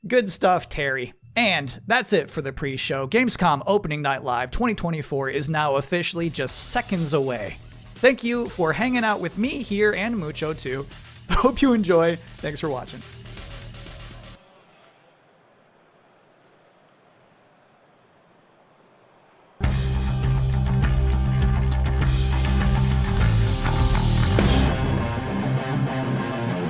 Good stuff, Terry. And that's it for the pre-show. Gamescom Opening Night Live 2024 is now officially just seconds away. Thank you for hanging out with me here and Mucho too. I hope you enjoy. Thanks for watching.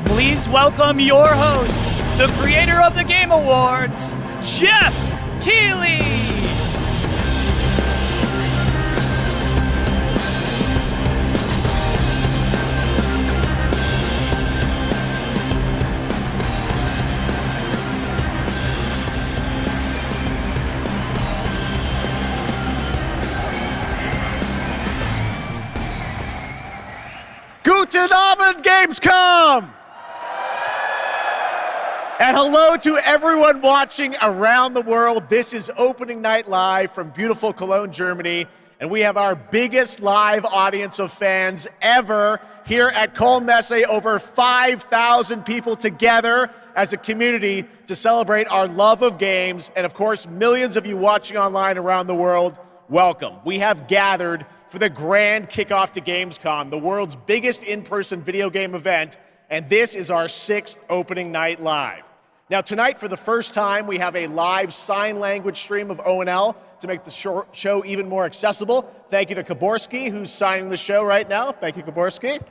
Please welcome your host, the creator of the Game Awards, Geoff Keighley! Guten Abend, Gamescom! And hello to everyone watching around the world. This is Opening Night Live from beautiful Cologne, Germany. And we have our biggest live audience of fans ever here at Cologne Messe. Over 5,000 people together as a community to celebrate our love of games. And of course, millions of you watching online around the world, welcome. We have gathered for the grand kickoff to Gamescom, the world's biggest in-person video game event. And this is our 6th Opening Night Live. Now tonight, for the first time, we have a live sign language stream of O&L to make the show even more accessible. Thank you to Kaborski, who's signing the show right now. Thank you, Kaborski.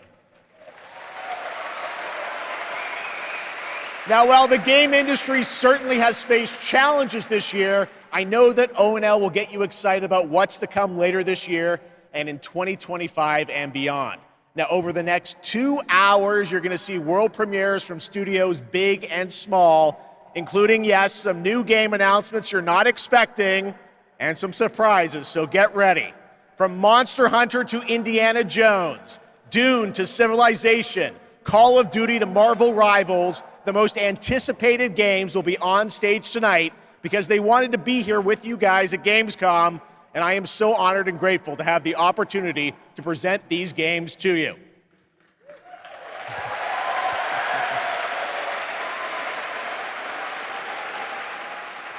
Now, while the game industry certainly has faced challenges this year, I know that O&L will get you excited about what's to come later this year and in 2025 and beyond. Now, over the next 2 hours, you're going to see world premieres from studios big and small, including, yes, some new game announcements you're not expecting, and some surprises, so get ready. From Monster Hunter to Indiana Jones, Dune to Civilization, Call of Duty to Marvel Rivals, the most anticipated games will be on stage tonight because they wanted to be here with you guys at Gamescom, and I am so honored and grateful to have the opportunity to present these games to you.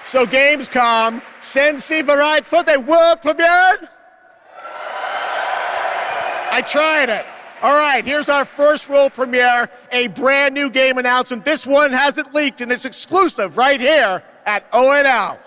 So Gamescom, sind Sie bereit für the world premiere? I tried it. All right, here's our first world premiere, a brand new game announcement. This one hasn't leaked, and it's exclusive right here at ONL.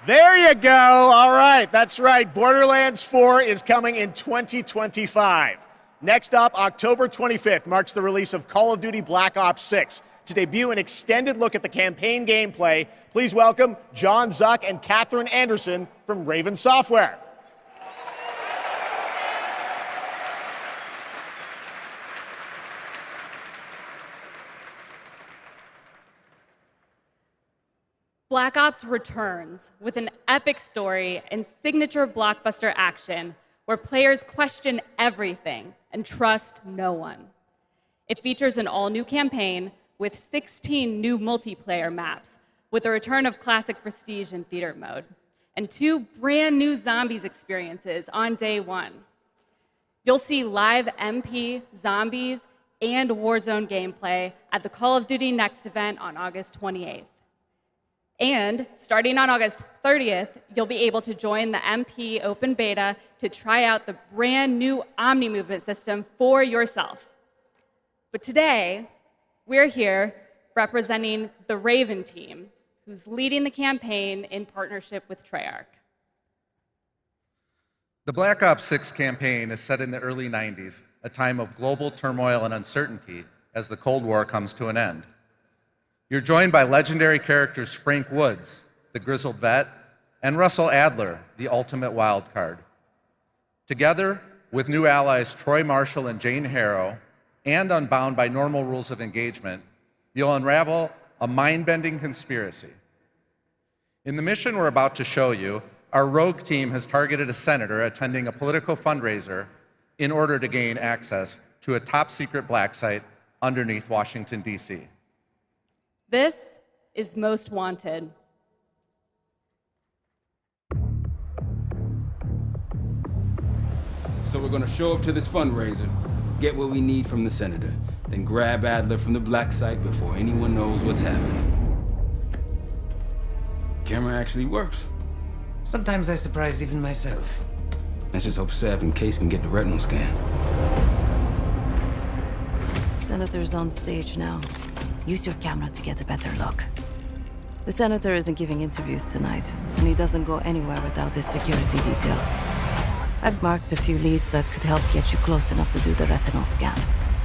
There you go. All right, that's right. Borderlands 4 is coming in 2025. Next up, October 25th marks the release of Call of Duty Black Ops 6. To debut an extended look at the campaign gameplay, please welcome John Zuck and Catherine Anderson from Raven Software. Black Ops returns with an epic story and signature blockbuster action where players question everything and trust no one. It features an all-new campaign with 16 new multiplayer maps, with the return of classic Prestige and Theater mode, and 2 brand new Zombies experiences on day 1. You'll see live MP, Zombies, and Warzone gameplay at the Call of Duty Next event on August 28th. And starting on August 30th, you'll be able to join the MP open beta to try out the brand new Omni movement system for yourself. But today, we're here representing the Raven team, who's leading the campaign in partnership with Treyarch. The Black Ops 6 campaign is set in the early 90s, a time of global turmoil and uncertainty as the Cold War comes to an end. You're joined by legendary characters Frank Woods, the grizzled vet, and Russell Adler, the ultimate wild card. Together with new allies Troy Marshall and Jane Harrow, and unbound by normal rules of engagement, you'll unravel a mind-bending conspiracy. In the mission we're about to show you, our rogue team has targeted a senator attending a political fundraiser in order to gain access to a top-secret black site underneath Washington, D.C. This is Most Wanted. So we're gonna show up to this fundraiser, get what we need from the senator, then grab Adler from the black site before anyone knows what's happened. Camera actually works. Sometimes I surprise even myself. Let's just hope Sev and Case can get the retinal scan. Senator's on stage now. Use your camera to get a better look. The senator isn't giving interviews tonight, and he doesn't go anywhere without his security detail. I've marked a few leads that could help get you close enough to do the retinal scan.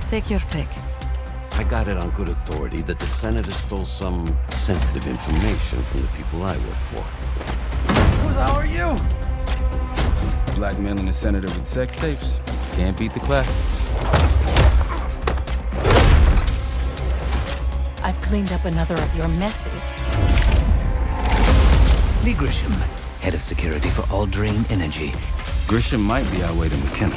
Take your pick. I got it on good authority that the senator stole some sensitive information from the people I work for. Who the hell are you? Blackmailing a senator with sex tapes. Can't beat the classics. I've cleaned up another of your messes. Lee Grisham, head of security for all Drain Energy. Grisham might be our way to McKenna.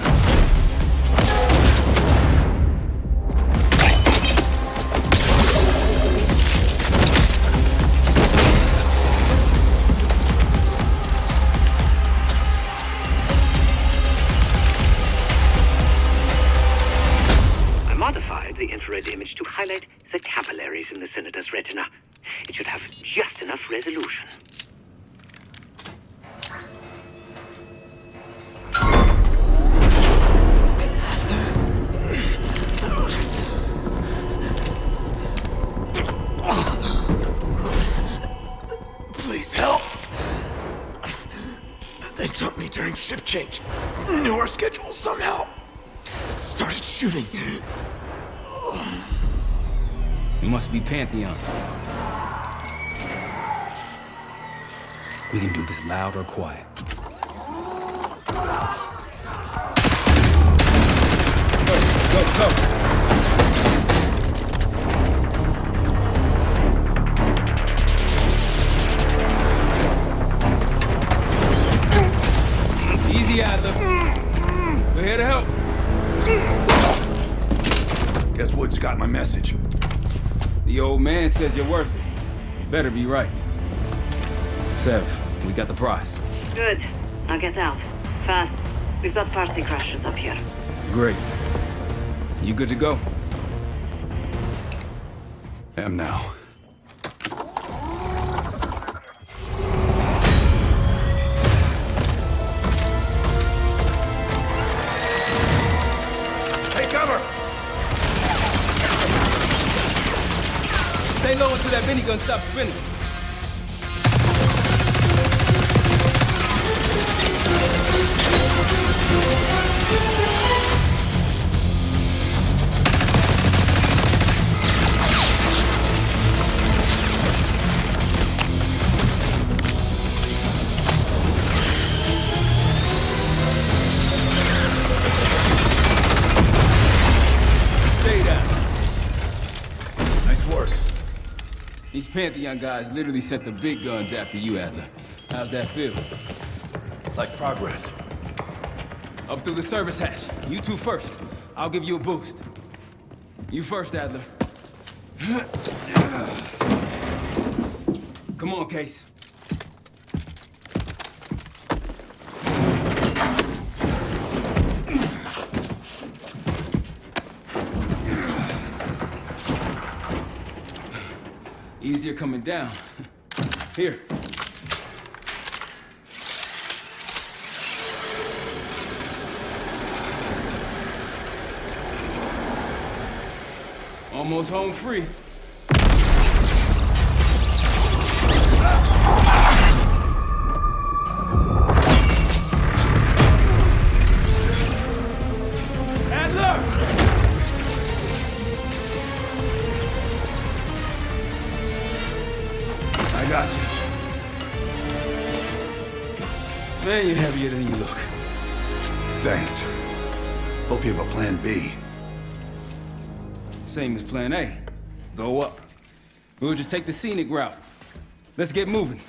I modified the infrared image to highlight the capillaries in the Senator's retina. It should have just enough resolution. Please help. They took me during shift change. Knew our schedule somehow. Started shooting. It must be Pantheon. We can do this loud or quiet. Go. Easy, Adler. We're here to help. Guess Woods got my message. The old man says you're worth it. You better be right. Sev, we got the prize. Good. Now get out. Fast. We've got party crashers up here. Great. You good to go? Am now. Take cover! Stay low until that minigun stops spinning. Stay down. Nice work. These Pantheon guys literally sent the big guns after you, Adler. How's that feel? Like progress. Up through the service hatch. You two first. I'll give you a boost. You first, Adler. Come on, Case. Easier coming down. Here. Almost home free. Adler! I got you. Man, you're heavier than you look. Thanks. Hope you have a plan B. Same as plan A. Go up. We'll just take the scenic route. Let's get moving.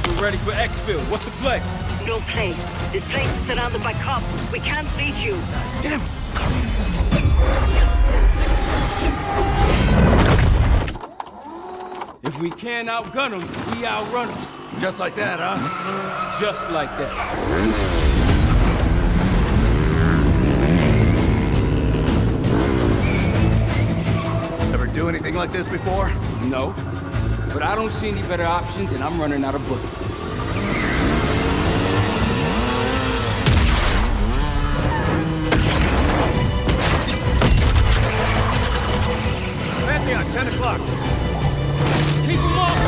We're ready for exfil. What's the play? No play. This place is surrounded by cops. We can't reach you. Damn. If we can't outgun them, we outrun them. Just like that, huh? Just like that. Ever do anything like this before? No. But I don't see any better options, and I'm running out of bullets. on 10 o'clock. Keep them off!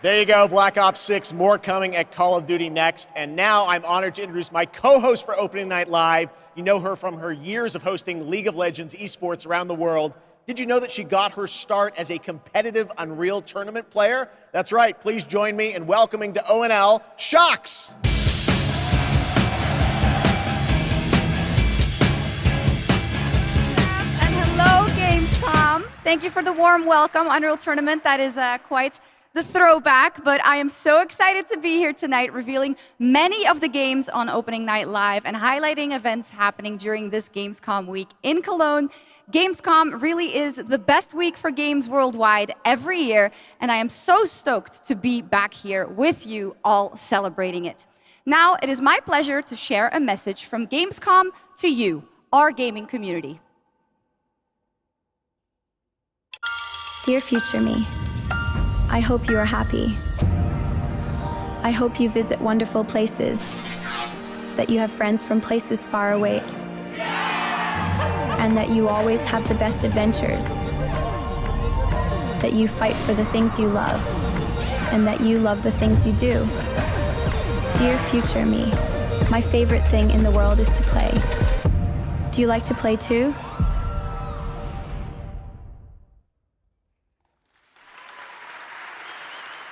There you go, Black Ops 6, more coming at Call of Duty next. And now I'm honored to introduce my co-host for Opening Night Live. You know her from her years of hosting League of Legends esports around the world. Did you know that she got her start as a competitive Unreal Tournament player? That's right, please join me in welcoming to ONL, Shocks! And hello, Gamescom. Thank you for the warm welcome. Unreal Tournament, that is quite the throwback, but I am so excited to be here tonight revealing many of the games on Opening Night Live and highlighting events happening during this Gamescom week in Cologne. Gamescom really is the best week for games worldwide every year, and I am so stoked to be back here with you all celebrating it. Now, it is my pleasure to share a message from Gamescom to you, our gaming community. Dear future me, I hope you are happy. I hope you visit wonderful places, that you have friends from places far away, and that you always have the best adventures, that you fight for the things you love, and that you love the things you do. Dear future me, my favorite thing in the world is to play. Do you like to play too?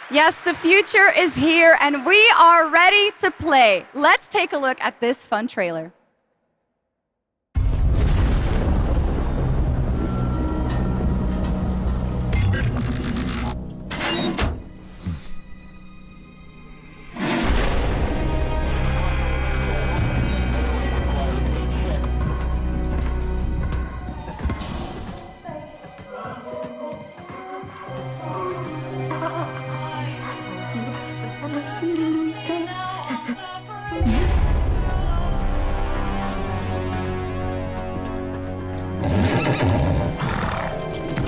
Yes, the future is here and we are ready to play. Let's take a look at this fun trailer.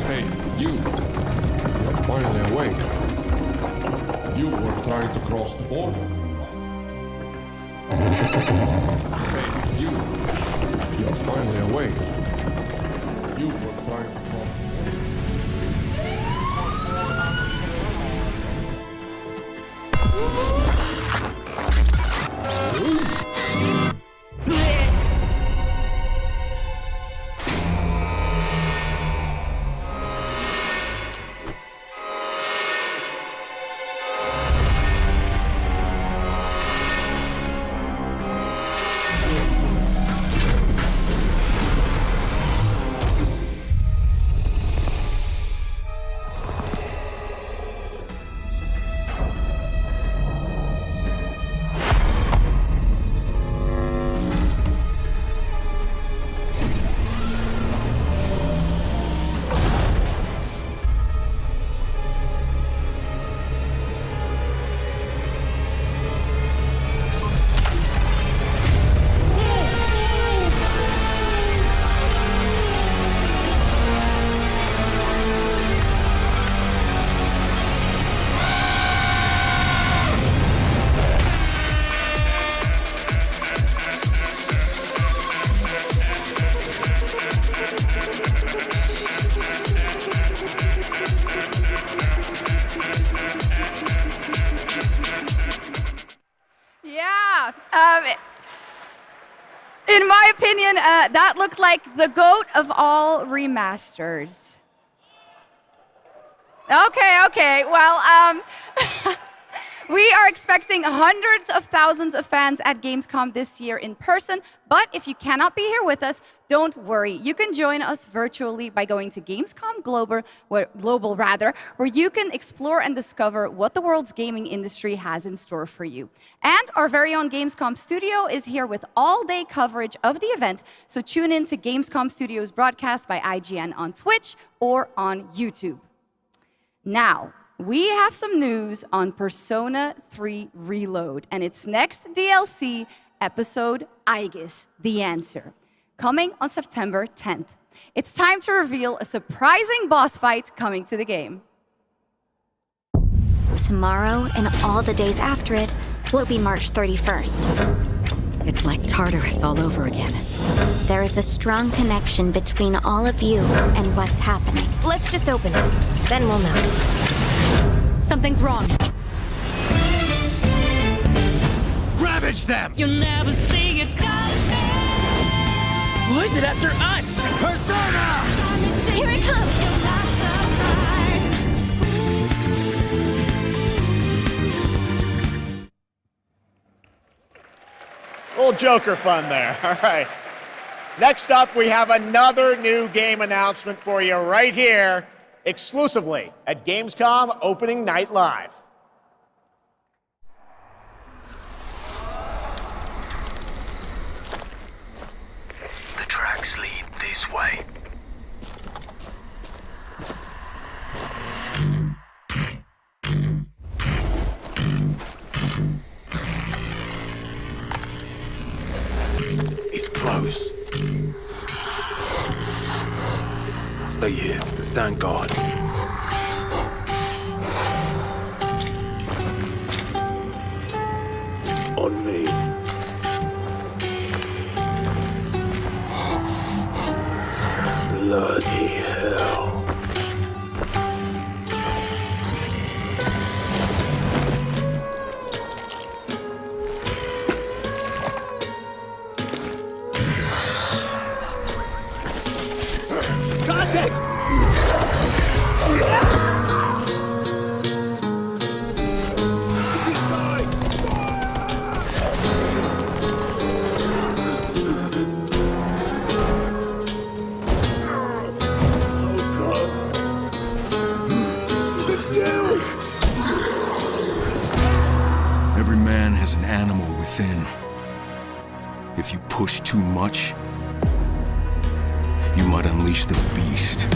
Hey, you. You're finally awake. You were trying to cross the border. Hey, you. You're finally awake. You were trying to cross the In my opinion, that looked like the GOAT of all remasters. Okay. Well, We are expecting hundreds of thousands of fans at Gamescom this year in person, but if you cannot be here with us, don't worry. You can join us virtually by going to Gamescom Global, where you can explore and discover what the world's gaming industry has in store for you. And our very own Gamescom studio is here with all-day coverage of the event, so tune in to Gamescom Studio's broadcast by IGN on Twitch or on YouTube. Now, we have some news on Persona 3 Reload and its next DLC, episode Aegis, The Answer, coming on September 10th. It's time to reveal a surprising boss fight coming to the game. Tomorrow and all the days after it will be March 31st. It's like Tartarus all over again. There is a strong connection between all of you and what's happening. Let's just open it. Then we'll know. Something's wrong. Ravage them! You'll never see it coming. Why is it after us? Persona! Here it comes! Little Joker fun there. All right. Next up, we have another new game announcement for you right here, exclusively at Gamescom Opening Night Live. The tracks lead this way. It's close. Stay here. Stand guard. On me. Bloody hell. Contact! Every man has an animal within. If you push too much, you might unleash the beast.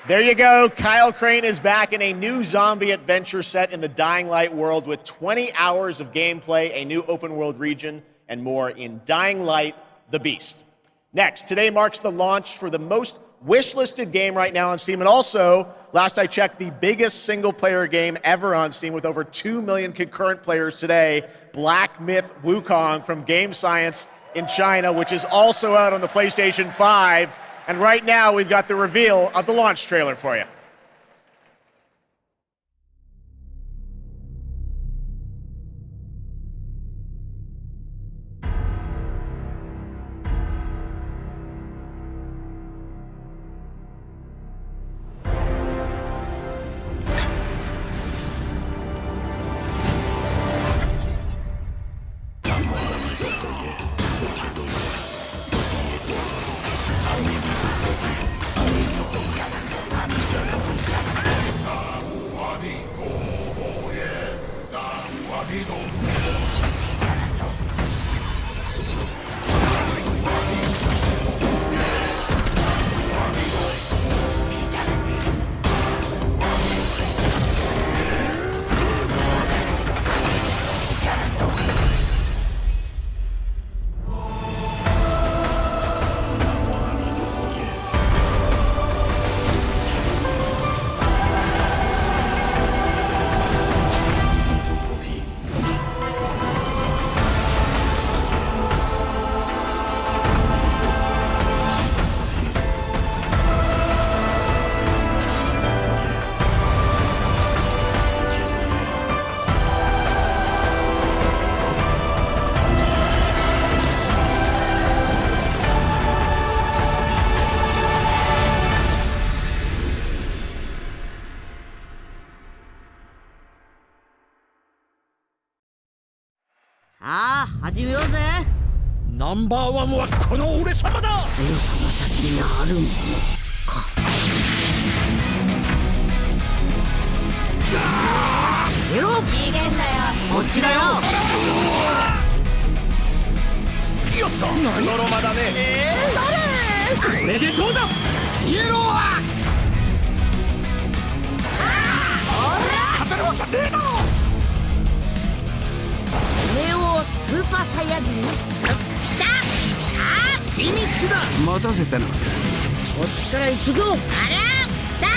There you go. Kyle Crane is back in a new zombie adventure set in the Dying Light world with 20 hours of gameplay, a new open world region, and more in Dying Light: The Beast. Next, today marks the launch for the most wishlisted game right now on Steam, and also, last I checked, the biggest single-player game ever on Steam with over 2 million concurrent players today, Black Myth Wukong from Game Science in China, which is also out on the PlayStation 5. And right now, we've got the reveal of the launch trailer for you. じようぜ。ナンバーワンはこの俺様だ。強さの先にあるものか。逃げろ。逃げんなよ。こっちだよ。よっと。ノロマだね。それ。これでどうだ。消えろ。勝てるわけねえな。俺をスーパーサイヤ人にすった。フィニッシュだ。待たせたな。こっちから行くぞ。あら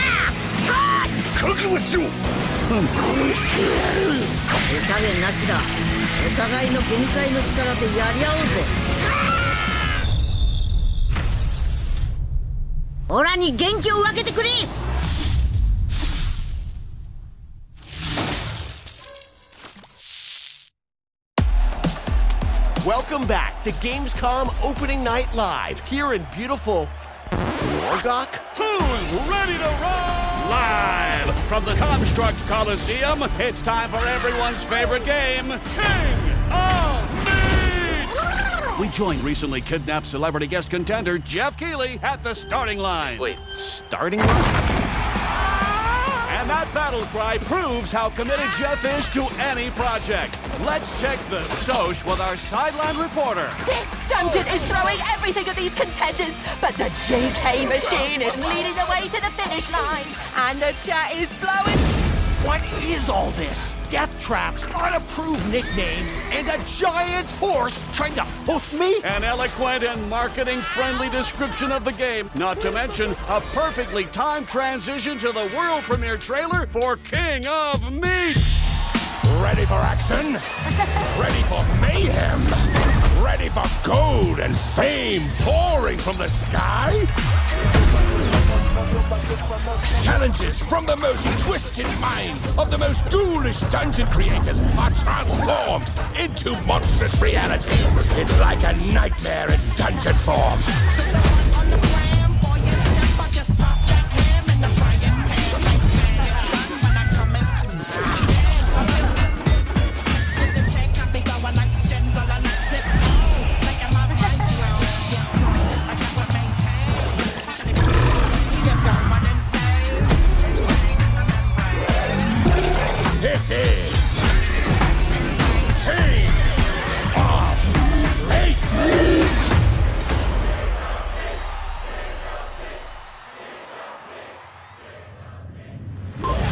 覚悟しろ。殺してやる。手加減なしだ。お互いの限界の力でやり合おうぜ。オラに元気を分けてくれ。Welcome back to Gamescom Opening Night Live here in beautiful Wargok. Who's ready to roll? Live from the Construct Coliseum, it's time for everyone's favorite game, King of Meat! We joined recently kidnapped celebrity guest contender Geoff Keighley at the starting line. Wait, starting line? And that battle cry proves how committed Geoff is to any project. Let's check the soch with our sideline reporter. This dungeon is throwing everything at these contenders, but the JK machine is leading the way to the finish line, and the chat is blowing. What is all this? Death traps, unapproved nicknames, and a giant horse trying to hoof me? An eloquent and marketing-friendly description of the game, not to mention a perfectly timed transition to the world premiere trailer for King of Meat. Ready for action? Ready for mayhem? Ready for gold and fame pouring from the sky? Challenges from the most twisted minds of the most ghoulish dungeon creators are transformed into monstrous reality. It's like a nightmare in dungeon form. This is King of Meat!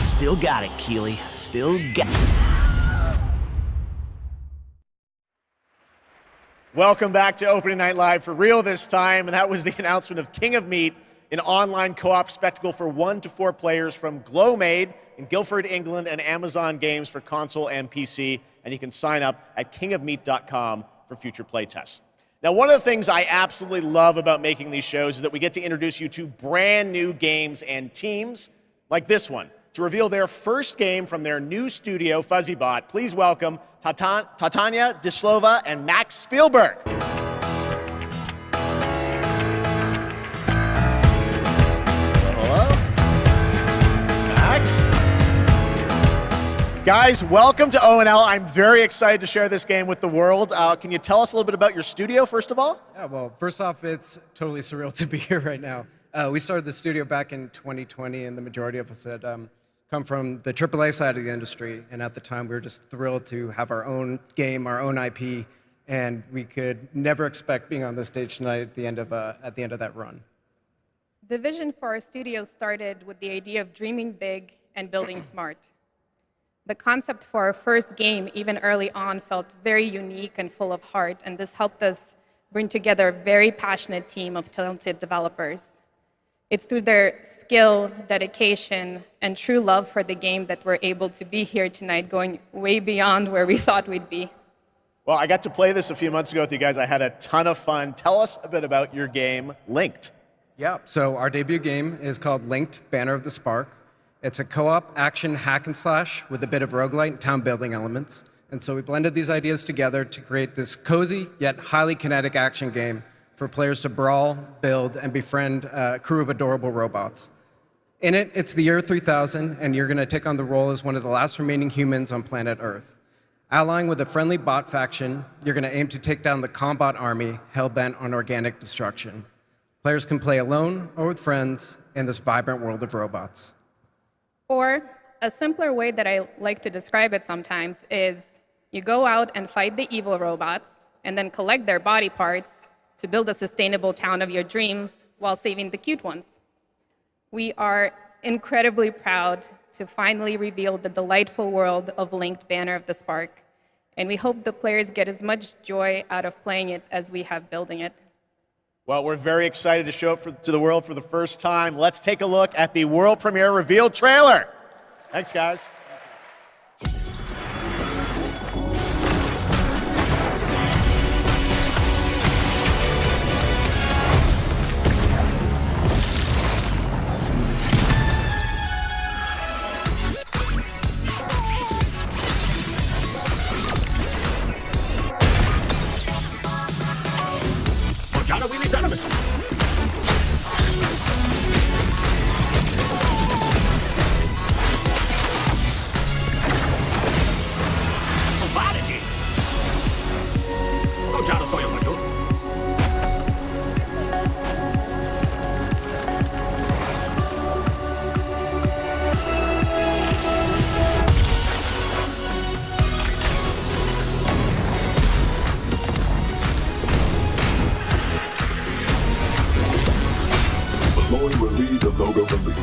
Still got it, Keighley. Still got it. Welcome back to Opening Night Live for real this time, and that was the announcement of King of Meat, an online co-op spectacle for 1 to 4 players from Glowmade in Guildford, England, and Amazon Games for console and PC, and you can sign up at kingofmeat.com for future playtests. Now, one of the things I absolutely love about making these shows is that we get to introduce you to brand new games and teams like this one. To reveal their first game from their new studio, FuzzyBot, please welcome Tatania Dislova and Max Spielberg. Hello? Max? Guys, welcome to O&L. I'm very excited to share this game with the world. Can you tell us a little bit about your studio, first of all? Yeah, well, first off, it's totally surreal to be here right now. We started the studio back in 2020, and the majority of us had come from the AAA side of the industry, and at the time we were just thrilled to have our own game, our own IP, and we could never expect being on the stage tonight at the end of that run. The vision for our studio started with the idea of dreaming big and building smart. The concept for our first game, even early on, felt very unique and full of heart, and this helped us bring together a very passionate team of talented developers. It's through their skill, dedication, and true love for the game that we're able to be here tonight, going way beyond where we thought we'd be. Well, I got to play this a few months ago with you guys. I had a ton of fun. Tell us a bit about your game, Linked. Yeah, so our debut game is called Linked, Banner of the Spark. It's a co-op action hack and slash with a bit of roguelite and town building elements. And so we blended these ideas together to create this cozy yet highly kinetic action game for players to brawl, build, and befriend a crew of adorable robots. In it, it's the year 3000, and you're going to take on the role as one of the last remaining humans on planet Earth. Allying with a friendly bot faction, you're going to aim to take down the Combot army hell-bent on organic destruction. Players can play alone or with friends in this vibrant world of robots. Or a simpler way that I like to describe it sometimes is you go out and fight the evil robots and then collect their body parts to build a sustainable town of your dreams while saving the cute ones. We are incredibly proud to finally reveal the delightful world of Linked Banner of the Spark, and we hope the players get as much joy out of playing it as we have building it. Well, we're very excited to show it to the world for the first time. Let's take a look at the world premiere reveal trailer. Thanks, guys. Lloyd will lead the logo release.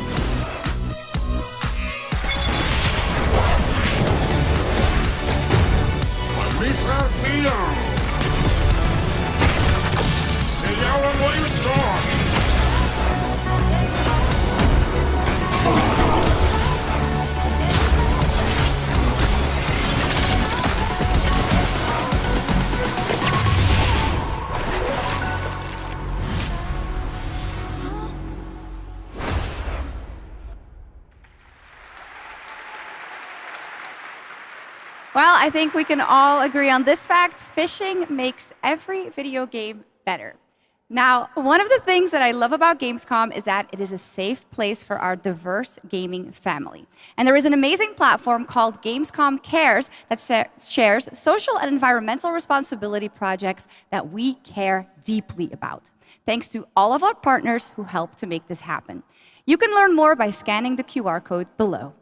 Lisa Leon! The yellow what you saw! Well, I think we can all agree on this fact. Fishing makes every video game better. Now, one of the things that I love about Gamescom is that it is a safe place for our diverse gaming family. And there is an amazing platform called Gamescom Cares that shares social and environmental responsibility projects that we care deeply about. Thanks to all of our partners who help to make this happen. You can learn more by scanning the QR code below.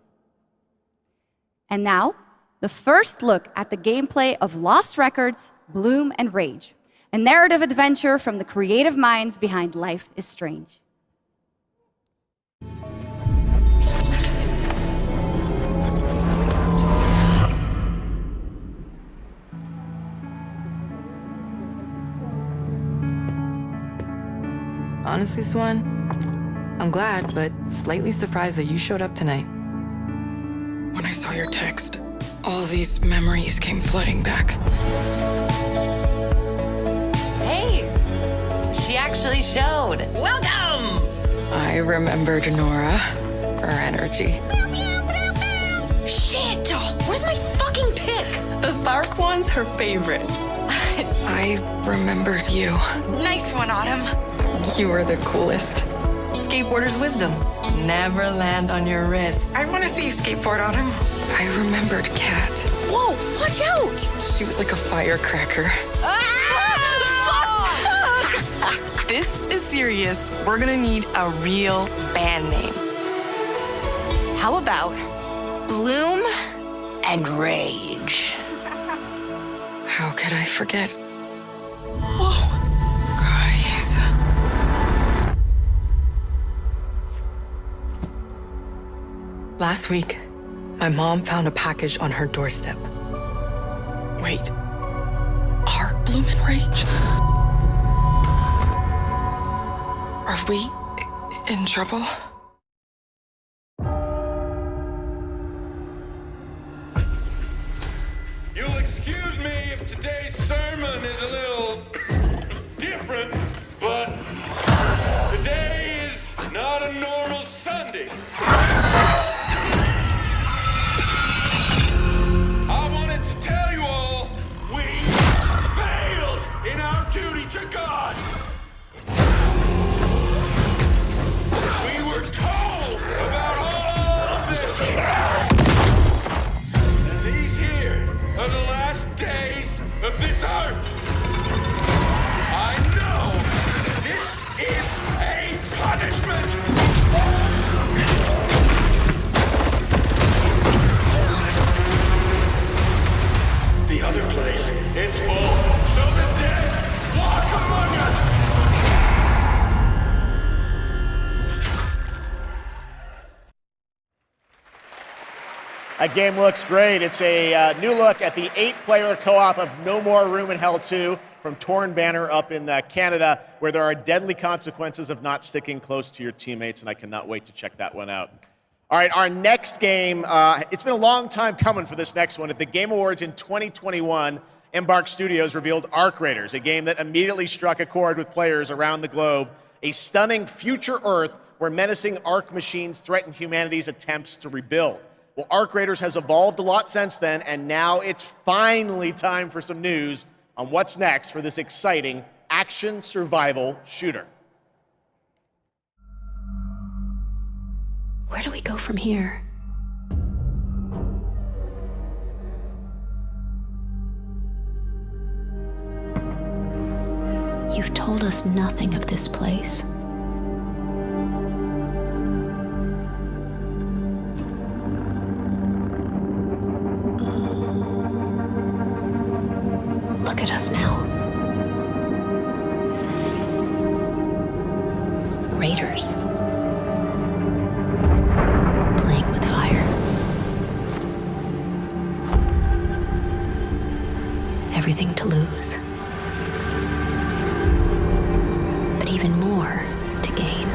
And now, the first look at the gameplay of Lost Records, Bloom and Rage, a narrative adventure from the creative minds behind Life is Strange. Honestly, Swan, I'm glad, but slightly surprised that you showed up tonight. When I saw your text, all these memories came flooding back. Hey, she actually showed. Welcome! I remembered Nora, her energy. Shit! Where's my fucking pick? The dark one's her favorite. I remembered you. Nice one, Autumn. You were the coolest. Skateboarder's wisdom. Never land on your wrist. I want to see you skateboard, Autumn. I remembered Kat. Whoa, watch out! She was like a firecracker. Fuck! This is serious. We're gonna need a real band name. How about Bloom and Rage? How could I forget? Whoa! Guys. Last week, my mom found a package on her doorstep. Wait. Are Bloom and Rage? Are we in trouble? You'll excuse me if today's sermon is a little different, but today is not a normal Sunday. I wanted to tell you all, we failed in our duty to God. We were That game looks great. It's a new look at the 8-player co-op of No More Room in Hell 2 from Torn Banner up in Canada, where there are deadly consequences of not sticking close to your teammates, and I cannot wait to check that one out. All right, our next game, it's been a long time coming for this next one. At the Game Awards in 2021, Embark Studios revealed Arc Raiders, a game that immediately struck a chord with players around the globe, a stunning future Earth where menacing Arc machines threaten humanity's attempts to rebuild. Well, Arc Raiders has evolved a lot since then, and now it's finally time for some news on what's next for this exciting action survival shooter. Where do we go from here? You've told us nothing of this place. Look at us now. Raiders. Playing with fire. Everything to lose. But even more to gain.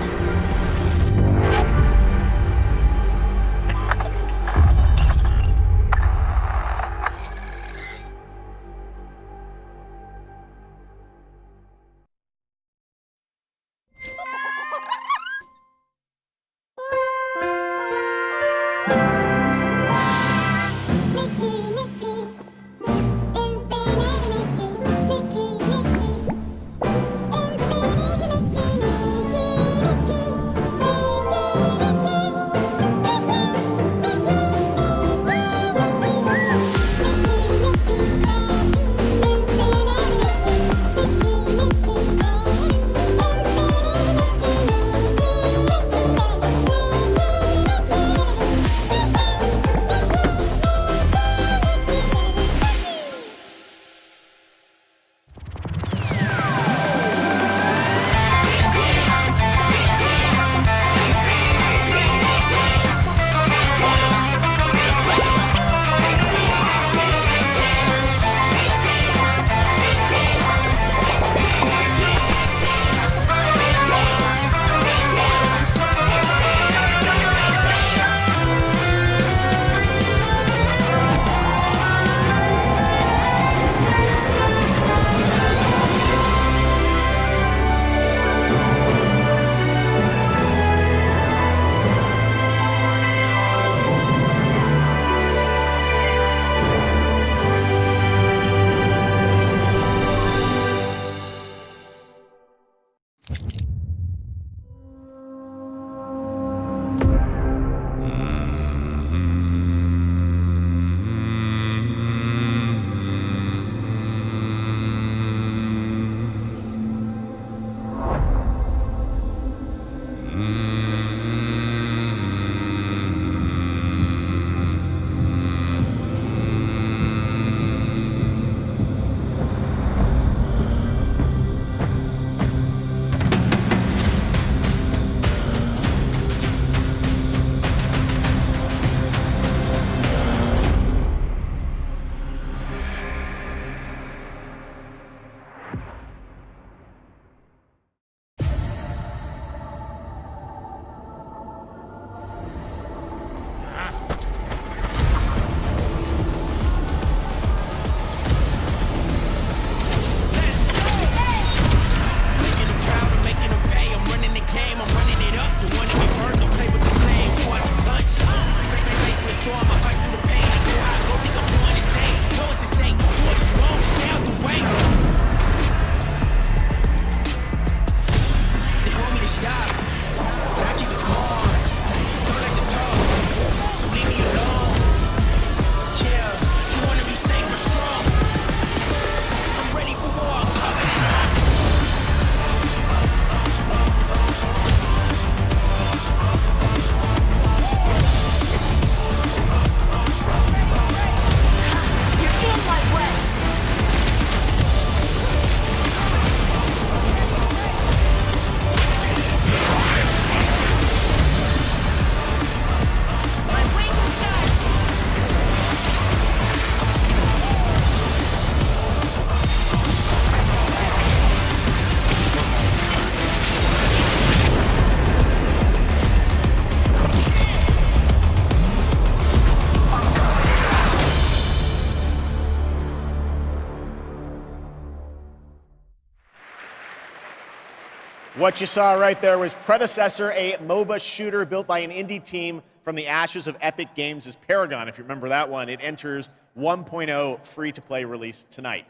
What you saw right there was Predecessor, a MOBA shooter built by an indie team from the ashes of Epic Games' Paragon. If you remember that one, it enters 1.0 free-to-play release tonight.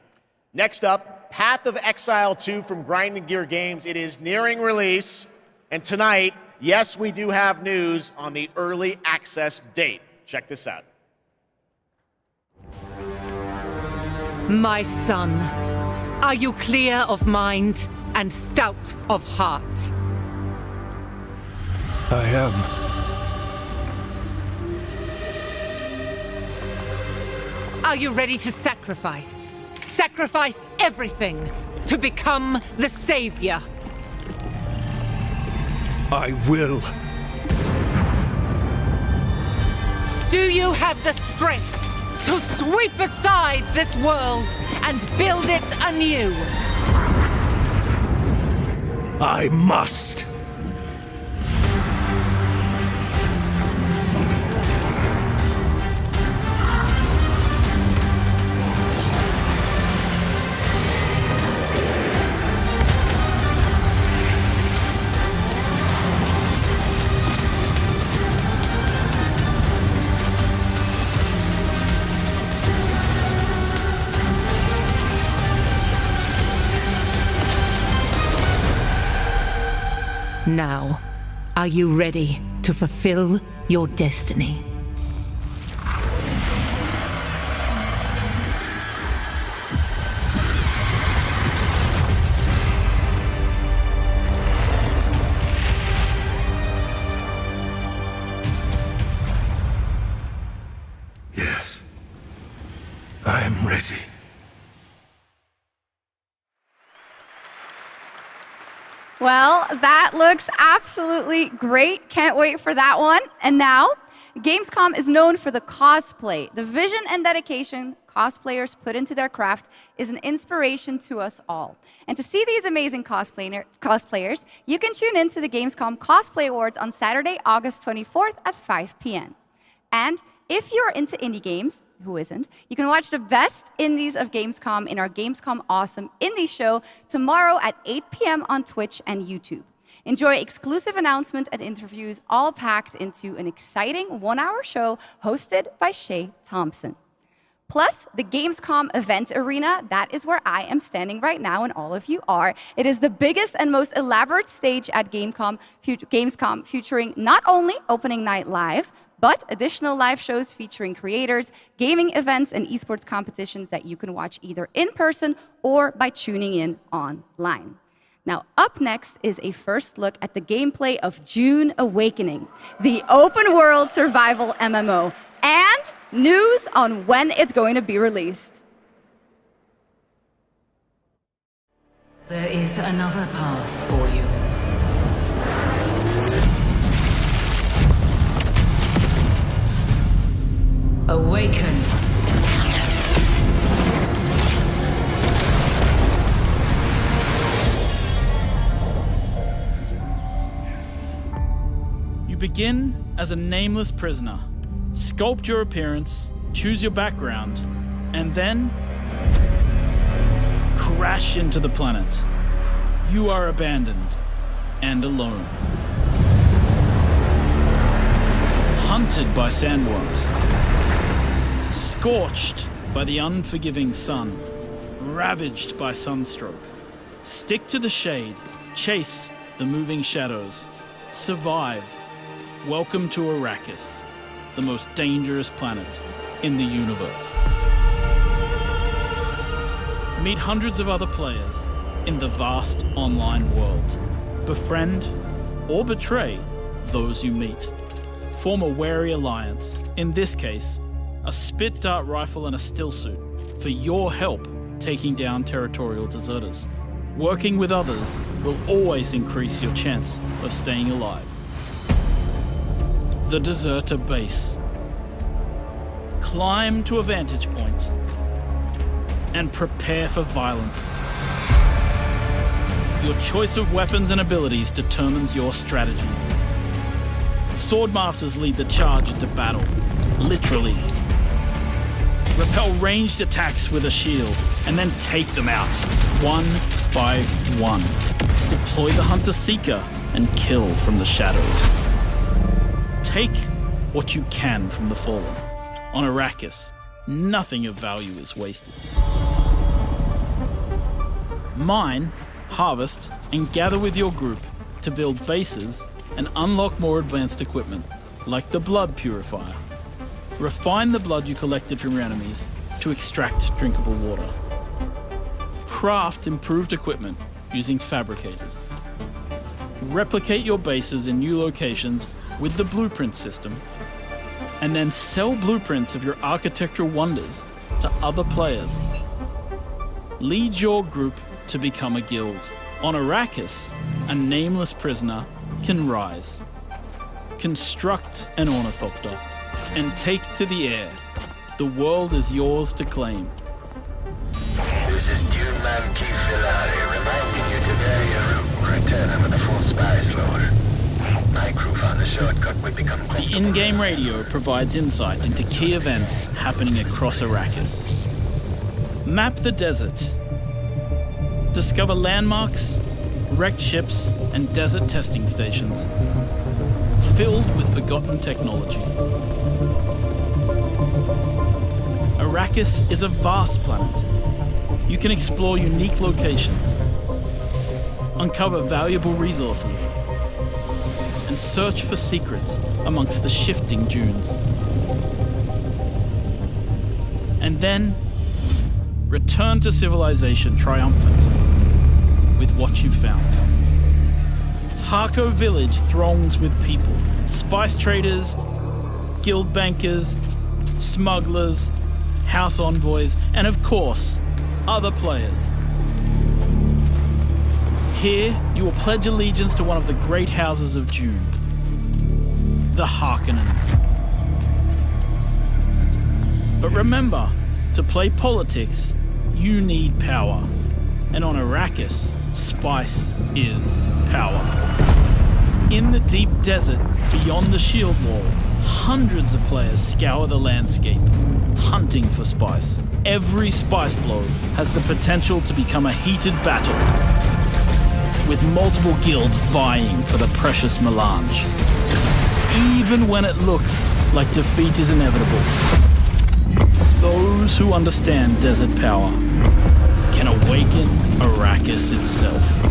Next up, Path of Exile 2 from Grinding Gear Games. It is nearing release, and tonight, yes, we do have news on the early access date. Check this out. My son, are you clear of mind and stout of heart? I am. Are you ready to sacrifice? Sacrifice everything to become the savior? I will. Do you have the strength to sweep aside this world and build it anew? I must. Now, are you ready to fulfill your destiny? Yes. I am ready. Well, that looks absolutely great. Can't wait for that one. And now, Gamescom is known for the cosplay. The vision and dedication cosplayers put into their craft is an inspiration to us all. And to see these amazing cosplayers, you can tune in to the Gamescom Cosplay Awards on Saturday, August 24th at 5 p.m. And if you're into indie games, who isn't, you can watch the best indies of Gamescom in our Gamescom Awesome Indie Show tomorrow at 8 p.m. on Twitch and YouTube. Enjoy exclusive announcements and interviews all packed into an exciting one-hour show hosted by Shay Thompson. Plus, the Gamescom event arena, that is where I am standing right now and all of you are. It is the biggest and most elaborate stage at Gamescom featuring not only opening night live, but additional live shows featuring creators, gaming events, and esports competitions that you can watch either in person or by tuning in online. Now, up next is a first look at the gameplay of Dune Awakening, the open-world survival MMO, and news on when it's going to be released. There is another path for you. Awaken. You begin as a nameless prisoner. Sculpt your appearance, choose your background, and then crash into the planet. You are abandoned and alone. Hunted by sandworms. Scorched by the unforgiving sun. Ravaged by sunstroke. Stick to the shade. Chase the moving shadows. Survive. Welcome to Arrakis, the most dangerous planet in the universe. Meet hundreds of other players in the vast online world. Befriend or betray those you meet. Form a wary alliance, in this case, a spit dart rifle and a still suit, for your help taking down territorial deserters. Working with others will always increase your chance of staying alive. The Deserter Base. Climb to a vantage point and prepare for violence. Your choice of weapons and abilities determines your strategy. Swordmasters lead the charge into battle, literally. Repel ranged attacks with a shield, and then take them out, one by one. Deploy the Hunter-Seeker and kill from the shadows. Take what you can from the Fallen. On Arrakis, nothing of value is wasted. Mine, harvest, and gather with your group to build bases and unlock more advanced equipment, like the Blood Purifier. Refine the blood you collected from your enemies to extract drinkable water. Craft improved equipment using fabricators. Replicate your bases in new locations with the blueprint system, and then sell blueprints of your architectural wonders to other players. Lead your group to become a guild. On Arrakis, a nameless prisoner can rise. Construct an ornithopter and take to the air. The world is yours to claim. This is Dune Man Keighley reminding you to vary your route. Return with a full spy slot. My crew found a shortcut would become The in-game radio provides insight into key events happening across Arrakis. Map the desert. Discover landmarks, wrecked ships, and desert testing stations filled with forgotten technology. Arrakis is a vast planet. You can explore unique locations, uncover valuable resources, and search for secrets amongst the shifting dunes. And then, return to civilization triumphant with what you found. Harko Village throngs with people, spice traders, guild bankers, smugglers, house envoys, and of course, other players. Here, you will pledge allegiance to one of the great houses of Dune, the Harkonnen. But remember, to play politics, you need power. And on Arrakis, spice is power. In the deep desert, beyond the shield wall, hundreds of players scour the landscape, hunting for spice. Every spice blow has the potential to become a heated battle, with multiple guilds vying for the precious melange. Even when it looks like defeat is inevitable, those who understand desert power can awaken Arrakis itself.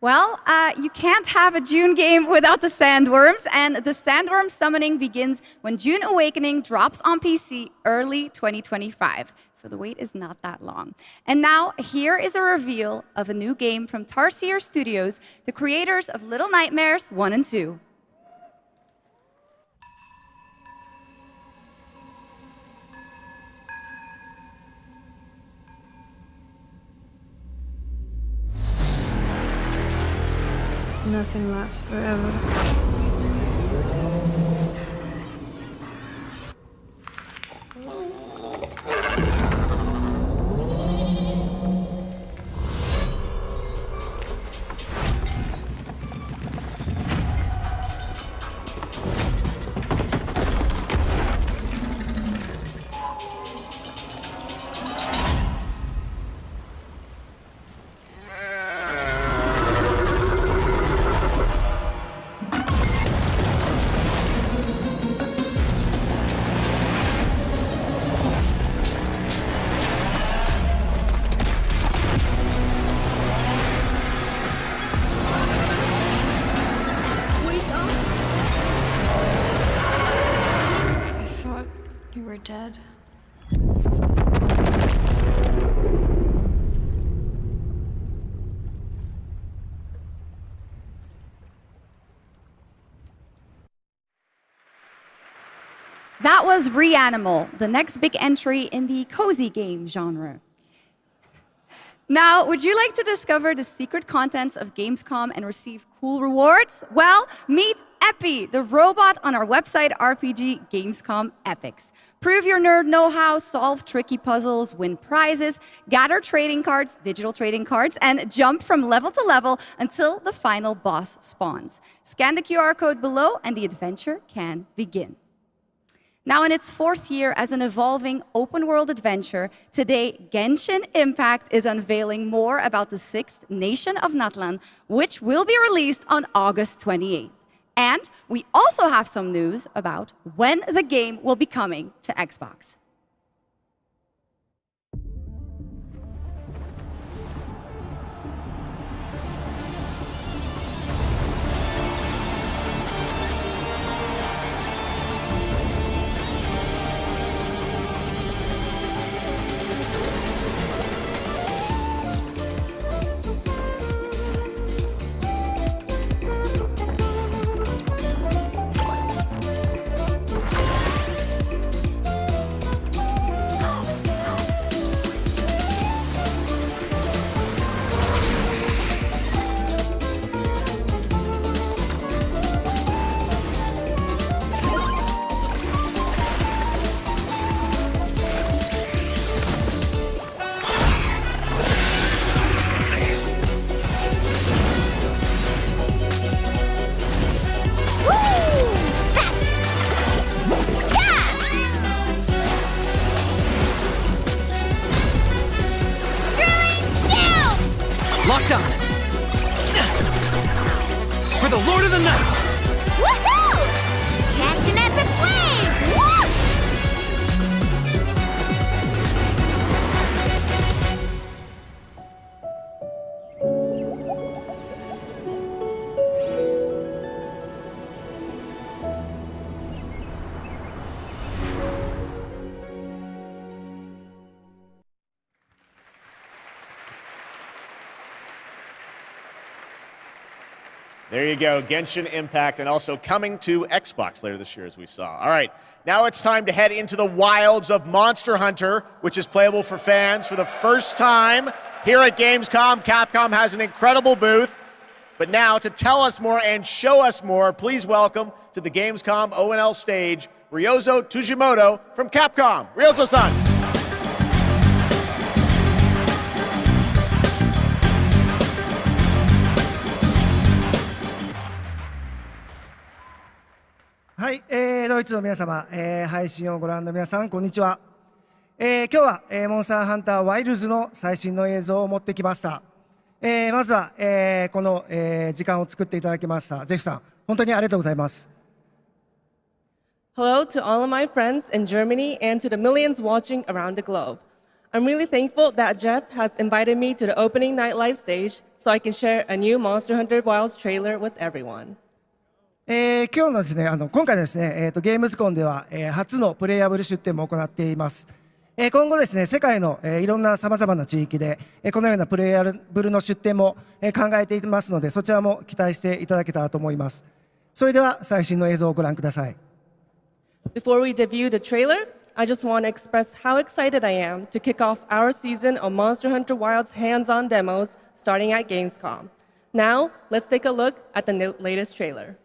Well, you can't have a Dune game without the sandworms, and the sandworm summoning begins when Dune Awakening drops on PC early 2025. So the wait is not that long. And now, here is a reveal of a new game from Tarsier Studios, the creators of Little Nightmares 1 and 2. Nothing lasts forever. Dead. That was Reanimal, the next big entry in the cozy game genre. Now, would you like to discover the secret contents of Gamescom and receive cool rewards? Well, meet Epi, the robot on our website RPG Gamescom Epics. Prove your nerd know-how, solve tricky puzzles, win prizes, gather trading cards, digital trading cards, and jump from level to level until the final boss spawns. Scan the QR code below and the adventure can begin. Now, in its 4th year as an evolving open-world adventure, today Genshin Impact is unveiling more about the 6th Nation of Natlan, which will be released on August 28th. And we also have some news about when the game will be coming to Xbox. Locked on. For the Lord of the Night. Woohoo! Catch an epic wave! Whoosh! There you go, Genshin Impact, and also coming to Xbox later this year, as we saw. All right, now it's time to head into the wilds of Monster Hunter, which is playable for fans for the first time here at Gamescom. Capcom has an incredible booth. But now, to tell us more and show us more, please welcome to the Gamescom ONL stage, Ryozo Tujimoto from Capcom. Ryozo-san. はい、ドイツの皆様、配信をご覧の皆さん、こんにちは。今日は、モンスターハンターワイルズの最新の映像を持ってきました。まずは、この、時間を作っていただきましたジェフさん、本当にありがとうございます。Hello to all of my friends in Germany and to the millions watching around the globe. I'm really thankful that Geoff has invited me to the opening night live stage so I can share a new Monster Hunter Wilds trailer with everyone. 今日のですね、今回ですね、ゲームズコンでは、初のプレイアブル出展も行っています。今後ですね、世界の、いろんな様々な地域で、このようなプレイアブルの出展も、考えていますので、そちらも期待していただけたらと思います。それでは最新の映像をご覧ください。Before we debut the trailer, I just want to express how excited I am to kick off our season of Monster Hunter Wilds hands-on demos starting at Gamescom. Now, let's take a look at the latest trailer.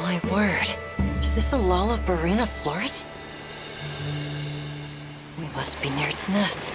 My word, is this a Lollabarina floret? We must be near its nest.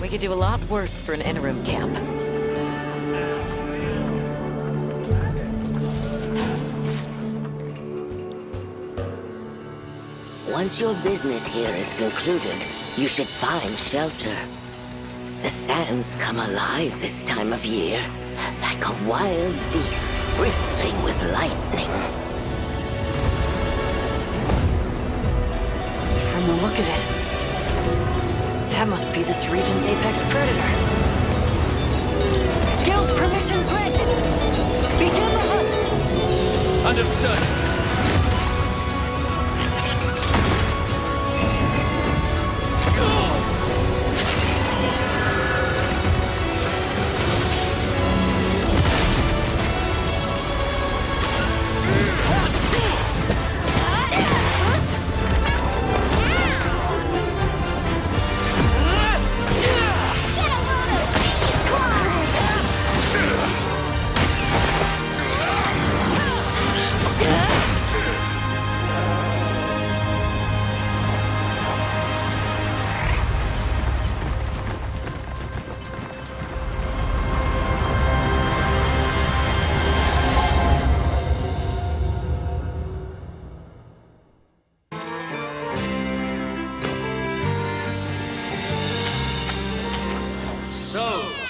We could do a lot worse for an interim camp. Once your business here is concluded, you should find shelter. The sands come alive this time of year, like a wild beast bristling with lightning. From the look of it, that must be this region's apex predator. Guild permission granted. Begin the hunt. Understood.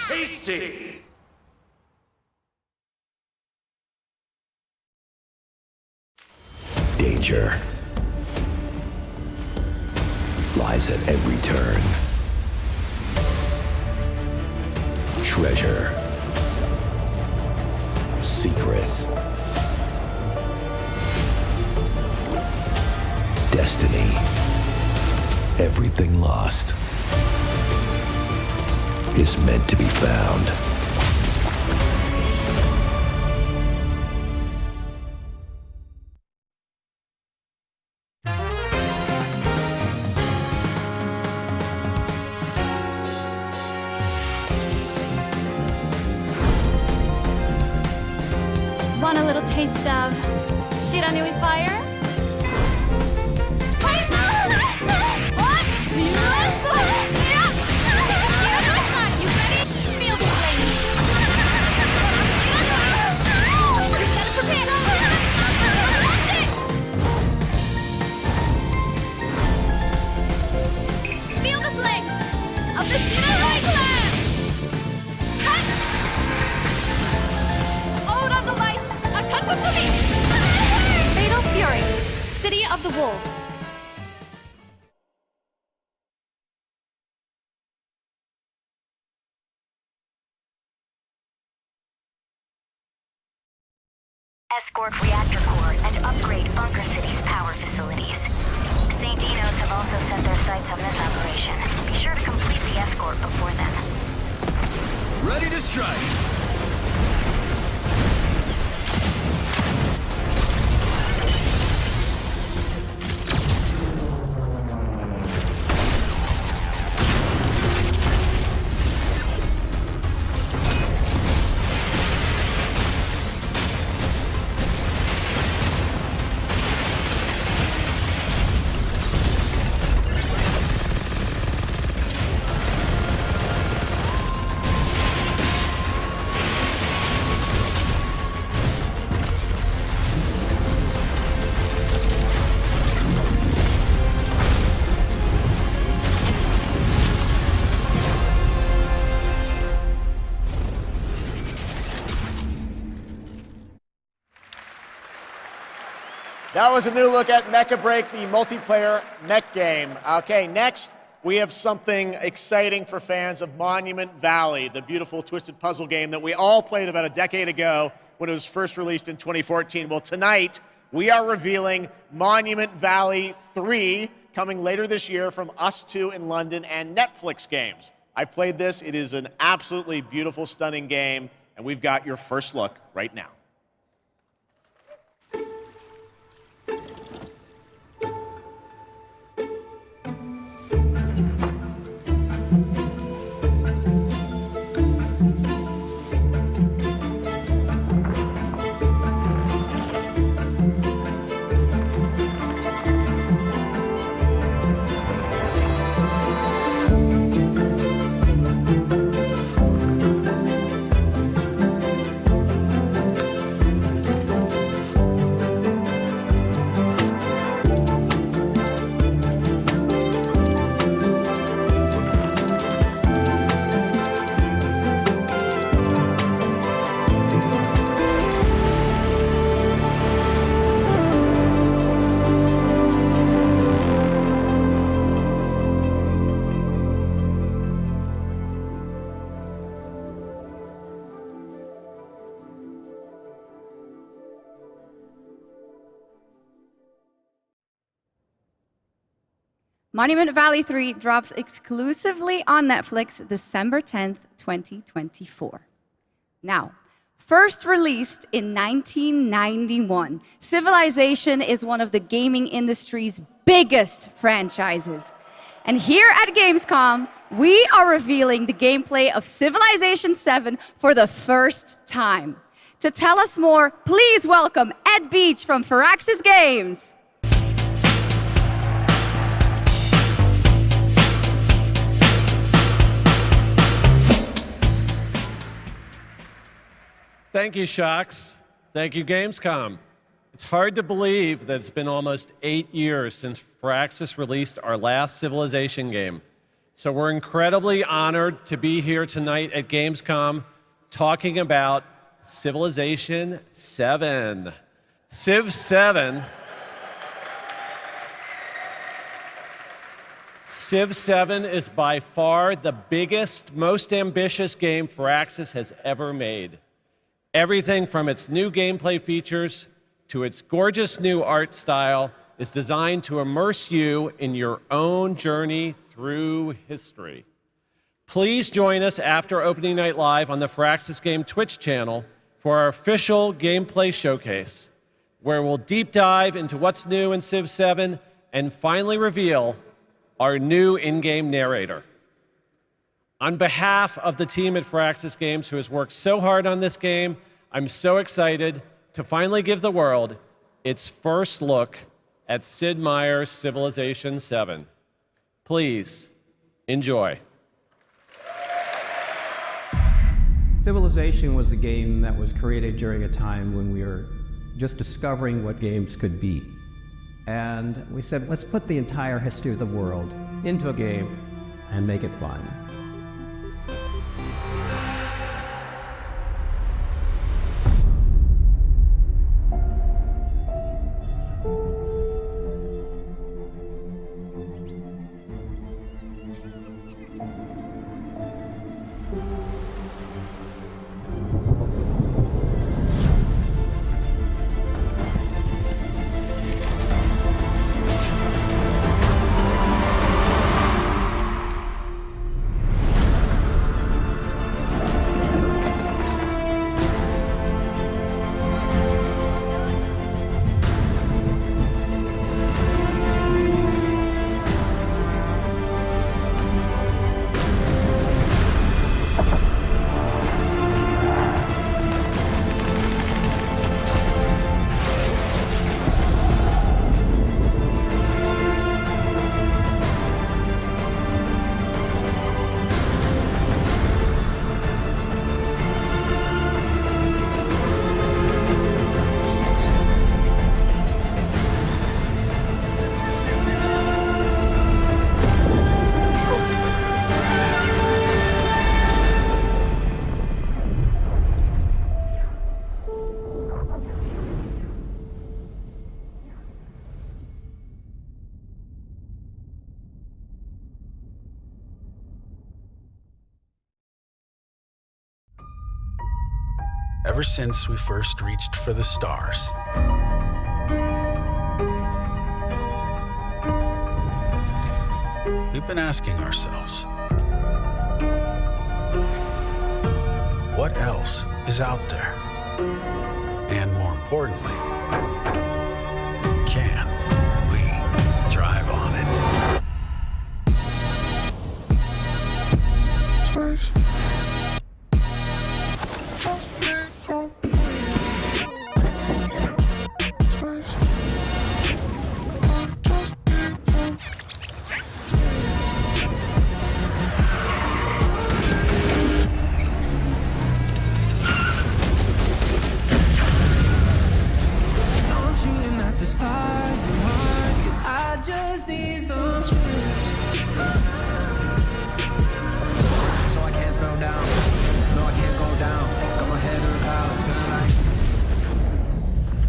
Tasty! Danger lies at every turn. Treasure. Secret. Destiny. Everything lost is meant to be found. Want a little taste of Shiranui fire? You ready? Feel the flames. Gotta prepare. That's it. Feel the flames of the Shiranui clan. Ode of the light, Akatsumi. Fatal Fury, City of the Wolves. Escort reactor core and upgrade Bunker City's power facilities. St. Dino's have also set their sights on this operation. Be sure to complete the escort before then. Ready to strike. That was a new look at Mecha Break, the multiplayer mech game. Okay, next we have something exciting for fans of Monument Valley, the beautiful twisted puzzle game that we all played about a decade ago when it was first released in 2014. Well, tonight we are revealing Monument Valley 3, coming later this year from Us2 in London and Netflix Games. I played this. It is an absolutely beautiful, stunning game, and we've got your first look right now. Monument Valley 3 drops exclusively on Netflix December 10th, 2024. Now, first released in 1991, Civilization is one of the gaming industry's biggest franchises. And here at Gamescom, we are revealing the gameplay of Civilization 7 for the first time. To tell us more, please welcome Ed Beach from Firaxis Games. Thank you, Shocks. Thank you, Gamescom. It's hard to believe that it's been almost 8 years since Firaxis released our last Civilization game. So we're incredibly honored to be here tonight at Gamescom talking about Civilization 7. Civ 7. Civ 7 is by far the biggest, most ambitious game Firaxis has ever made. Everything from its new gameplay features to its gorgeous new art style is designed to immerse you in your own journey through history. Please join us after Opening Night Live on the Firaxis Game Twitch channel for our official gameplay showcase, where we'll deep dive into what's new in Civ 7 and finally reveal our new in-game narrator. On behalf of the team at Firaxis Games who has worked so hard on this game, I'm so excited to finally give the world its first look at Sid Meier's Civilization 7. Please, enjoy. Civilization was a game that was created during a time when we were just discovering what games could be. And we said, let's put the entire history of the world into a game and make it fun. Ever since we first reached for the stars, we've been asking ourselves, what else is out there? And more importantly, can we drive on it? Space.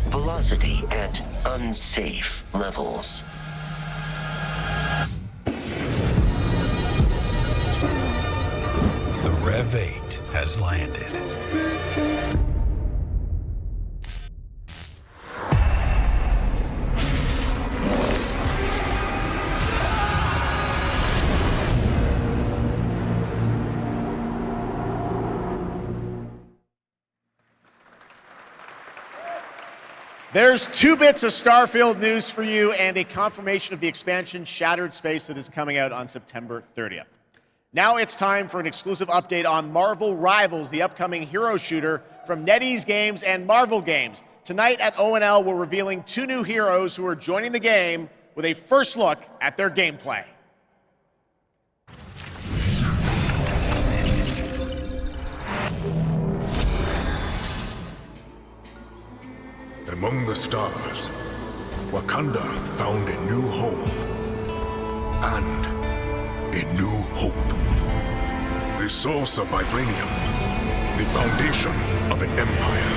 Velocity at unsafe levels. The Rev 8 has landed. There's 2 bits of Starfield news for you and a confirmation of the expansion Shattered Space that is coming out on September 30th. Now it's time for an exclusive update on Marvel Rivals, the upcoming hero shooter from NetEase Games and Marvel Games. Tonight at ONL, we're revealing 2 new heroes who are joining the game with a first look at their gameplay. Among the stars, Wakanda found a new home and a new hope. The source of vibranium, the foundation of an empire.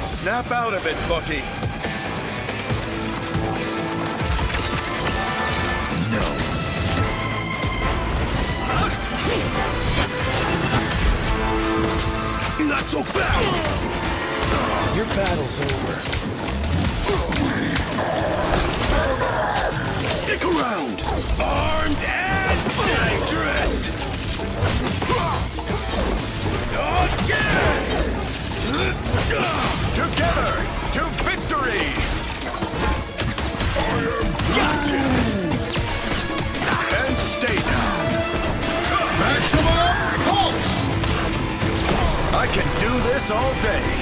Snap out of it, Bucky. Not so fast! Your battle's over. Stick around! Armed and dangerous! Again! Together to victory! Gotcha! And stay down! Maximum pulse! I can do this all day!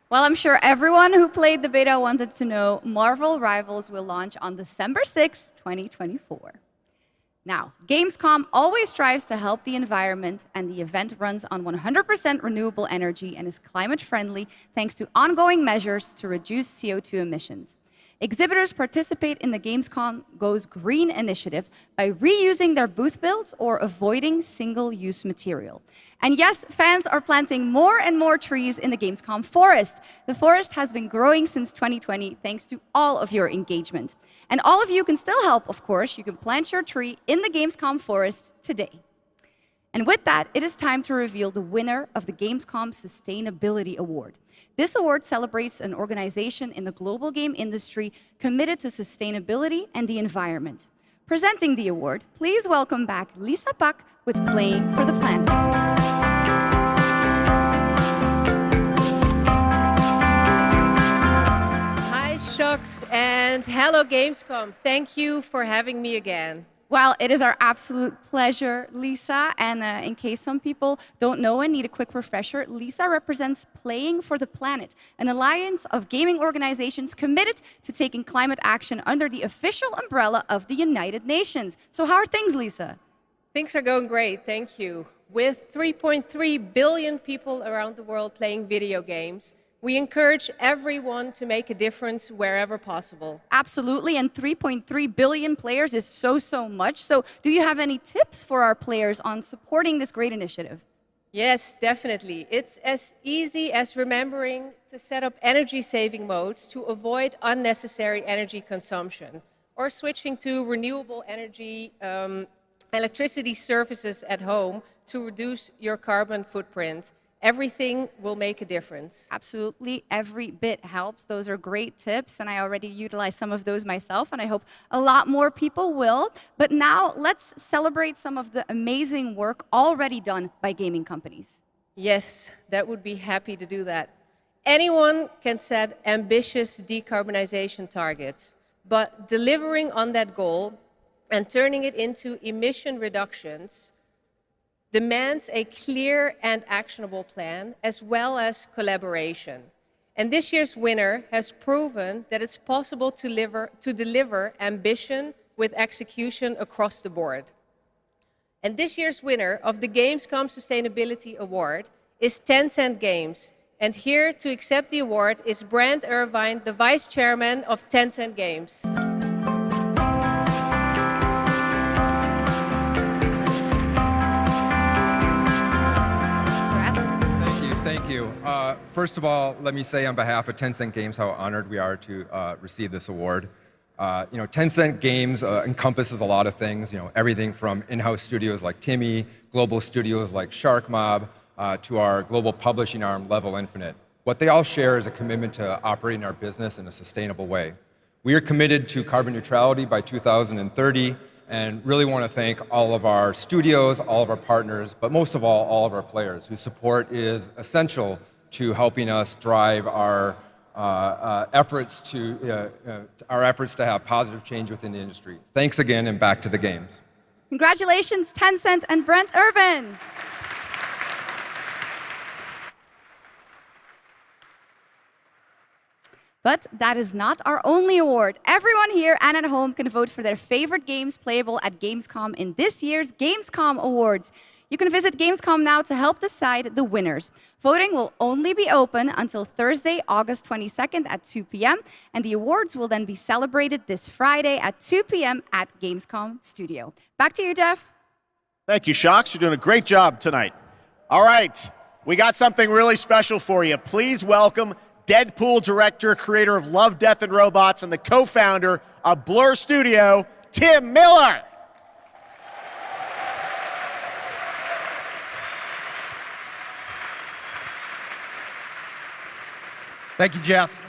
Well, I'm sure everyone who played the beta wanted to know Marvel Rivals will launch on December 6th, 2024. Now, Gamescom always strives to help the environment, and the event runs on 100% renewable energy and is climate friendly thanks to ongoing measures to reduce CO2 emissions. Exhibitors participate in the Gamescom Goes Green initiative by reusing their booth builds or avoiding single-use material. And yes, fans are planting more and more trees in the Gamescom forest. The forest has been growing since 2020 thanks to all of your engagement. And all of you can still help, of course. You can plant your tree in the Gamescom forest today. And with that, it is time to reveal the winner of the Gamescom Sustainability Award. This award celebrates an organization in the global game industry committed to sustainability and the environment. Presenting the award, please welcome back Lisa Pak with Playing for the Planet. Hi, Shux, and hello, Gamescom. Thank you for having me again. Well, it is our absolute pleasure, Lisa. And in case some people don't know and need a quick refresher, Lisa represents Playing for the Planet, an alliance of gaming organizations committed to taking climate action under the official umbrella of the United Nations. So how are things, Lisa? Things are going great, thank you. With 3.3 billion people around the world playing video games, we encourage everyone to make a difference wherever possible. Absolutely, and 3.3 billion players is so much. So do you have any tips for our players on supporting this great initiative? Yes, definitely. It's as easy as remembering to set up energy-saving modes to avoid unnecessary energy consumption, or switching to renewable energy electricity services at home to reduce your carbon footprint. Everything will make a difference. Absolutely, every bit helps. Those are great tips, and I already utilize some of those myself, and I hope a lot more people will. But now, let's celebrate some of the amazing work already done by gaming companies. Yes, that would be happy to do that. Anyone can set ambitious decarbonization targets, but delivering on that goal and turning it into emission reductions demands a clear and actionable plan, as well as collaboration. And this year's winner has proven that it's possible to deliver ambition with execution across the board. And this year's winner of the Gamescom Sustainability Award is Tencent Games. And here to accept the award is Brand Irvine, the Vice Chairman of Tencent Games. first of all, let me say on behalf of Tencent Games how honored we are to receive this award. Tencent Games encompasses a lot of things, everything from in-house studios like Timmy, global studios like Shark Mob, to our global publishing arm, Level Infinite. What they all share is a commitment to operating our business in a sustainable way. We are committed to carbon neutrality by 2030 and really want to thank all of our studios, all of our partners, but most of all of our players whose support is essential to helping us drive our efforts to have positive change within the industry. Thanks again, and back to the games. Congratulations, Tencent and Brent Irvin. But that is not our only award. Everyone here and at home can vote for their favorite games playable at Gamescom in this year's Gamescom Awards. You can visit Gamescom now to help decide the winners. Voting will only be open until Thursday, August 22nd at 2 p.m. And the awards will then be celebrated this Friday at 2 p.m. at Gamescom Studio. Back to you, Geoff. Thank you, Shocks. You're doing a great job tonight. All right, we got something really special for you. Please welcome Deadpool director, creator of Love, Death, and Robots, and the co-founder of Blur Studio, Tim Miller. Thank you, Jeff.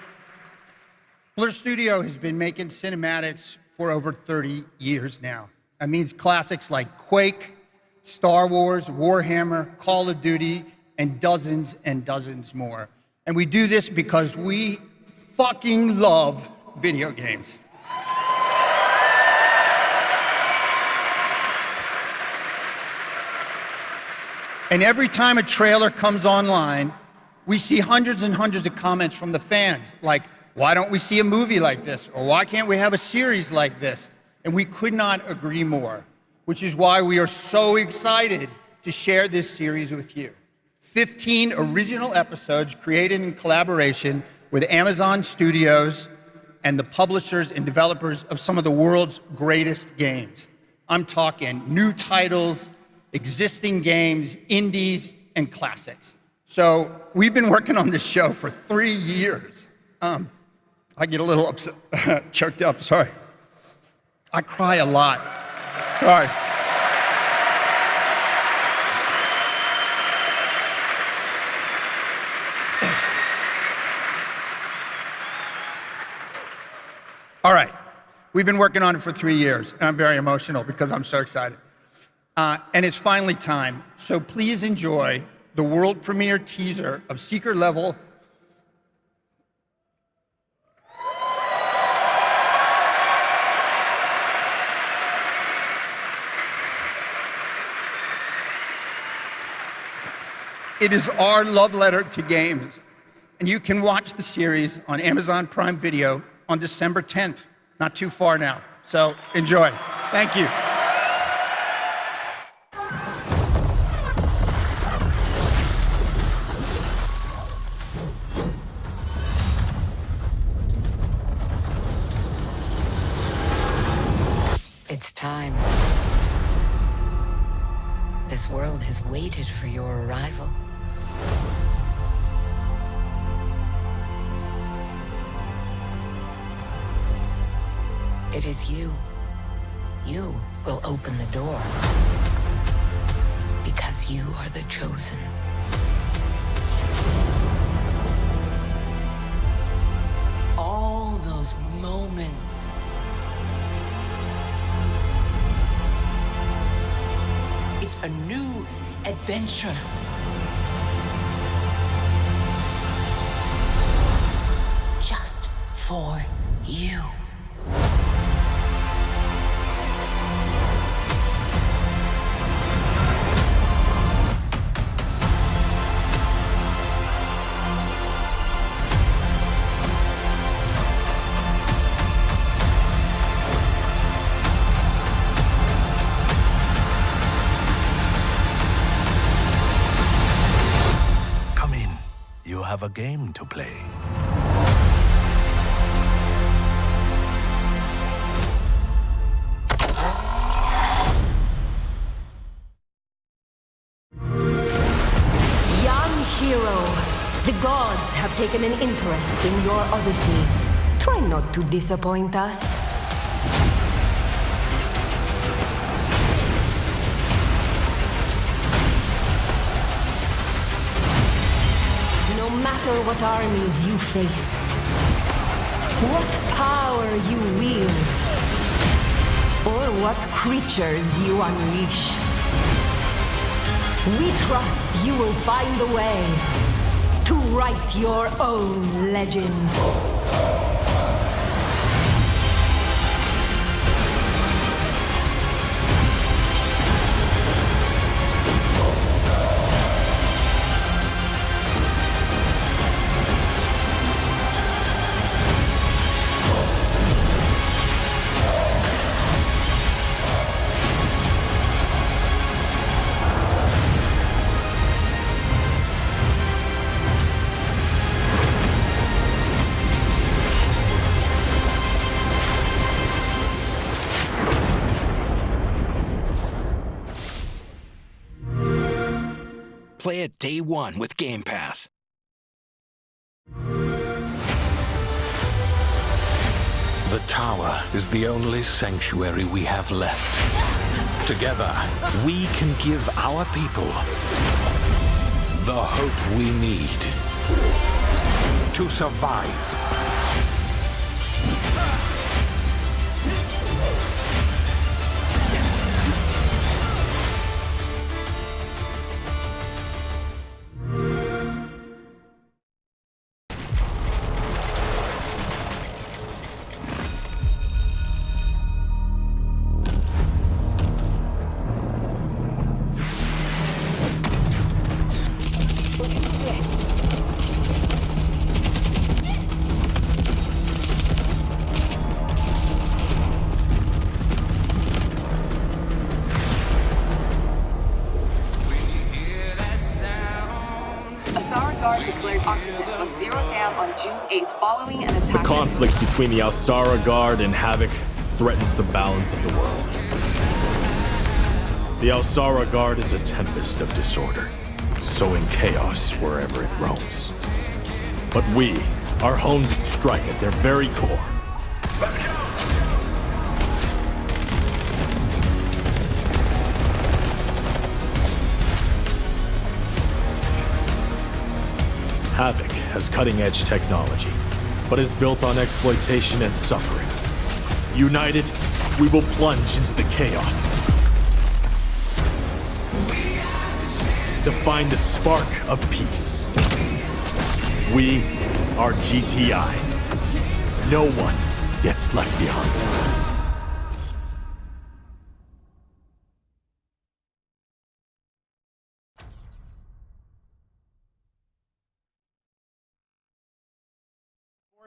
Blur Studio has been making cinematics for over 30 years now. That means classics like Quake, Star Wars, Warhammer, Call of Duty, and dozens more. And we do this because we fucking love video games. And every time a trailer comes online, we see hundreds and hundreds of comments from the fans, like, why don't we see a movie like this? Or why can't we have a series like this? And we could not agree more, which is why we are so excited to share this series with you. 15 original episodes created in collaboration with Amazon Studios and the publishers and developers of some of the world's greatest games. I'm talking new titles, existing games, indies, and classics. So we've been working on this show for 3 years. I get a little upset, choked up, sorry. I cry a lot, sorry. All right, we've been working on it for 3 years, and I'm very emotional because I'm so excited. And it's finally time, so please enjoy the world premiere teaser of Secret Level. It is our love letter to games, and you can watch the series on Amazon Prime Video on December 10th, not too far now. So enjoy. Thank you. It's time. This world has waited for your arrival. It is you. You will open the door. Because you are the chosen. All those moments. It's a new adventure. Just for you. Have a game to play. Young hero, the gods taken an interest in your odyssey. Try not to disappoint us. No matter what armies you face, what power you wield, or what creatures you unleash, we trust you will find a way to write your own legend. Play it day one with Game Pass. The tower is the only sanctuary we have left. Together, we can give our people the hope we need to survive. The conflict between the Alsara Guard and Havoc threatens the balance of the world. The Alsara Guard is a tempest of disorder, sowing chaos wherever it roams. But we are honed to strike at their very core. Havoc has cutting-edge technology, but is built on exploitation and suffering. United, we will plunge into the chaos to find a spark of peace. We are GTI. No one gets left behind.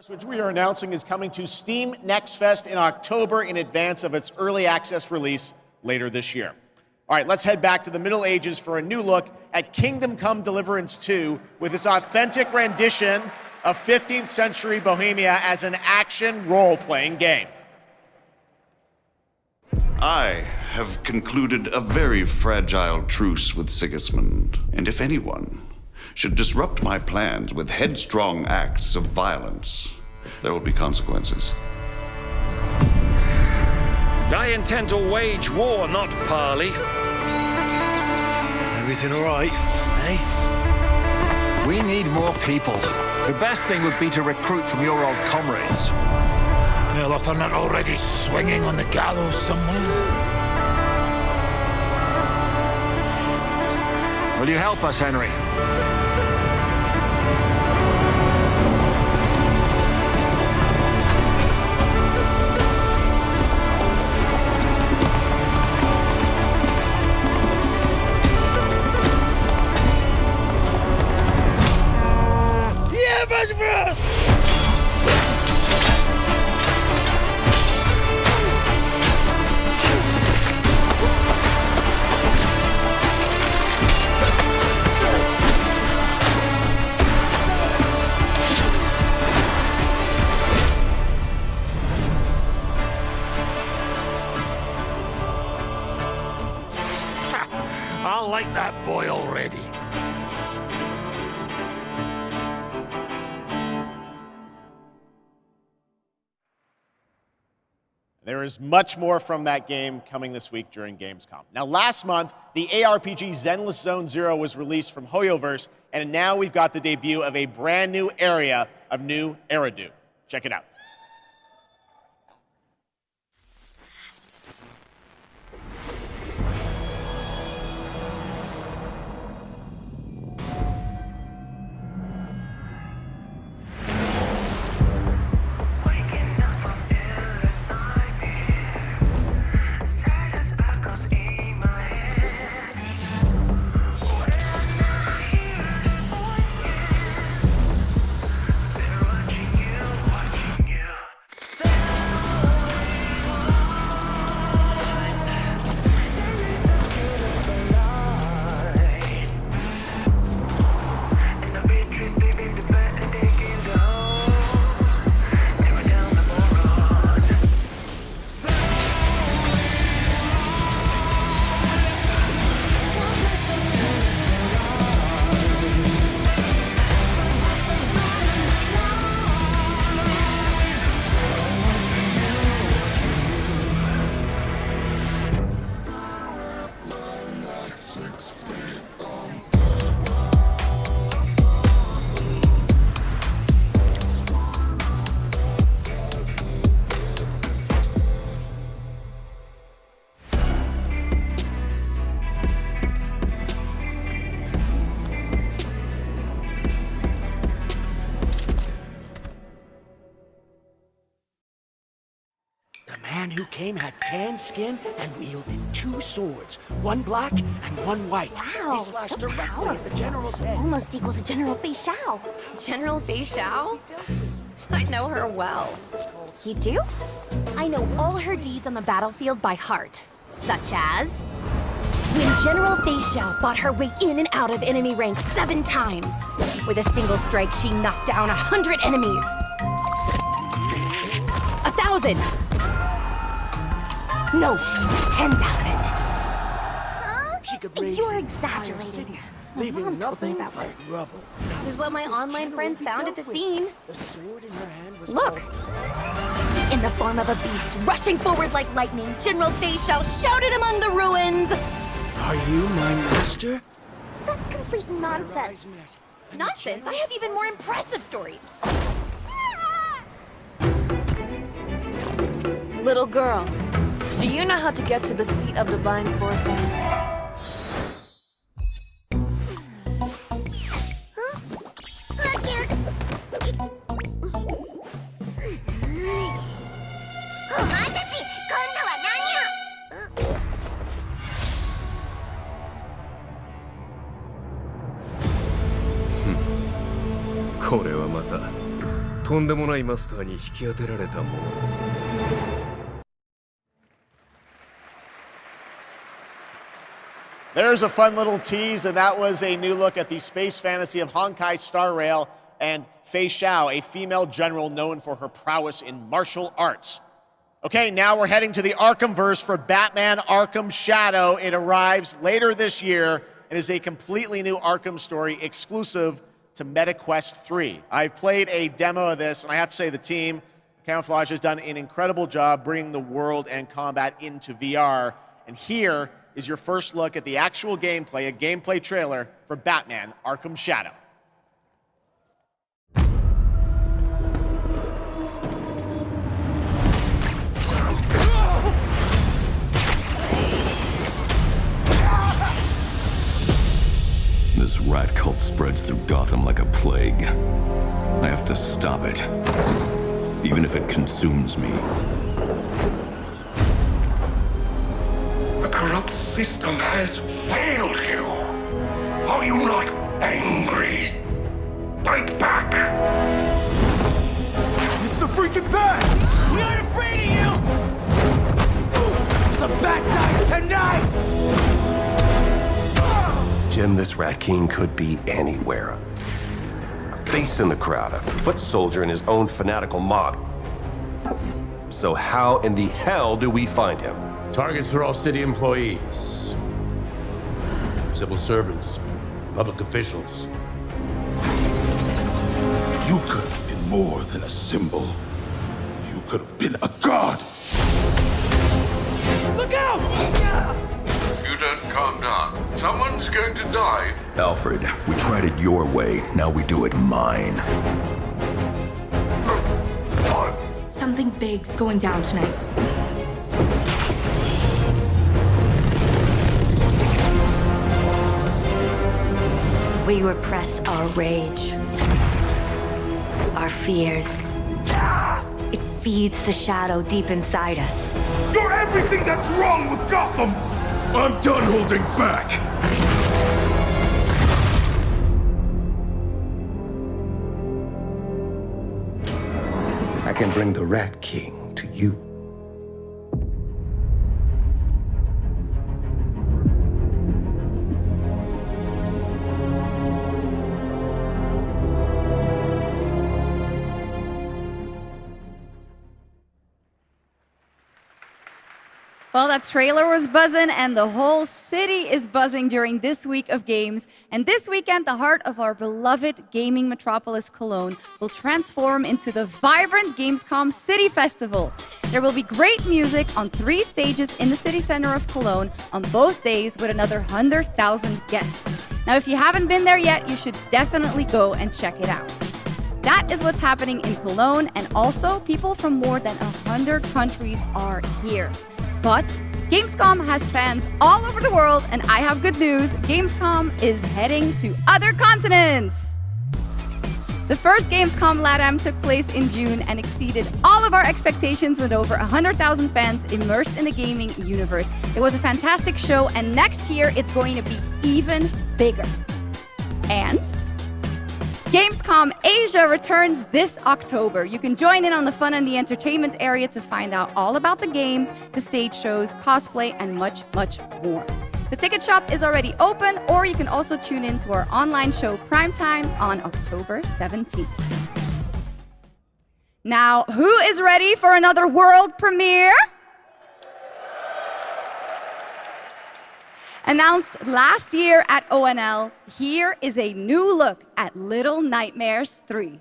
Which we are announcing is coming to Steam Next Fest in October in advance of its early access release later this year. All right, let's head back to the Middle Ages for a new look at Kingdom Come Deliverance 2 with its authentic rendition of 15th century Bohemia as an action role-playing game. I have concluded a very fragile truce with Sigismund, and if anyone should disrupt my plans with headstrong acts of violence, there will be consequences. I intend to wage war, not parley. Everything all right, eh? We need more people. The best thing would be to recruit from your old comrades. Well, if they're not already swinging on the gallows somewhere. Will you help us, Henry? I like that boy already. There is much more from that game coming this week during Gamescom. Now, last month, the ARPG Zenless Zone Zero was released from Hoyoverse, and now we've got the debut of a brand new area of New Eridu. Check it out. The man who came had tan skin and wielded 2 swords, one black and one white. Wow, They slashed so directly at the general's head. Almost equal to General Fei Xiao. General Fei Xiao? I know her well. You do? I know all her deeds on the battlefield by heart. Such as... when General Fei Xiao fought her way in and out of enemy ranks 7 times. With a single strike, she knocked down 100 enemies. 1,000! No, 10,000. She could raise You're entire exaggerating. cities, My leaving mom told me nothing about but this. rubble. This is what my online friends found at the scene. The sword in her hand was Look! In the form of a beast, rushing forward like lightning, General Fei Xiao shouted among the ruins! Are you my master? That's complete nonsense. Nonsense? I have even more impressive stories. Little girl, do you know how to get to the seat of divine foresight? Hmm. これはまたとんでもないマスターに引き当てられたもの。There's a fun little tease, and that was a new look at the space fantasy of Honkai Star Rail and Fei Xiao, a female general known for her prowess in martial arts. Okay, now we're heading to the Arkhamverse for Batman Arkham Shadow. It arrives later this year and is a completely new Arkham story exclusive to MetaQuest 3. I've played a demo of this, and I have to say the team, Camouflage, has done an incredible job bringing the world and combat into VR. And here is your first look at the actual gameplay, a gameplay trailer for Batman Arkham Shadow. This rat cult spreads through Gotham like a plague. I have to stop it, even if it consumes me. The corrupt system has failed you. Are you not angry? Fight back! It's the freaking Bat! We aren't afraid of you! The Bat dies tonight! Jim, this Rat King could be anywhere. A face in the crowd, a foot soldier in his own fanatical mob. So how in the hell do we find him? Targets are all city employees, civil servants, public officials. You could have been more than a symbol. You could have been a god. calm down. Someone's going to die. Alfred, we tried it your way, now we do it mine. Something big's going down tonight. We repress our rage, our fears. It feeds the shadow deep inside us. You're everything that's wrong with Gotham! I'm done holding back! I can bring the Rat King to you. Well, that trailer was buzzing, and the whole city is buzzing during this week of games. And this weekend, the heart of our beloved gaming metropolis, Cologne, will transform into the vibrant Gamescom City Festival. There will be great music on 3 stages in the city center of Cologne on both days with another 100,000 guests. Now, if you haven't been there yet, you should definitely go and check it out. That is what's happening in Cologne, and also people from more than 100 countries are here. But Gamescom has fans all over the world, and I have good news. Gamescom is heading to other continents. The first Gamescom LATAM took place in June and exceeded all of our expectations with over 100,000 fans immersed in the gaming universe. It was a fantastic show, and next year it's going to be even bigger. And Gamescom Asia returns this October. You can join in on the fun and the entertainment area to find out all about the games, the stage shows, cosplay, and much, much more. The ticket shop is already open, or you can also tune in to our online show Primetime on October 17th. Now, who is ready for another world premiere? Announced last year at ONL, here is a new look at Little Nightmares 3.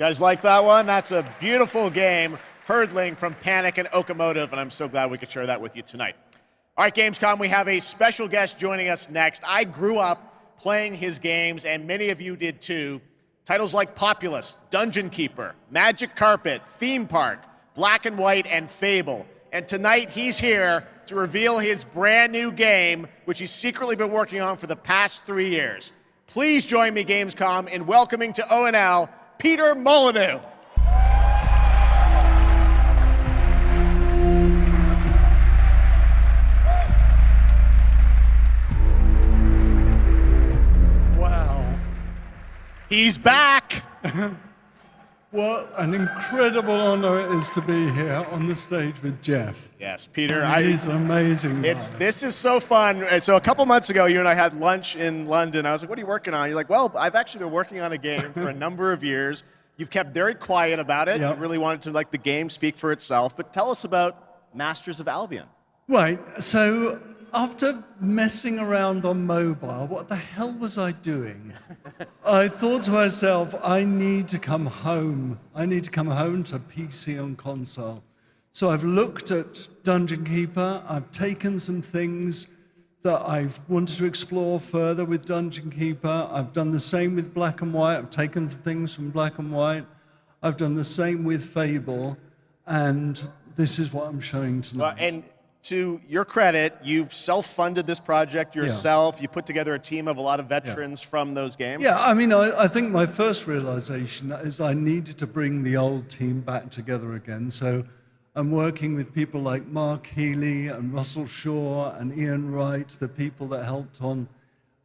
Guys like that one? That's a beautiful game, Hurdling from Panic and Okamotive, and I'm so glad we could share that with you tonight. All right, Gamescom, we have a special guest joining us next. I grew up playing his games, and many of you did too. Titles like Populous, Dungeon Keeper, Magic Carpet, Theme Park, Black and White, and Fable. And tonight, he's here to reveal his brand new game, which he's secretly been working on for the past 3 years. Please join me, Gamescom, in welcoming to ONL, Peter Molyneux. Wow. He's back. What an incredible honor it is to be here on the stage with Geoff. Yes, Peter. He's an amazing guy. This is so fun. So a couple months ago, you and I had lunch in London. I was like, what are you working on? You're like, well, I've actually been working on a game for a number of years. You've kept very quiet about it. Yep. You really wanted to let the game speak for itself. But tell us about Masters of Albion. Right, so after messing around on mobile, what the hell was I doing? I thought to myself, I need to come home. I need to come home to PC and console. So I've looked at Dungeon Keeper. I've taken some things that I've wanted to explore further with Dungeon Keeper. I've done the same with Black and White. I've taken things from Black and White. I've done the same with Fable. And this is what I'm showing tonight. Well, and to your credit, you've self-funded this project yourself. Yeah. You put together a team of a lot of veterans from those games. Yeah, I mean, I think my first realization is I needed to bring the old team back together again. So I'm working with people like Mark Healy and Russell Shaw and Ian Wright, the people that helped on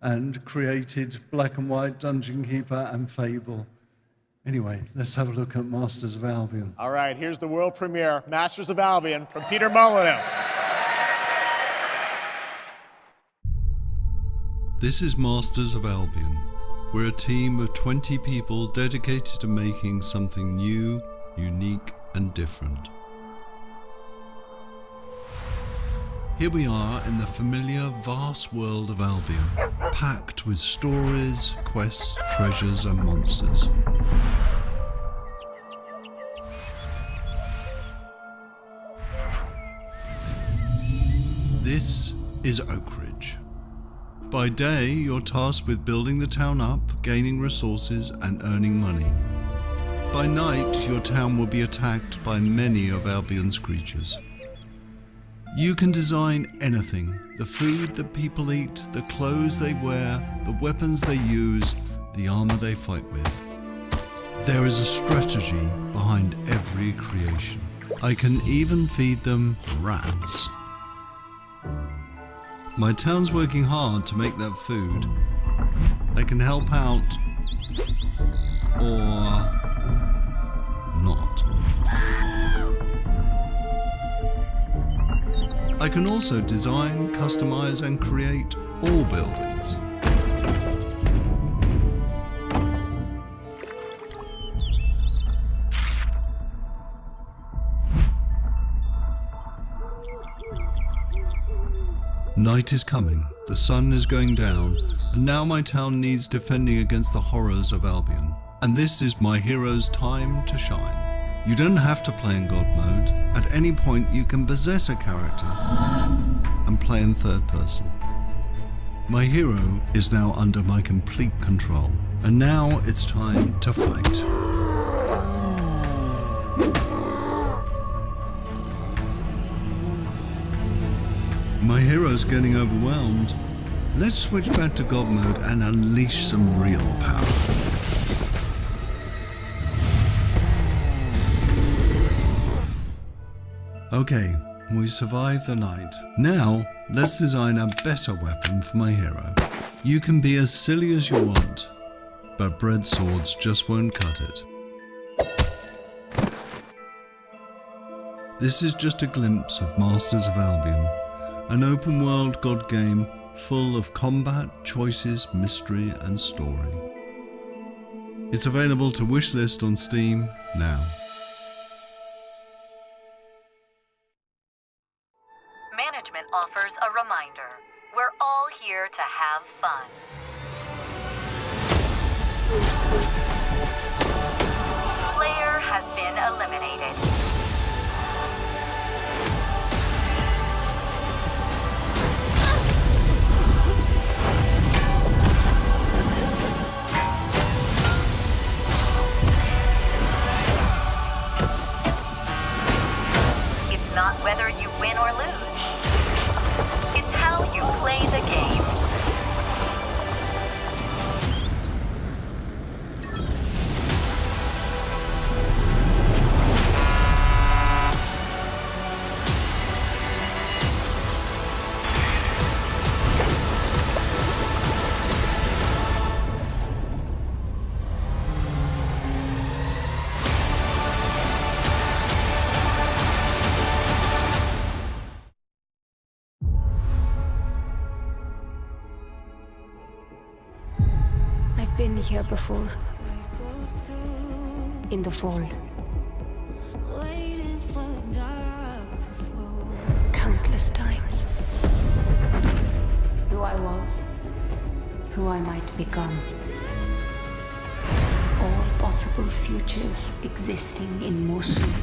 and created Black and White, Dungeon Keeper, and Fable. Anyway, let's have a look at Masters of Albion. All right, here's the world premiere, Masters of Albion, from Peter Molyneux. This is Masters of Albion. We're a team of 20 people dedicated to making something new, unique, and different. Here we are in the familiar, vast world of Albion, packed with stories, quests, treasures, and monsters. This is Oak Ridge. By day, you're tasked with building the town up, gaining resources, and earning money. By night, your town will be attacked by many of Albion's creatures. You can design anything: the food that people eat, the clothes they wear, the weapons they use, the armor they fight with. There is a strategy behind every creation. I can even feed them rats. My town's working hard to make that food. I can help out, or not. I can also design, customize, and create all buildings. Night is coming, the sun is going down, and now my town needs defending against the horrors of Albion. And this is my hero's time to shine. You don't have to play in God mode. At any point you can possess a character and play in third person. My hero is now under my complete control, and now it's time to fight. My hero's getting overwhelmed. Let's switch back to God mode and unleash some real power. Okay, we survived the night. Now, let's design a better weapon for my hero. You can be as silly as you want, but bread swords just won't cut it. This is just a glimpse of Masters of Albion. An open-world God game full of combat, choices, mystery, and story. It's available to wishlist on Steam now. Management offers a reminder. We're all here to have fun. here before. In the fold. Countless times. Who I was. Who I might become. All possible futures existing in motion.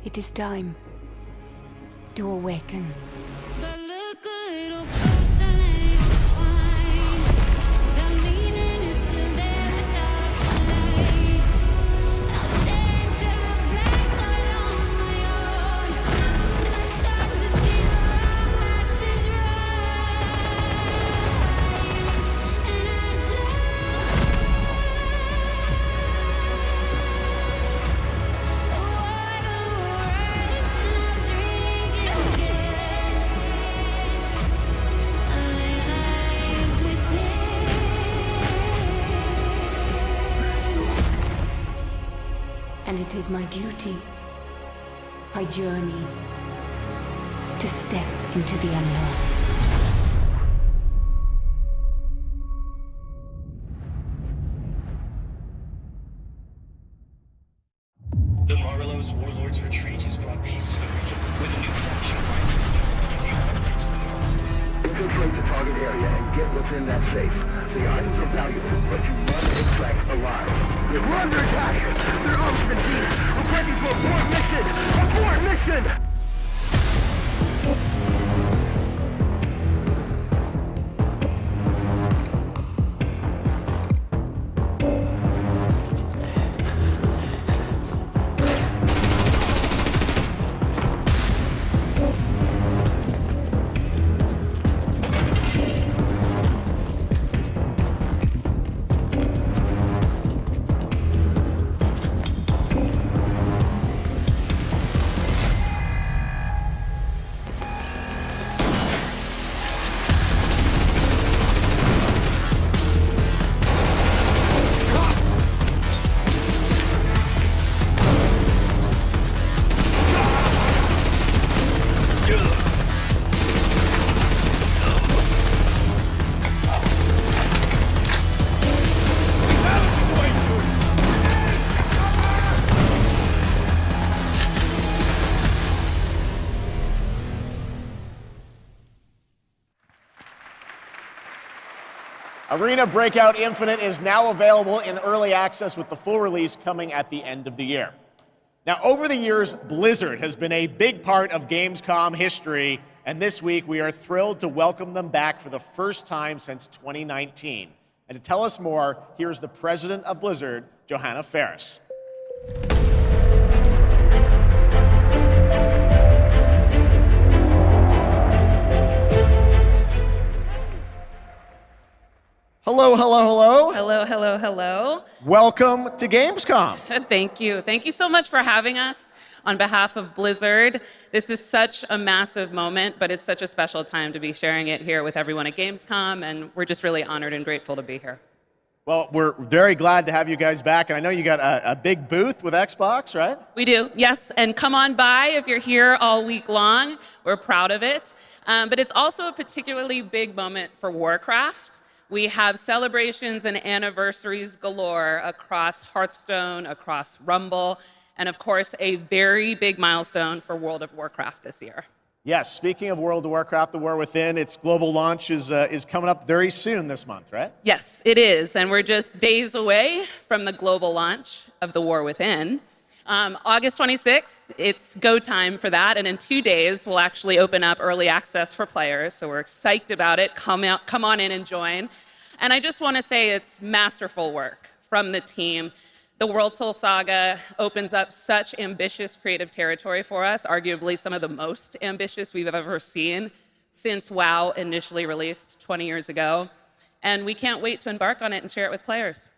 It is time to awaken. And it is my duty, my journey, to step into the unknown. The Marlowe's Warlords Retreat has brought peace to the region, with a new faction rising to Infiltrate the target area and get what's in that safe. The items are valuable, but you must extract the lives. We're under attack! They're off the team! Requesting to abort mission! Abort mission! Arena Breakout Infinite is now available in early access with the full release coming at the end of the year. Now, over the years, Blizzard has been a big part of Gamescom history, and this week we are thrilled to welcome them back for the first time since 2019. And to tell us more, here's the president of Blizzard, Johanna Faris. Hello, hello, hello. Hello, hello, hello. Welcome to Gamescom. Thank you. Thank you so much for having us. On behalf of Blizzard, this is such a massive moment, but it's such a special time to be sharing it here with everyone at Gamescom, and we're just really honored and grateful to be here. Well, we're very glad to have you guys back, and I know you got a big booth with Xbox, right? We do, yes, and come on by if you're here all week long. We're proud of it. But it's also a particularly big moment for Warcraft. We have celebrations and anniversaries galore across Hearthstone, across Rumble, and of course, a very big milestone for World of Warcraft this year. Yes, speaking of World of Warcraft, The War Within, its global launch is coming up very soon this month, right? Yes, it is, and we're just days away from the global launch of The War Within. August 26th, it's go time for that, and in 2 days, we'll actually open up early access for players, so we're psyched about it. Come on in and join. And I just want to say it's masterful work from the team. The World Soul Saga opens up such ambitious creative territory for us, arguably some of the most ambitious we've ever seen since WoW initially released 20 years ago. And we can't wait to embark on it and share it with players.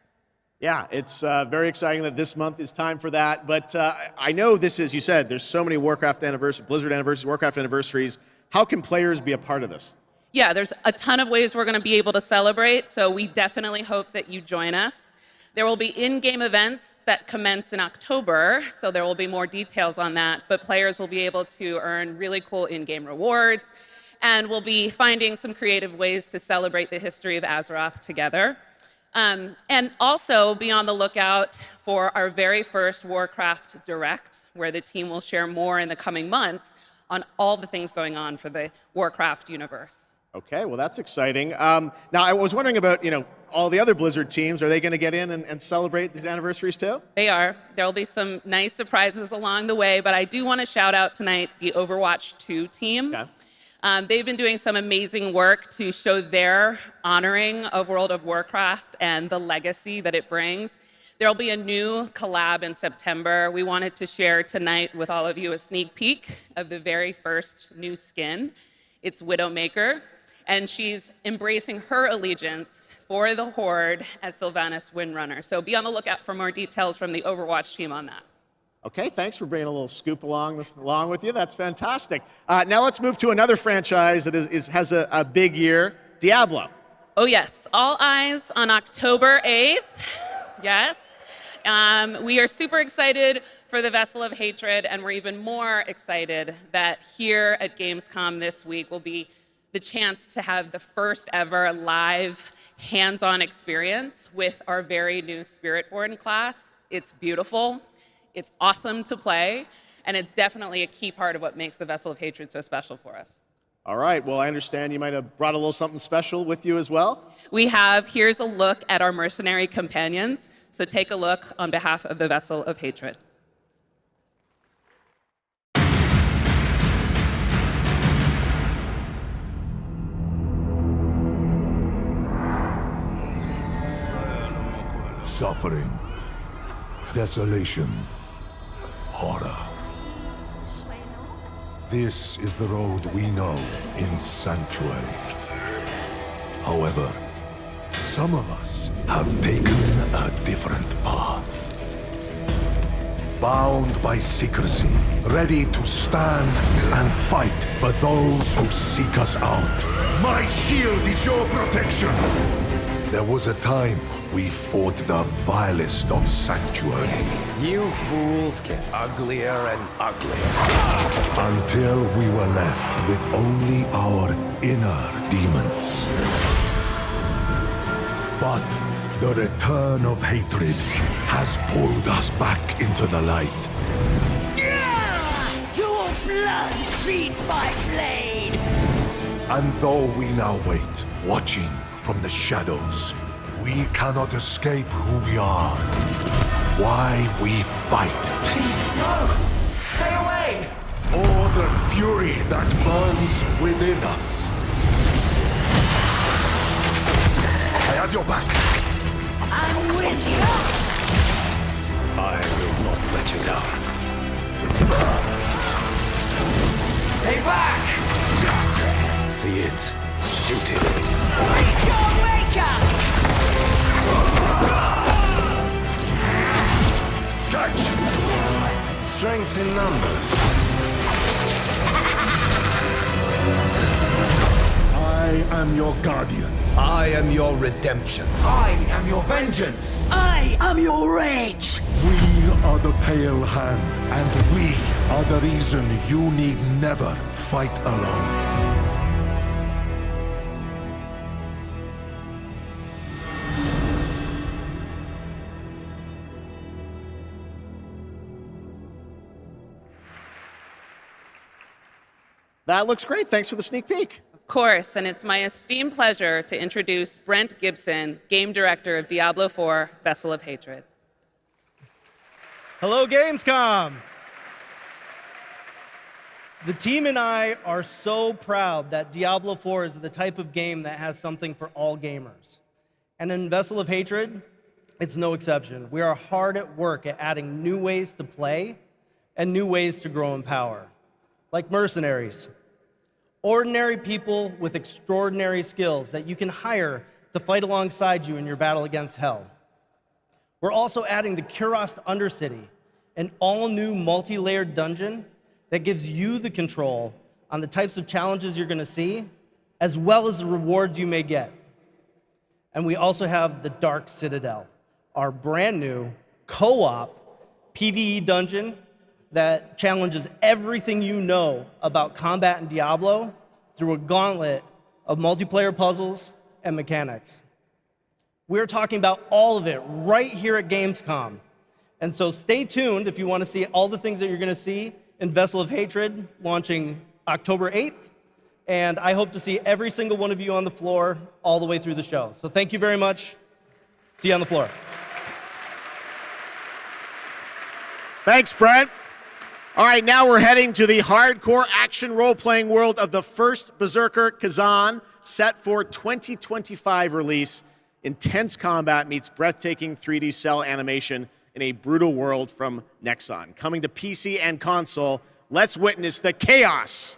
Yeah, it's very exciting that this month is time for that. But I know this is, you said, there's so many Warcraft anniversaries, Blizzard anniversaries, Warcraft anniversaries. How can players be a part of this? Yeah, there's a ton of ways we're going to be able to celebrate, so we definitely hope that you join us. There will be in-game events that commence in October, so there will be more details on that, but players will be able to earn really cool in-game rewards, and we'll be finding some creative ways to celebrate the history of Azeroth together. And also be on the lookout for our very first Warcraft Direct, where the team will share more in the coming months on all the things going on for the Warcraft universe. Okay, well, that's exciting. Now, I was wondering about, all the other Blizzard teams. Are they going to get in and celebrate these anniversaries too? They are. There'll be some nice surprises along the way, but I do want to shout out tonight the Overwatch 2 team. Okay. They've been doing some amazing work to show their honoring of World of Warcraft and the legacy that it brings. There'll be a new collab in September. We wanted to share tonight with all of you a sneak peek of the very first new skin. It's Widowmaker, and she's embracing her allegiance for the Horde as Sylvanas Windrunner. So be on the lookout for more details from the Overwatch team on that. Okay, thanks for bringing a little scoop along with you. That's fantastic. Now let's move to another franchise that has a big year, Diablo. Oh yes, all eyes on October 8th. Yes. We are super excited for the Vessel of Hatred, and we're even more excited that here at Gamescom this week will be the chance to have the first ever live hands-on experience with our very new Spiritborn class. It's beautiful. It's awesome to play, and it's definitely a key part of what makes the Vessel of Hatred so special for us. All right, well, I understand you might have brought a little something special with you as well. Here's a look at our mercenary companions, so take a look on behalf of the Vessel of Hatred. Suffering, desolation, horror. This is the road we know in Sanctuary. However, some of us have taken a different path. Bound by secrecy, ready to stand and fight for those who seek us out. My shield is your protection! There was a time we fought the vilest of Sanctuary. You fools get uglier and uglier. Until we were left with only our inner demons. But the return of hatred has pulled us back into the light. Your blood feeds my blade! And though we now wait, watching from the shadows, we cannot escape who we are. Why we fight. Please, no! Stay away! Or the fury that burns within us. I have your back. I'm with you! I will not let you down. Stay back! See it. Shoot it. Reach your maker! Catch! Strength in numbers. I am your guardian. I am your redemption. I am your vengeance! I am your rage! We are the Pale Hand, and we are the reason you need never fight alone. That looks great. Thanks for the sneak peek. Of course, and it's my esteemed pleasure to introduce Brent Gibson, Game Director of Diablo IV, Vessel of Hatred. Hello, Gamescom! The team and I are so proud that Diablo IV is the type of game that has something for all gamers. And in Vessel of Hatred, it's no exception. We are hard at work at adding new ways to play and new ways to grow in power. Like mercenaries, ordinary people with extraordinary skills that you can hire to fight alongside you in your battle against hell. We're also adding the Kurast Undercity, an all-new multi-layered dungeon that gives you the control on the types of challenges you're going to see, as well as the rewards you may get. And we also have the Dark Citadel, our brand new co-op PvE dungeon that challenges everything you know about combat in Diablo through a gauntlet of multiplayer puzzles and mechanics. We're talking about all of it right here at Gamescom. And so stay tuned if you want to see all the things that you're going to see in Vessel of Hatred launching October 8th. And I hope to see every single one of you on the floor all the way through the show. So thank you very much. See you on the floor. Thanks, Brent. All right, now we're heading to the hardcore action role-playing world of the first Berserker Kazan, set for 2025 release. Intense combat meets breathtaking 3D cell animation in a brutal world from Nexon. Coming to PC and console, let's witness the chaos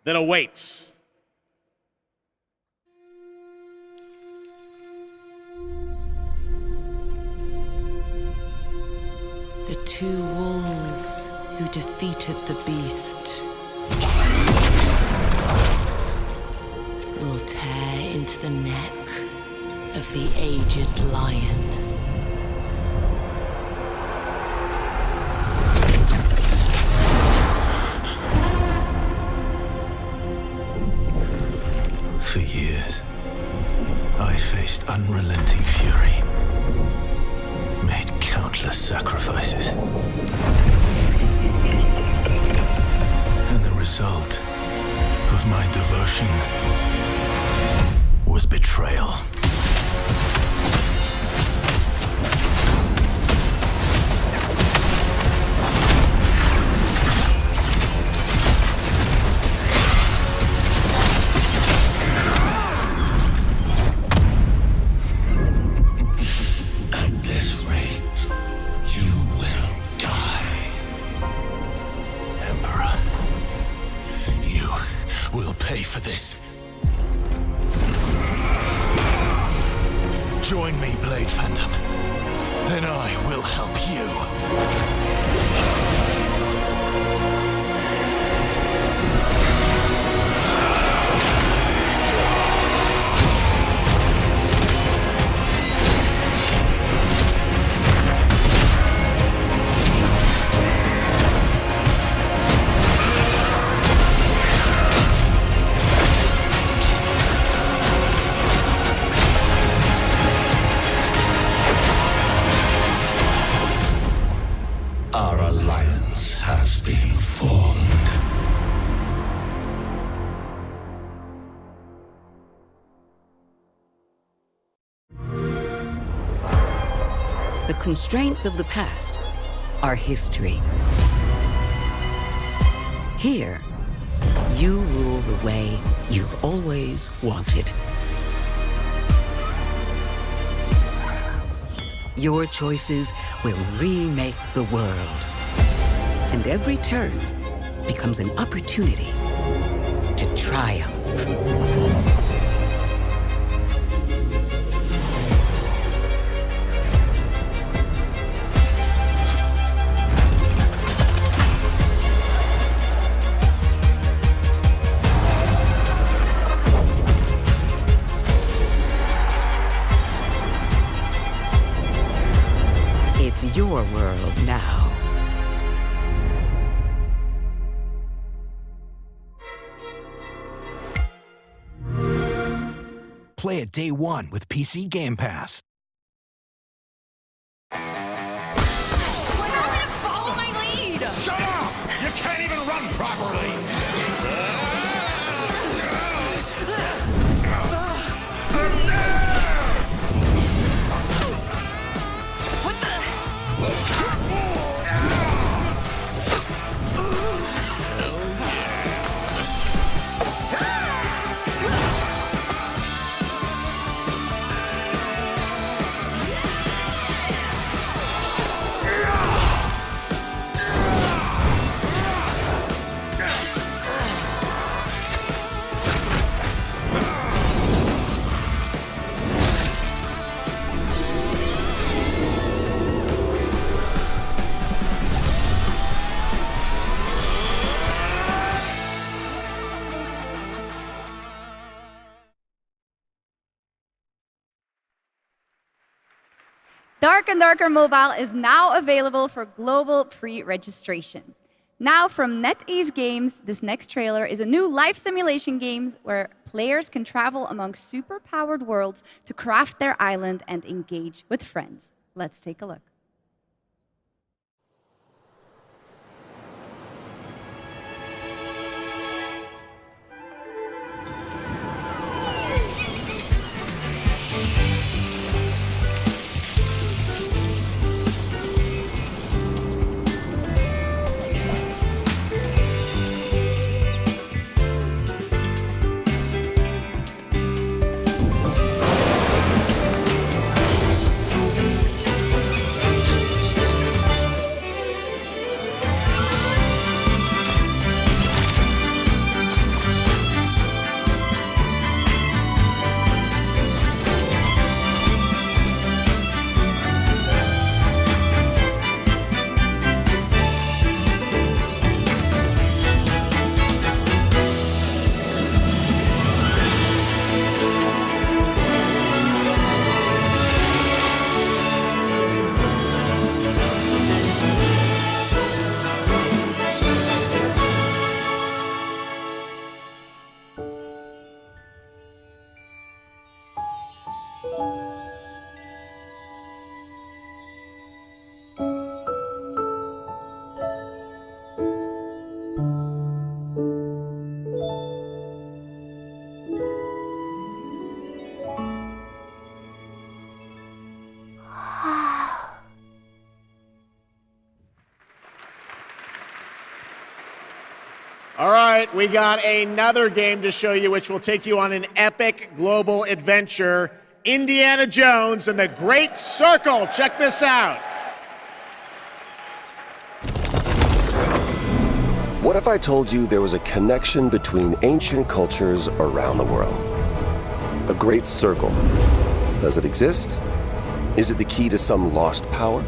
that awaits. The two wolves who defeated the beast will tear into the neck of the aged lion. For years, I faced unrelenting fury, made countless sacrifices. And the result of my devotion was betrayal. At this rate, you will die. Emperor, you will pay for this. Join me, Blade Phantom, and I will help you. Our alliance has been formed. The constraints of the past are history. Here, you rule the way you've always wanted. Your choices will remake the world. And every turn becomes an opportunity to triumph. It's your world now. Play it day one with PC Game Pass. Follow my lead! Shut up! You can't even run properly! What the? Dark and Darker Mobile is now available for global pre-registration. Now from NetEase Games, this next trailer is a new life simulation game where players can travel among super-powered worlds to craft their island and engage with friends. Let's take a look. All right, we got another game to show you which will take you on an epic global adventure. Indiana Jones and the Great Circle. Check this out. What if I told you there was a connection between ancient cultures around the world? A great circle. Does it exist? Is it the key to some lost power?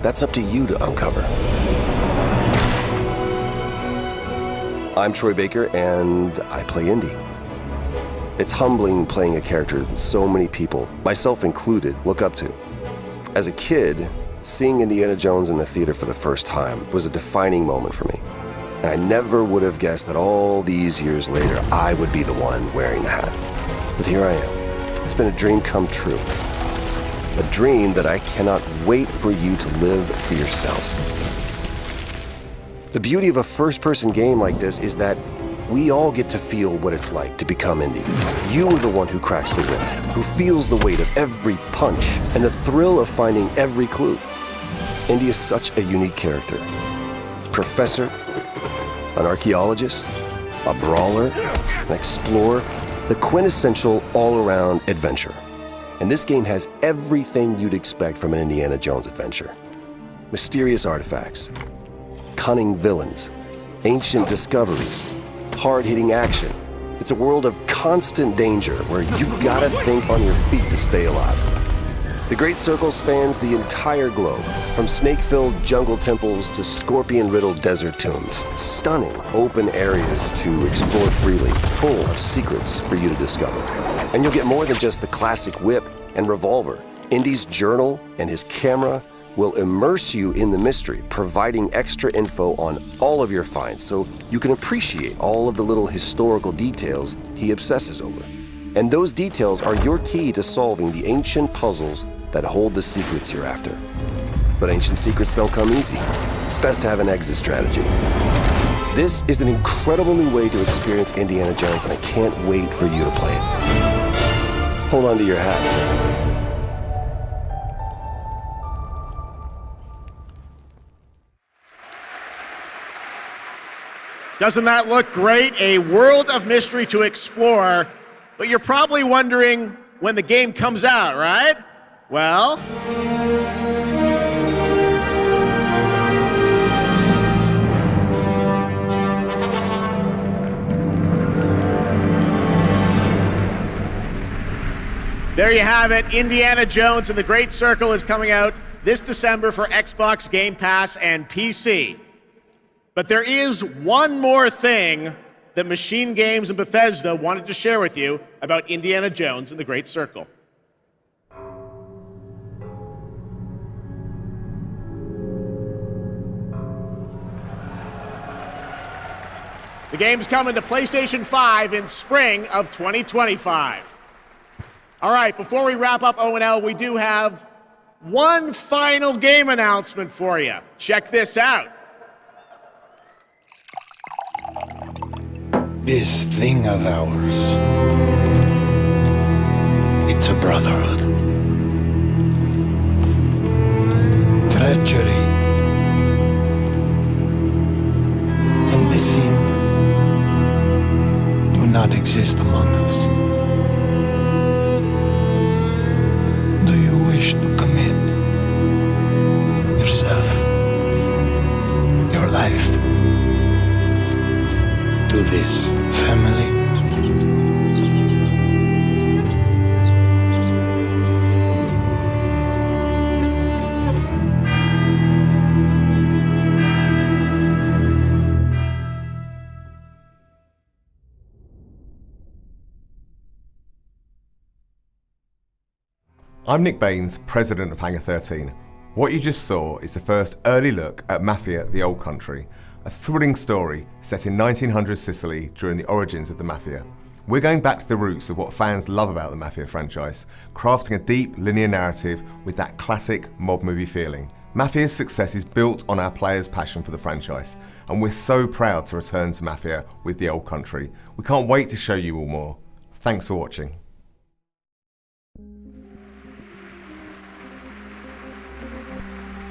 That's up to you to uncover. I'm Troy Baker, and I play Indy. It's humbling playing a character that so many people, myself included, look up to. As a kid, seeing Indiana Jones in the theater for the first time was a defining moment for me. And I never would have guessed that all these years later, I would be the one wearing the hat. But here I am. It's been a dream come true. A dream that I cannot wait for you to live for yourselves. The beauty of a first-person game like this is that we all get to feel what it's like to become Indy. You are the one who cracks the whip, who feels the weight of every punch and the thrill of finding every clue. Indy is such a unique character. Professor, an archaeologist, a brawler, an explorer, the quintessential all-around adventurer. And this game has everything you'd expect from an Indiana Jones adventure. Mysterious artifacts, cunning villains, ancient discoveries, hard-hitting action. It's a world of constant danger where you've got to think on your feet to stay alive. The Great Circle spans the entire globe, from snake-filled jungle temples to scorpion-riddled desert tombs. Stunning open areas to explore freely, full of secrets for you to discover. And you'll get more than just the classic whip and revolver. Indy's journal and his camera will immerse you in the mystery, providing extra info on all of your finds so you can appreciate all of the little historical details he obsesses over. And those details are your key to solving the ancient puzzles that hold the secrets you're after. But ancient secrets don't come easy. It's best to have an exit strategy. This is an incredible new way to experience Indiana Jones, and I can't wait for you to play it. Hold on to your hat. Doesn't that look great? A world of mystery to explore. But you're probably wondering when the game comes out, right? Well, there you have it. Indiana Jones and the Great Circle is coming out this December for Xbox Game Pass and PC. But there is one more thing that Machine Games and Bethesda wanted to share with you about Indiana Jones and the Great Circle. game's coming to PlayStation 5 in spring of 2025. All right, before we wrap up O&L, we do have one final game announcement for you. Check this out. This thing of ours, it's a brotherhood. Treachery and deceit do not exist among us. Do you wish to commit yourself, your life, to this family? I'm Nick Baines, president of Hangar 13. What you just saw is the first early look at Mafia: The Old Country, a thrilling story set in 1900s Sicily during the origins of the Mafia. We're going back to the roots of what fans love about the Mafia franchise, crafting a deep, linear narrative with that classic mob movie feeling. Mafia's success is built on our players' passion for the franchise, and we're so proud to return to Mafia with The Old Country. We can't wait to show you all more. Thanks for watching.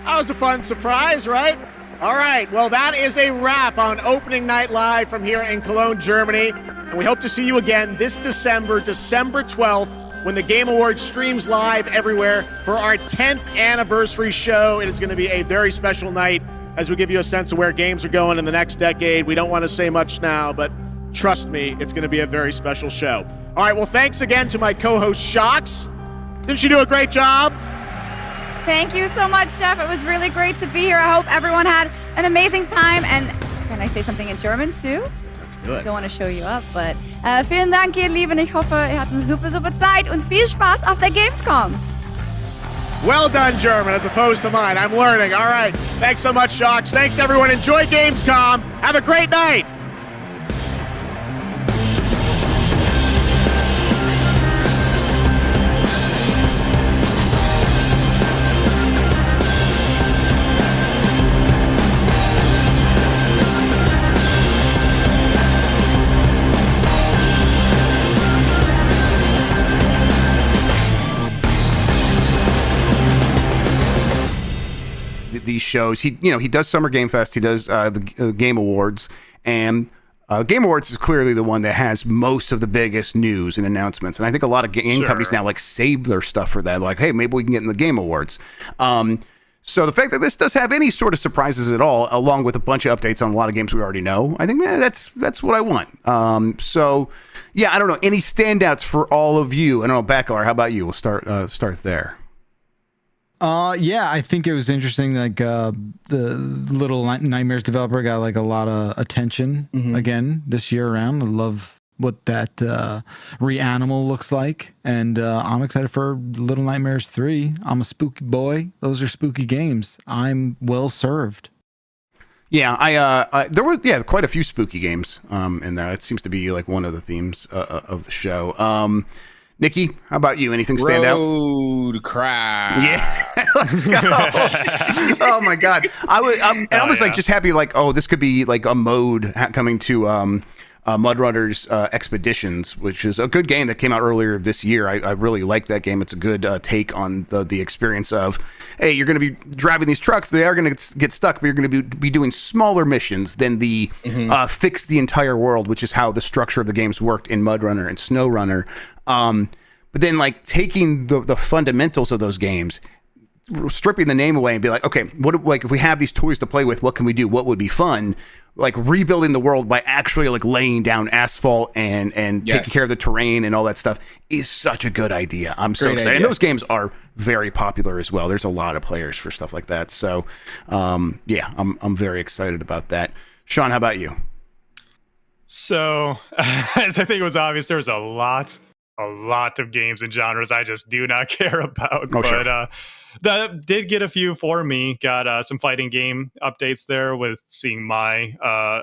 That was a fun surprise, right? All right, well, that is a wrap on Opening Night Live from here in Cologne, Germany. And we hope to see you again this December, December 12th, when the Game Awards streams live everywhere for our 10th anniversary show. It is going to be a very special night as we give you a sense of where games are going in the next decade. We don't want to say much now, but trust me, it's going to be a very special show. All right, well, thanks again to my co-host, Shocks. Didn't she do a great job? Thank you so much, Geoff. It was really great to be here. I hope everyone had an amazing time. And can I say something in German too? Let's do it. I don't want to show you up, but vielen Dank, ihr Lieben. Ich hoffe, ihr hattet eine super, super Zeit und viel Spaß auf der Gamescom. Well done, German, as opposed to mine. I'm learning. All right. Thanks so much, Shocks. Thanks to everyone. Enjoy Gamescom. Have a great night. These shows, he does Summer Game Fest, he does the Game Awards, and Game Awards is clearly the one that has most of the biggest news and announcements. And I think a lot of game companies now save their stuff for that. Like, hey, maybe we can get in the Game Awards. So the fact that this does have any sort of surprises at all, along with a bunch of updates on a lot of games we already know, I think that's what I want. So yeah, I don't know, any standouts for all of you? I don't know, Bakalar, how about you? We'll start there. Yeah, I think it was interesting. Like the Little Nightmares developer got a lot of attention again this year around. I love what that Reanimal looks like, and I'm excited for Little Nightmares 3. I'm a spooky boy. Those are spooky games. I'm well served. Yeah, there were quite a few spooky games in there. It seems to be one of the themes of the show. Nikki, how about you? Anything stand out? Road crash. Yeah, let's go. Oh my God, I was just happy. This could be a mode coming to Mudrunner's Expeditions, which is a good game that came out earlier this year. I really like that game. It's a good take on the experience of, hey, you're going to be driving these trucks. They are going to get stuck, but you're going to be doing smaller missions than the fix the entire world, which is how the structure of the games worked in Mudrunner and SnowRunner. But then taking the fundamentals of those games, stripping the name away and be like, okay, what if we have these toys to play with, what can we do? What would be fun? Rebuilding the world by actually laying down asphalt and taking care of the terrain and all that stuff is such a good idea. I'm so excited. And those games are very popular as well. There's a lot of players for stuff like that. So I'm very excited about that. Sean, how about you? So as I think it was obvious, there was a lot of games and genres I just do not care about. that did get a few for me. Got some fighting game updates there with seeing my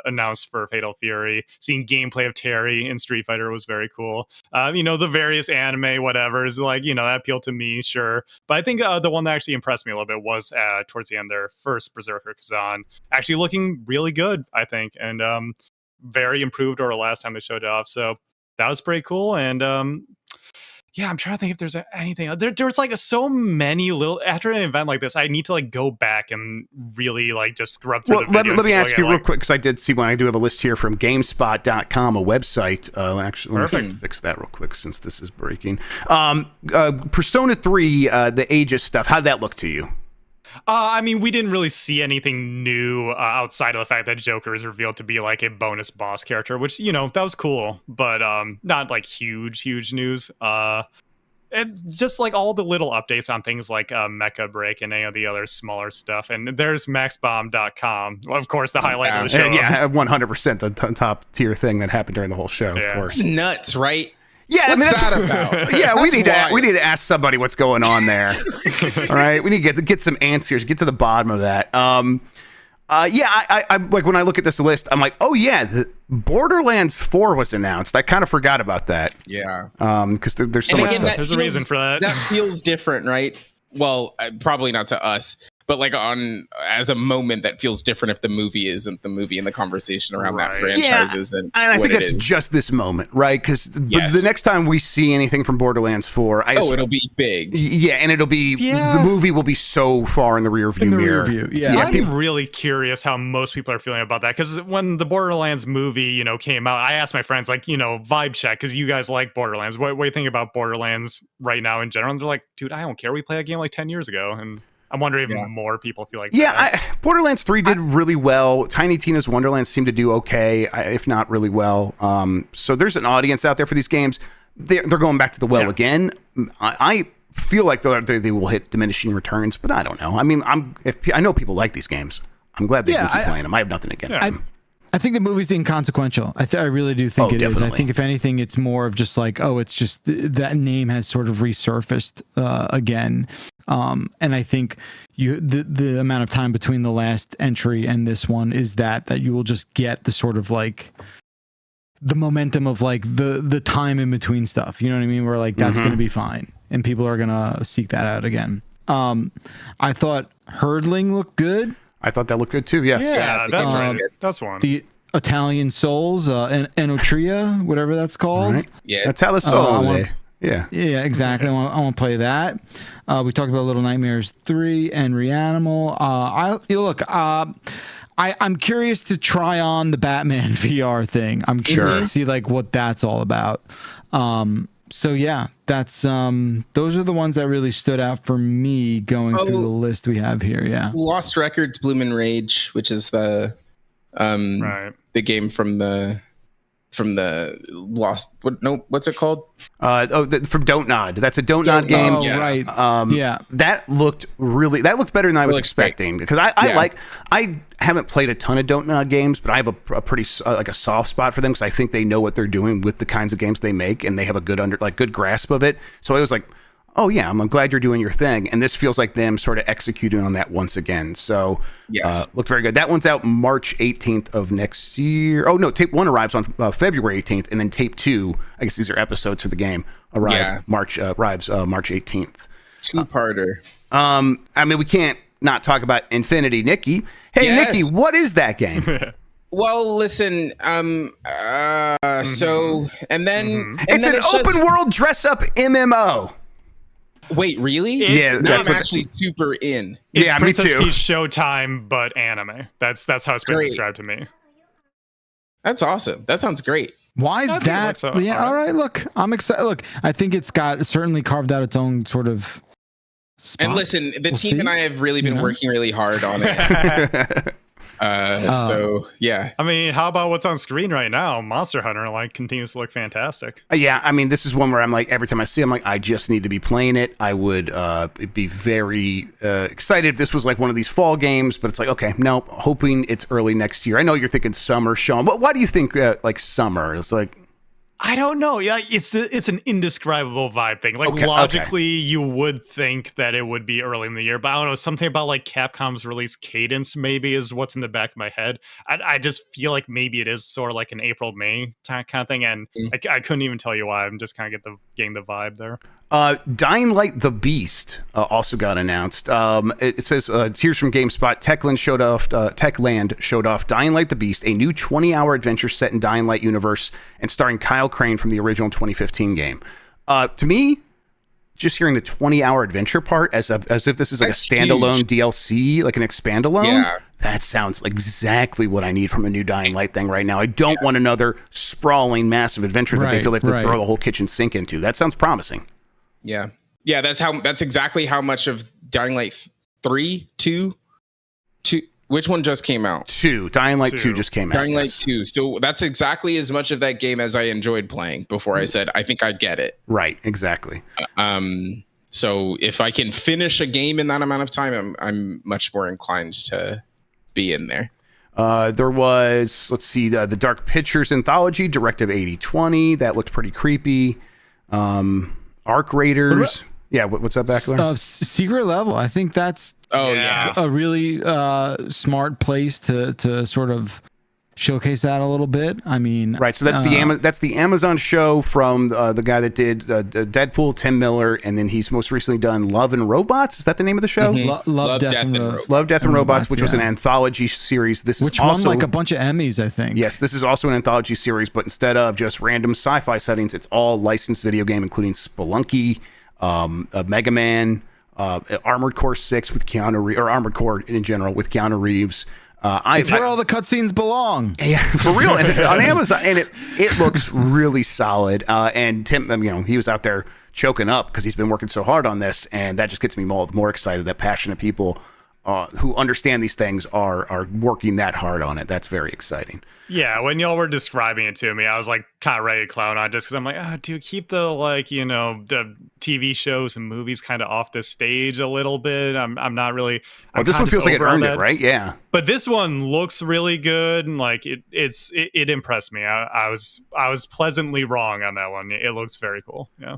announced for Fatal Fury, seeing gameplay of Terry in Street Fighter was very cool. The various anime, whatever, is like, that appealed to me, sure. But I think the one that actually impressed me a little bit was towards the end, their first Berserker Kazan, actually looking really good, I think, and very improved over last time they showed it off. So that was pretty cool. And yeah, I'm trying to think if there's anything. There's like so many little, after an event like this, I need to like go back and really like just scrub through the video. Let me ask you real quick, because I did see when I do have a list here from GameSpot.com, a website. Actually, let me fix that real quick since this is breaking. Persona 3, the Aegis stuff, how'd that look to you? I mean, we didn't really see anything new outside of the fact that Joker is revealed to be like a bonus boss character, which, that was cool, but not like huge news. And just like all the little updates on things like Mecha Break and any of the other smaller stuff. And there's maxbomb.com. Well, of course, the highlight of the show. Yeah, 100% the top tier thing that happened during the whole show, of course. It's nuts, right? Yeah, what's that about? Yeah, we need to ask somebody what's going on there. All right, we need to get some answers, get to the bottom of that. I like when I look at this list, I'm like, oh yeah, the Borderlands 4 was announced. I kind of forgot about that. Yeah. Because there's so much stuff. There's a reason for that. That feels different, right? Well, probably not to us, but like as a moment that feels different if the movie isn't the movie and the conversation around that franchise isn't. And I think that's just this moment, right? Because the next time we see anything from Borderlands 4, it'll be big. Yeah, and it'll be the movie will be so far in the rear view mirror. I'm really curious how most people are feeling about that, because when the Borderlands movie, came out, I asked my friends, like, vibe check, because you guys like Borderlands. What do you think about Borderlands right now in general? And they're like, dude, I don't care. We played a game like 10 years ago, and I'm wondering if more people feel like that. Borderlands 3 did really well. Tiny Tina's Wonderlands seemed to do okay, if not really well. So there's an audience out there for these games. They're going back to the well again. I feel like they will hit diminishing returns, but I don't know. I mean, I know people like these games. I'm glad they can keep playing them. I have nothing against them. I think the movie's inconsequential. I really do think it is. I think if anything, it's more of just like, it's just that name has sort of resurfaced again. And I think the amount of time between the last entry and this one is that you will just get the sort of like the momentum of like the time in between stuff. You know what I mean? Where like that's going to be fine, and people are going to seek that out again. I thought Hurdling looked good. I thought that looked good too. Yes. Yeah, that's right. That's one. The Italian Souls, Enotria, whatever that's called. Right. Yeah, that's how the soul. Yeah, exactly. I want to play that. We talked about Little Nightmares 3 and Reanimal. I'm curious to try on the Batman VR thing. I'm curious to see like what that's all about. So yeah, that's those are the ones that really stood out for me going through the list we have here. Yeah, Lost Records, Bloom Rage, which is the game from the Lost. What's it called? From Don't Nod. That's a Don't Nod game. Oh, yeah. Right. That looked better than I was expecting, because I haven't played a ton of Don't Nod games, but I have a pretty like a soft spot for them, because I think they know what they're doing with the kinds of games they make, and they have a good grasp of it. So I was like, oh yeah, I'm glad you're doing your thing. And this feels like them sort of executing on that once again. So looked very good. That one's out March 18th of next year. Oh no, tape 1 arrives on February 18th, and then tape 2, I guess these are episodes for the game, arrives March 18th. Two-parter. I mean, we can't not talk about Infinity. Nikki. Hey, Nikki, what is that game? Well, listen, so, and then... It's an open world dress-up MMO. Wait, really? I'm actually super in. It's Princess me too. Peach Showtime, but anime. That's how it's been described to me. That's awesome. That sounds great. Why is that? All right. Look, I'm excited. Look, I think it's certainly carved out its own sort of spot. And listen, the team and I have really been working really hard on it. So yeah, I mean, how about what's on screen right now? Monster Hunter continues to look fantastic. Yeah, I mean, this is one where I'm like, every time I see it, I'm like, I just need to be playing it. I would be very excited if this was like one of these fall games, but it's like, okay, no, hoping it's early next year. I know you're thinking summer, Sean. Why do you think like summer? It's like, I don't know. Yeah, it's an indescribable vibe thing. Like logically, you would think that it would be early in the year, but I don't know. Something about like Capcom's release cadence maybe is what's in the back of my head. I just feel like maybe it is sort of like an April May kind of thing, and I couldn't even tell you why. I'm just kind of getting the vibe there. Dying Light: The Beast also got announced. It says here's from GameSpot. Techland showed off Dying Light: The Beast, a new 20-hour adventure set in Dying Light universe and starring Kyle Crane from the original 2015 game. To me, just hearing the 20-hour adventure part as if this is like a standalone DLC, like an expandalone, that sounds exactly what I need from a new Dying Light thing right now. I don't want another sprawling, massive adventure that they feel they have to throw the whole kitchen sink into. That sounds promising. Yeah. That's exactly how much of Dying Light 3, 2. Which one just came out? 2. Dying Light 2 just came out. Dying Light 2. So that's exactly as much of that game as I enjoyed playing before I said, I think I get it. Right, exactly. So if I can finish a game in that amount of time, I'm much more inclined to be in there. There was, let's see, the Dark Pictures Anthology, Directive 8020. That looked pretty creepy. Arc Raiders. What's up back there? Secret Level. I think that's a really smart place to sort of showcase that a little bit. I mean, right. So that's the Amazon show from the guy that did Deadpool, Tim Miller, and then he's most recently done Love and Robots. Is that the name of the show? Love, Death and Robots. Love, Death and Robots, which was an anthology series. Which won like a bunch of Emmys, I think. Yes, this is also an anthology series, but instead of just random sci-fi settings, it's all licensed video game, including Spelunky, Mega Man, Armored Core 6 with Keanu Reeves, or Armored Core in general with Keanu Reeves. It's where all the cutscenes belong. Yeah, for real. And on Amazon, and it looks really solid. And Tim, he was out there choking up because he's been working so hard on this, and that just gets me more excited that passionate people who understand these things are working that hard on it. That's very exciting. Yeah, when y'all were describing it to me, I was like kind of ready to clown on just because I'm like, dude, keep the the TV shows and movies kind of off the stage a little bit. I'm not really. This one feels like it earned it, right? Yeah. But this one looks really good, and like it impressed me. I was pleasantly wrong on that one. It looks very cool. Yeah.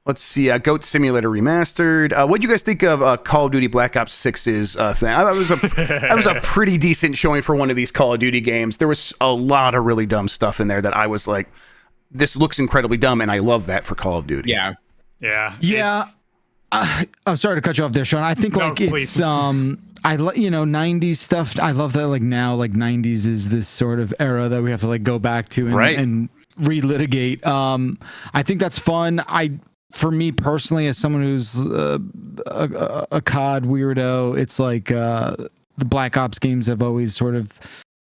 Let's see, Goat Simulator Remastered. What did you guys think of Call of Duty Black Ops 6's thing? That was a pretty decent showing for one of these Call of Duty games. There was a lot of really dumb stuff in there that I was like, this looks incredibly dumb, and I love that for Call of Duty. Yeah. I'm sorry to cut you off there, Sean. I think it's I 90s stuff. I love that now 90s is this sort of era that we have to go back to and relitigate. I think that's fun. For me personally, as someone who's a COD weirdo, it's like the Black Ops games have always sort of,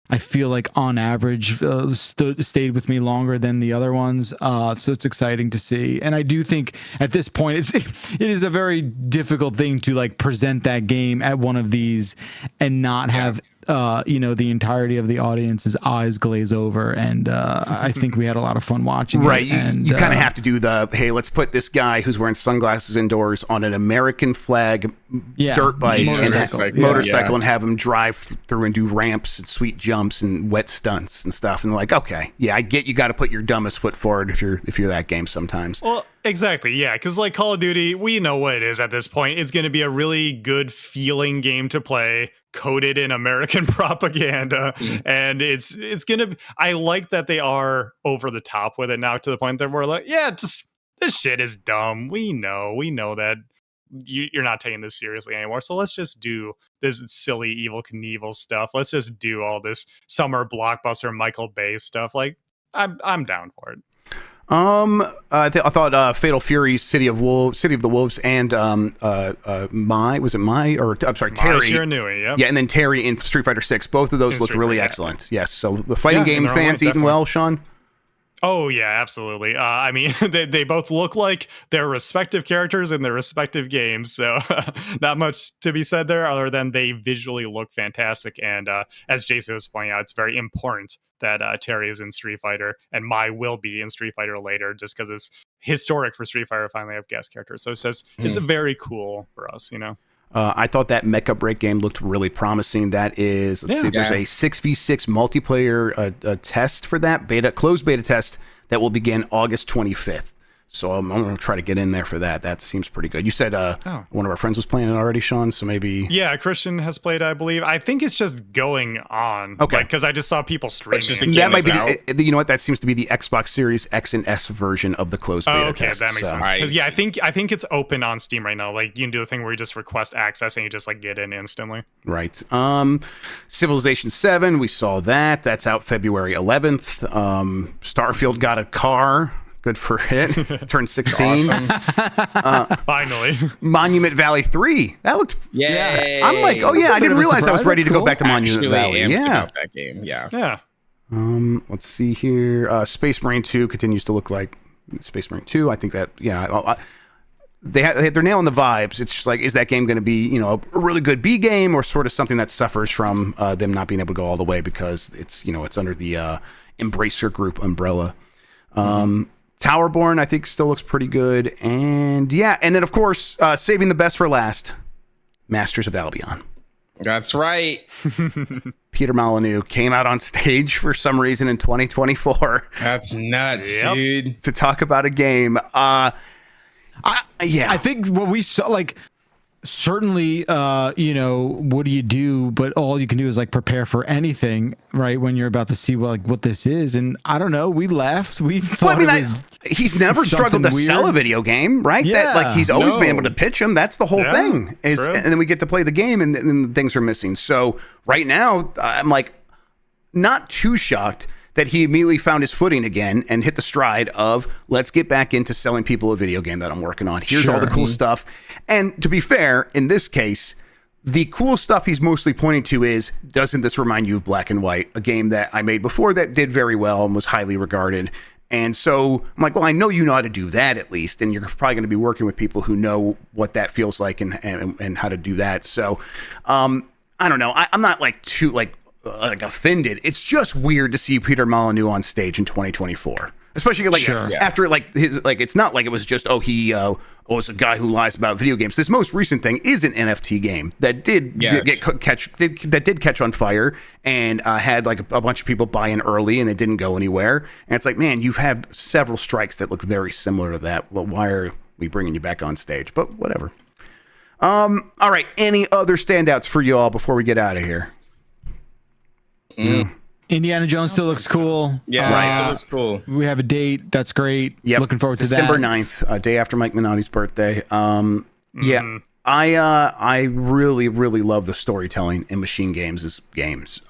I feel like on average, stayed with me longer than the other ones. So it's exciting to see. And I do think at this point, it is a very difficult thing to present that game at one of these and not have the entirety of the audience's eyes glaze over, and I think we had a lot of fun watching it. Right, you kind of have to do hey, let's put this guy who's wearing sunglasses indoors on an American flag dirt bike motorcycle and have him drive through and do ramps and sweet jumps and wet stunts and stuff. And okay, yeah, I get you got to put your dumbest foot forward if you're that game sometimes. Well, exactly, yeah, because Call of Duty, we know what it is at this point. It's going to be a really good feeling game to play, coated in American propaganda, and it's gonna. I like that they are over the top with it now to the point that we're like, just this shit is dumb. We know that you're not taking this seriously anymore. So let's just do this silly Evel Knievel stuff. Let's just do all this summer blockbuster Michael Bay stuff. I'm down for it. I thought Fatal Fury, City of the Wolves, and Terry. Yeah, and then Terry in Street Fighter 6. Both of those looked really excellent. Yes, so the fighting game fans eating well, Sean. Oh yeah, absolutely. I mean, they both look like their respective characters in their respective games, so not much to be said there, other than they visually look fantastic. And as Jason was pointing out, it's very important that Terry is in Street Fighter, and Mai will be in Street Fighter later, just because it's historic for Street Fighter to finally have guest characters. So it's very cool for us, I thought that Mecha Break game looked really promising. That is, there's a 6v6 multiplayer test for that closed beta test that will begin August 25th. So I'm going to try to get in there for that. That seems pretty good. You said one of our friends was playing it already, Sean, so maybe... Yeah, Christian has played, I believe. I think it's just going on. Okay. Because I just saw people streaming. That might be you know what? That seems to be the Xbox Series X and S version of the closed beta test. That makes sense. Because I think it's open on Steam right now. Like, you can do the thing where you just request access and you just like get in instantly. Right. Civilization 7, we saw that. That's out February 11th. Starfield got a car. Good for it. Turned 16. Awesome. Finally. Monument Valley 3. That looked... Yay. I'm like, oh yeah, I didn't realize I was ready to go back to Monument Valley. Amped Yeah. about that game. Yeah. Let's see here. Space Marine 2 continues to look like Space Marine 2. I think that, they're nailing the vibes. It's just like, is that game going to be, a really good B game or sort of something that suffers from them not being able to go all the way because it's, it's under the Embracer Group umbrella. Towerborn, I think, still looks pretty good. And then, of course, saving the best for last, Masters of Albion. That's right. Peter Molyneux came out on stage for some reason in 2024. That's nuts, dude. To talk about a game. I think what we saw, like, certainly, what do you do? But all you can do is like prepare for anything, right? When you're about to see what this is, and I don't know. We laughed. We thought he's never struggled to sell a video game, right? Yeah. That he's always been able to pitch them. That's the whole thing. And then we get to play the game, and then things are missing. So right now, I'm like not too shocked that he immediately found his footing again and hit the stride of, let's get back into selling people a video game that I'm working on. Here's all the cool stuff. And to be fair, in this case, the cool stuff he's mostly pointing to is, doesn't this remind you of Black and White, a game that I made before that did very well and was highly regarded? And so I'm like, well, I know you know how to do that at least, and you're probably going to be working with people who know what that feels like and how to do that. So I don't know. I'm not like too like offended. It's just weird to see Peter Molyneux on stage in 2024, especially after his it's not like it was just it's a guy who lies about video games. This most recent thing is an NFT game that did catch on fire and had like a bunch of people buy in early and it didn't go anywhere. And it's like, man, you've had several strikes that look very similar to that. Well, why are we bringing you back on stage? But whatever. All right. Any other standouts for you all before we get out of here? Indiana Jones still looks cool. Yeah, still looks cool. We have a date. That's great. Yep. Looking forward to December that. 9th, day after Mike Minotti's birthday. I really, really love the storytelling in Machine Games' games.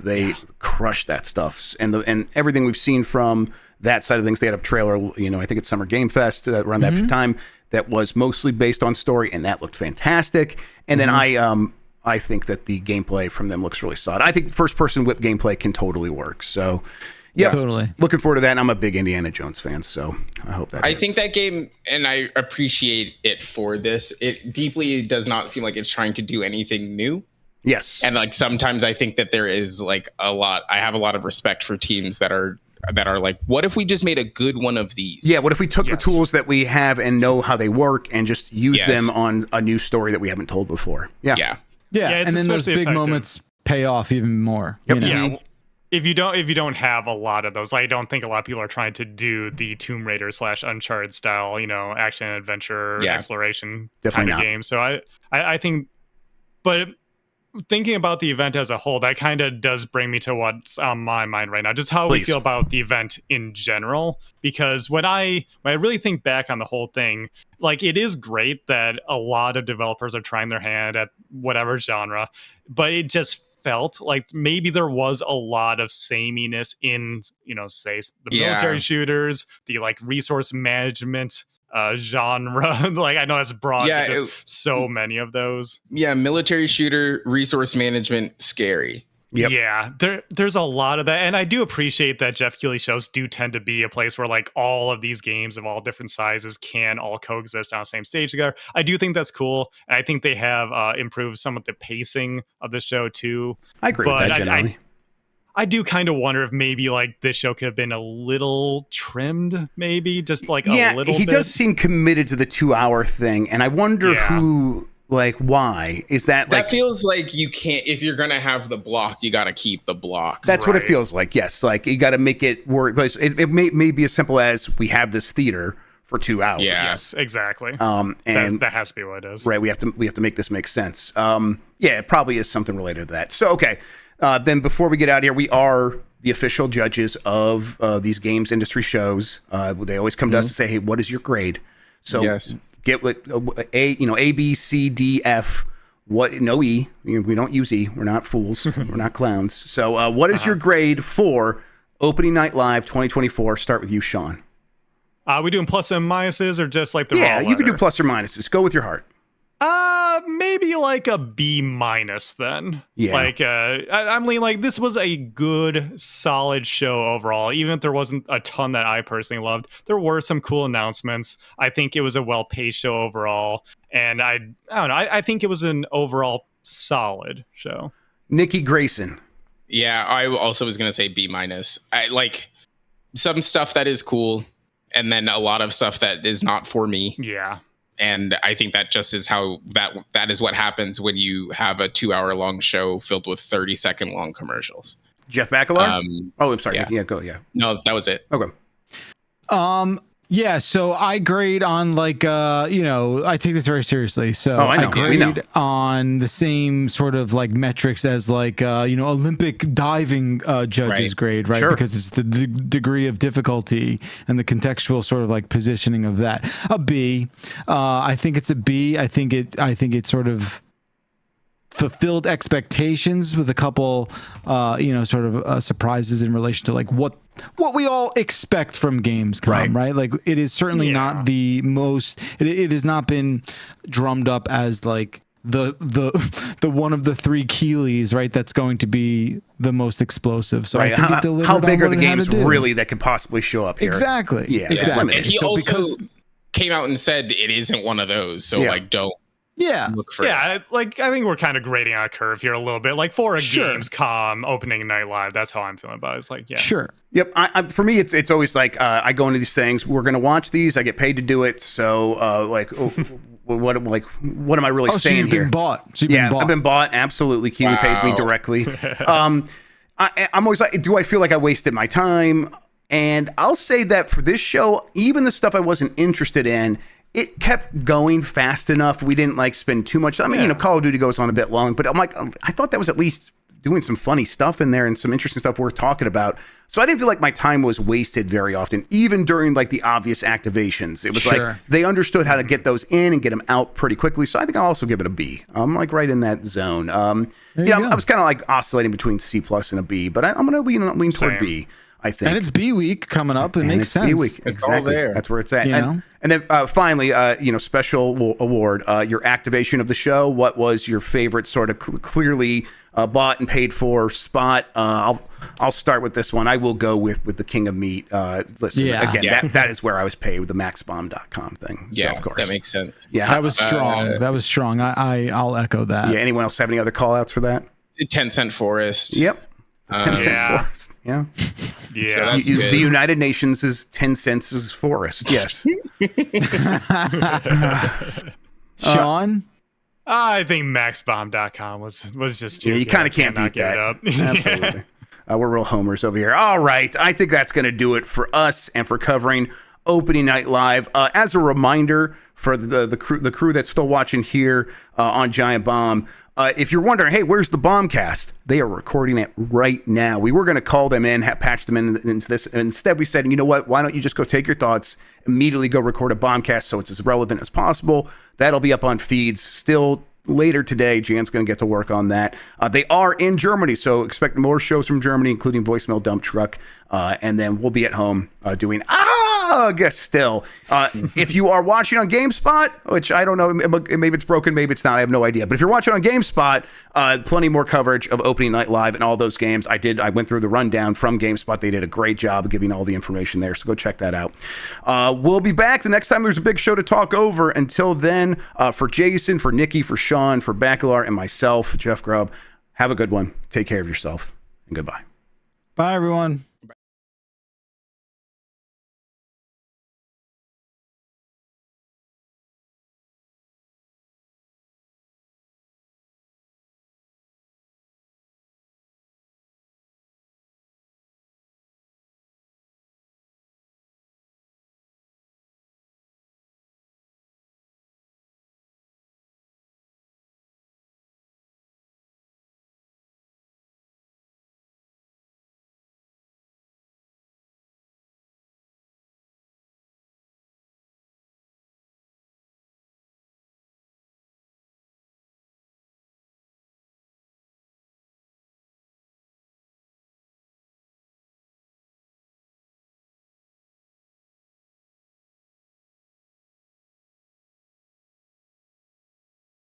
They crush that stuff. And everything we've seen from that side of things, they had a trailer, I think it's Summer Game Fest around that time that was mostly based on story, and that looked fantastic. And then I think that the gameplay from them looks really solid. I think first-person whip gameplay can totally work. So, totally looking forward to that. And I'm a big Indiana Jones fan, so I hope that. I think that game, and I appreciate it for this. It deeply does not seem like it's trying to do anything new. Yes, and like sometimes I think that there is like a lot. I have a lot of respect for teams that are like, what if we just made a good one of these? Yeah, what if we took the tools that we have and know how they work and just use them on a new story that we haven't told before? Yeah, and then those big moments pay off even more. Yep. Yeah. If you don't have a lot of those, I don't think a lot of people are trying to do the Tomb Raider / Uncharted style, action and adventure exploration kind of game. So I think, but thinking about the event as a whole, that kind of does bring me to what's on my mind right now, just how we feel about the event in general. Because when I really think back on the whole thing, like, it is great that a lot of developers are trying their hand at whatever genre, but it just felt like maybe there was a lot of sameness in, say, the military shooters, the like resource management genre. Like, I know that's broad, but just so many of those. Yeah, military shooter, resource management, scary. Yep. Yeah, there's a lot of that, and I do appreciate that Geoff Keighley shows do tend to be a place where like all of these games of all different sizes can all coexist on the same stage together. I do think that's cool, and I think they have improved some of the pacing of the show too. I agree with that generally. I do kind of wonder if maybe like this show could have been a little trimmed, maybe just like a little bit. He does seem committed to the 2-hour thing, and I wonder who Like, why? Is that like... That feels like you can't, if you're going to have the block, you got to keep the block. That's what it feels like, yes. Like, you got to make it work. Like, it may be as simple as we have this theater for 2 hours. Yeah. Yes, exactly. And that has to be what it is. Right, we have to make this make sense. Yeah, it probably is something related to that. So, okay. Then before we get out of here, we are the official judges of these games industry shows. They always come to us and say, hey, what is your grade? So yes. Get A, B, C, D, F. What? No E. We don't use E. We're not fools. We're not clowns. So, what is your grade for Opening Night Live 2024? Start with you, Sean. We doing plus and minuses or just like the raw Yeah, you can do letter? plus or minuses. Go with your heart. Maybe like a B- then. Yeah. Like, I'm leaning like this was a good, solid show overall. Even if there wasn't a ton that I personally loved, there were some cool announcements. I think it was a well-paced show overall, and I don't know. I think it was an overall solid show. Nikki Grayson. Yeah, I also was gonna say B-. I like some stuff that is cool, and then a lot of stuff that is not for me. Yeah. And I think that just is how that is what happens when you have a 2-hour-long show filled with 30-second long commercials. Jeff Bakalar? I'm sorry. Yeah. Go. Yeah. No, that was it. Okay. Yeah, so I grade on like I take this very seriously. So I know. I grade on the same sort of like metrics as like Olympic diving judges grade, right? Sure. Because it's the degree of difficulty and the contextual sort of like positioning of that. A B. I think it's a B. I think it sort of fulfilled expectations with a couple sort of surprises in relation to like what we all expect from Gamescom, right? Like it is certainly not the most it has not been drummed up as like the one of the 3 Keigleys, right? That's going to be the most explosive. So I think it delivered how big on are the what it had games to do. really that could possibly show up here? Exactly. Yeah. Exactly. It's limited. And he also came out and said it isn't one of those. So like don't look for it. I think we're kind of grading on a curve here a little bit. Like for a Gamescom opening night live, that's how I'm feeling about it. It's like, yeah. Sure. Yep. For me, it's always like I go into these things. We're going to watch these. I get paid to do it. So what am I really saying so you've here? Been bought. So you've been bought. I've been bought. Absolutely. Keighley pays me directly. I'm always like, do I feel like I wasted my time? And I'll say that for this show, even the stuff I wasn't interested in, it kept going fast enough. We didn't like spend too much. I mean, Call of Duty goes on a bit long, but I'm like, I thought that was at least doing some funny stuff in there and some interesting stuff worth talking about. So I didn't feel like my time was wasted very often, even during like the obvious activations. It was like they understood how to get those in and get them out pretty quickly. So I think I'll also give it a B. I'm like right in that zone. I was kind of like oscillating between C+ and a B, but I'm going to lean toward B. I think. And it's B week coming up. It makes sense. B week. It's all there. That's where it's at. You and then finally, special award, your activation of the show. What was your favorite sort of clearly bought and paid for spot? I'll start with this one. I will go with the King of Meat. Listen, that is where I was paid with the maxbomb.com thing. Yeah, so, of course. that makes sense. Yeah, that was strong. That was strong. I'll echo that. Yeah. Anyone else have any other call outs for that? 10 Cent Forest. Yep. 10 Cent Forest. Yeah. So the United Nations is 10 cents is forest. Yes. Sean? I think maxbomb.com was just too you kind of can't beat that. Absolutely. We're real homers over here. All right. I think that's going to do it for us and for covering Opening Night Live. As a reminder for the crew that's still watching here on Giant Bomb, if you're wondering, hey, where's the Bombcast? They are recording it right now. We were going to call them in, patch them into this. And instead, we said, you know what? Why don't you just go take your thoughts, immediately go record a Bombcast so it's as relevant as possible. That'll be up on feeds still later today. Jan's going to get to work on that. They are in Germany, so expect more shows from Germany, including Voicemail Dump Truck. And then we'll be at home doing I guess still. If you are watching on GameSpot, which I don't know, maybe it's broken, maybe it's not, I have no idea. But if you're watching on GameSpot, plenty more coverage of Opening Night Live and all those games. I went through the rundown from GameSpot. They did a great job of giving all the information there, so go check that out. We'll be back the next time there's a big show to talk over. Until then, for Jason, for Nikki, for Sean, for Bakalar, and myself, Jeff Grubb, have a good one. Take care of yourself, and goodbye. Bye, everyone.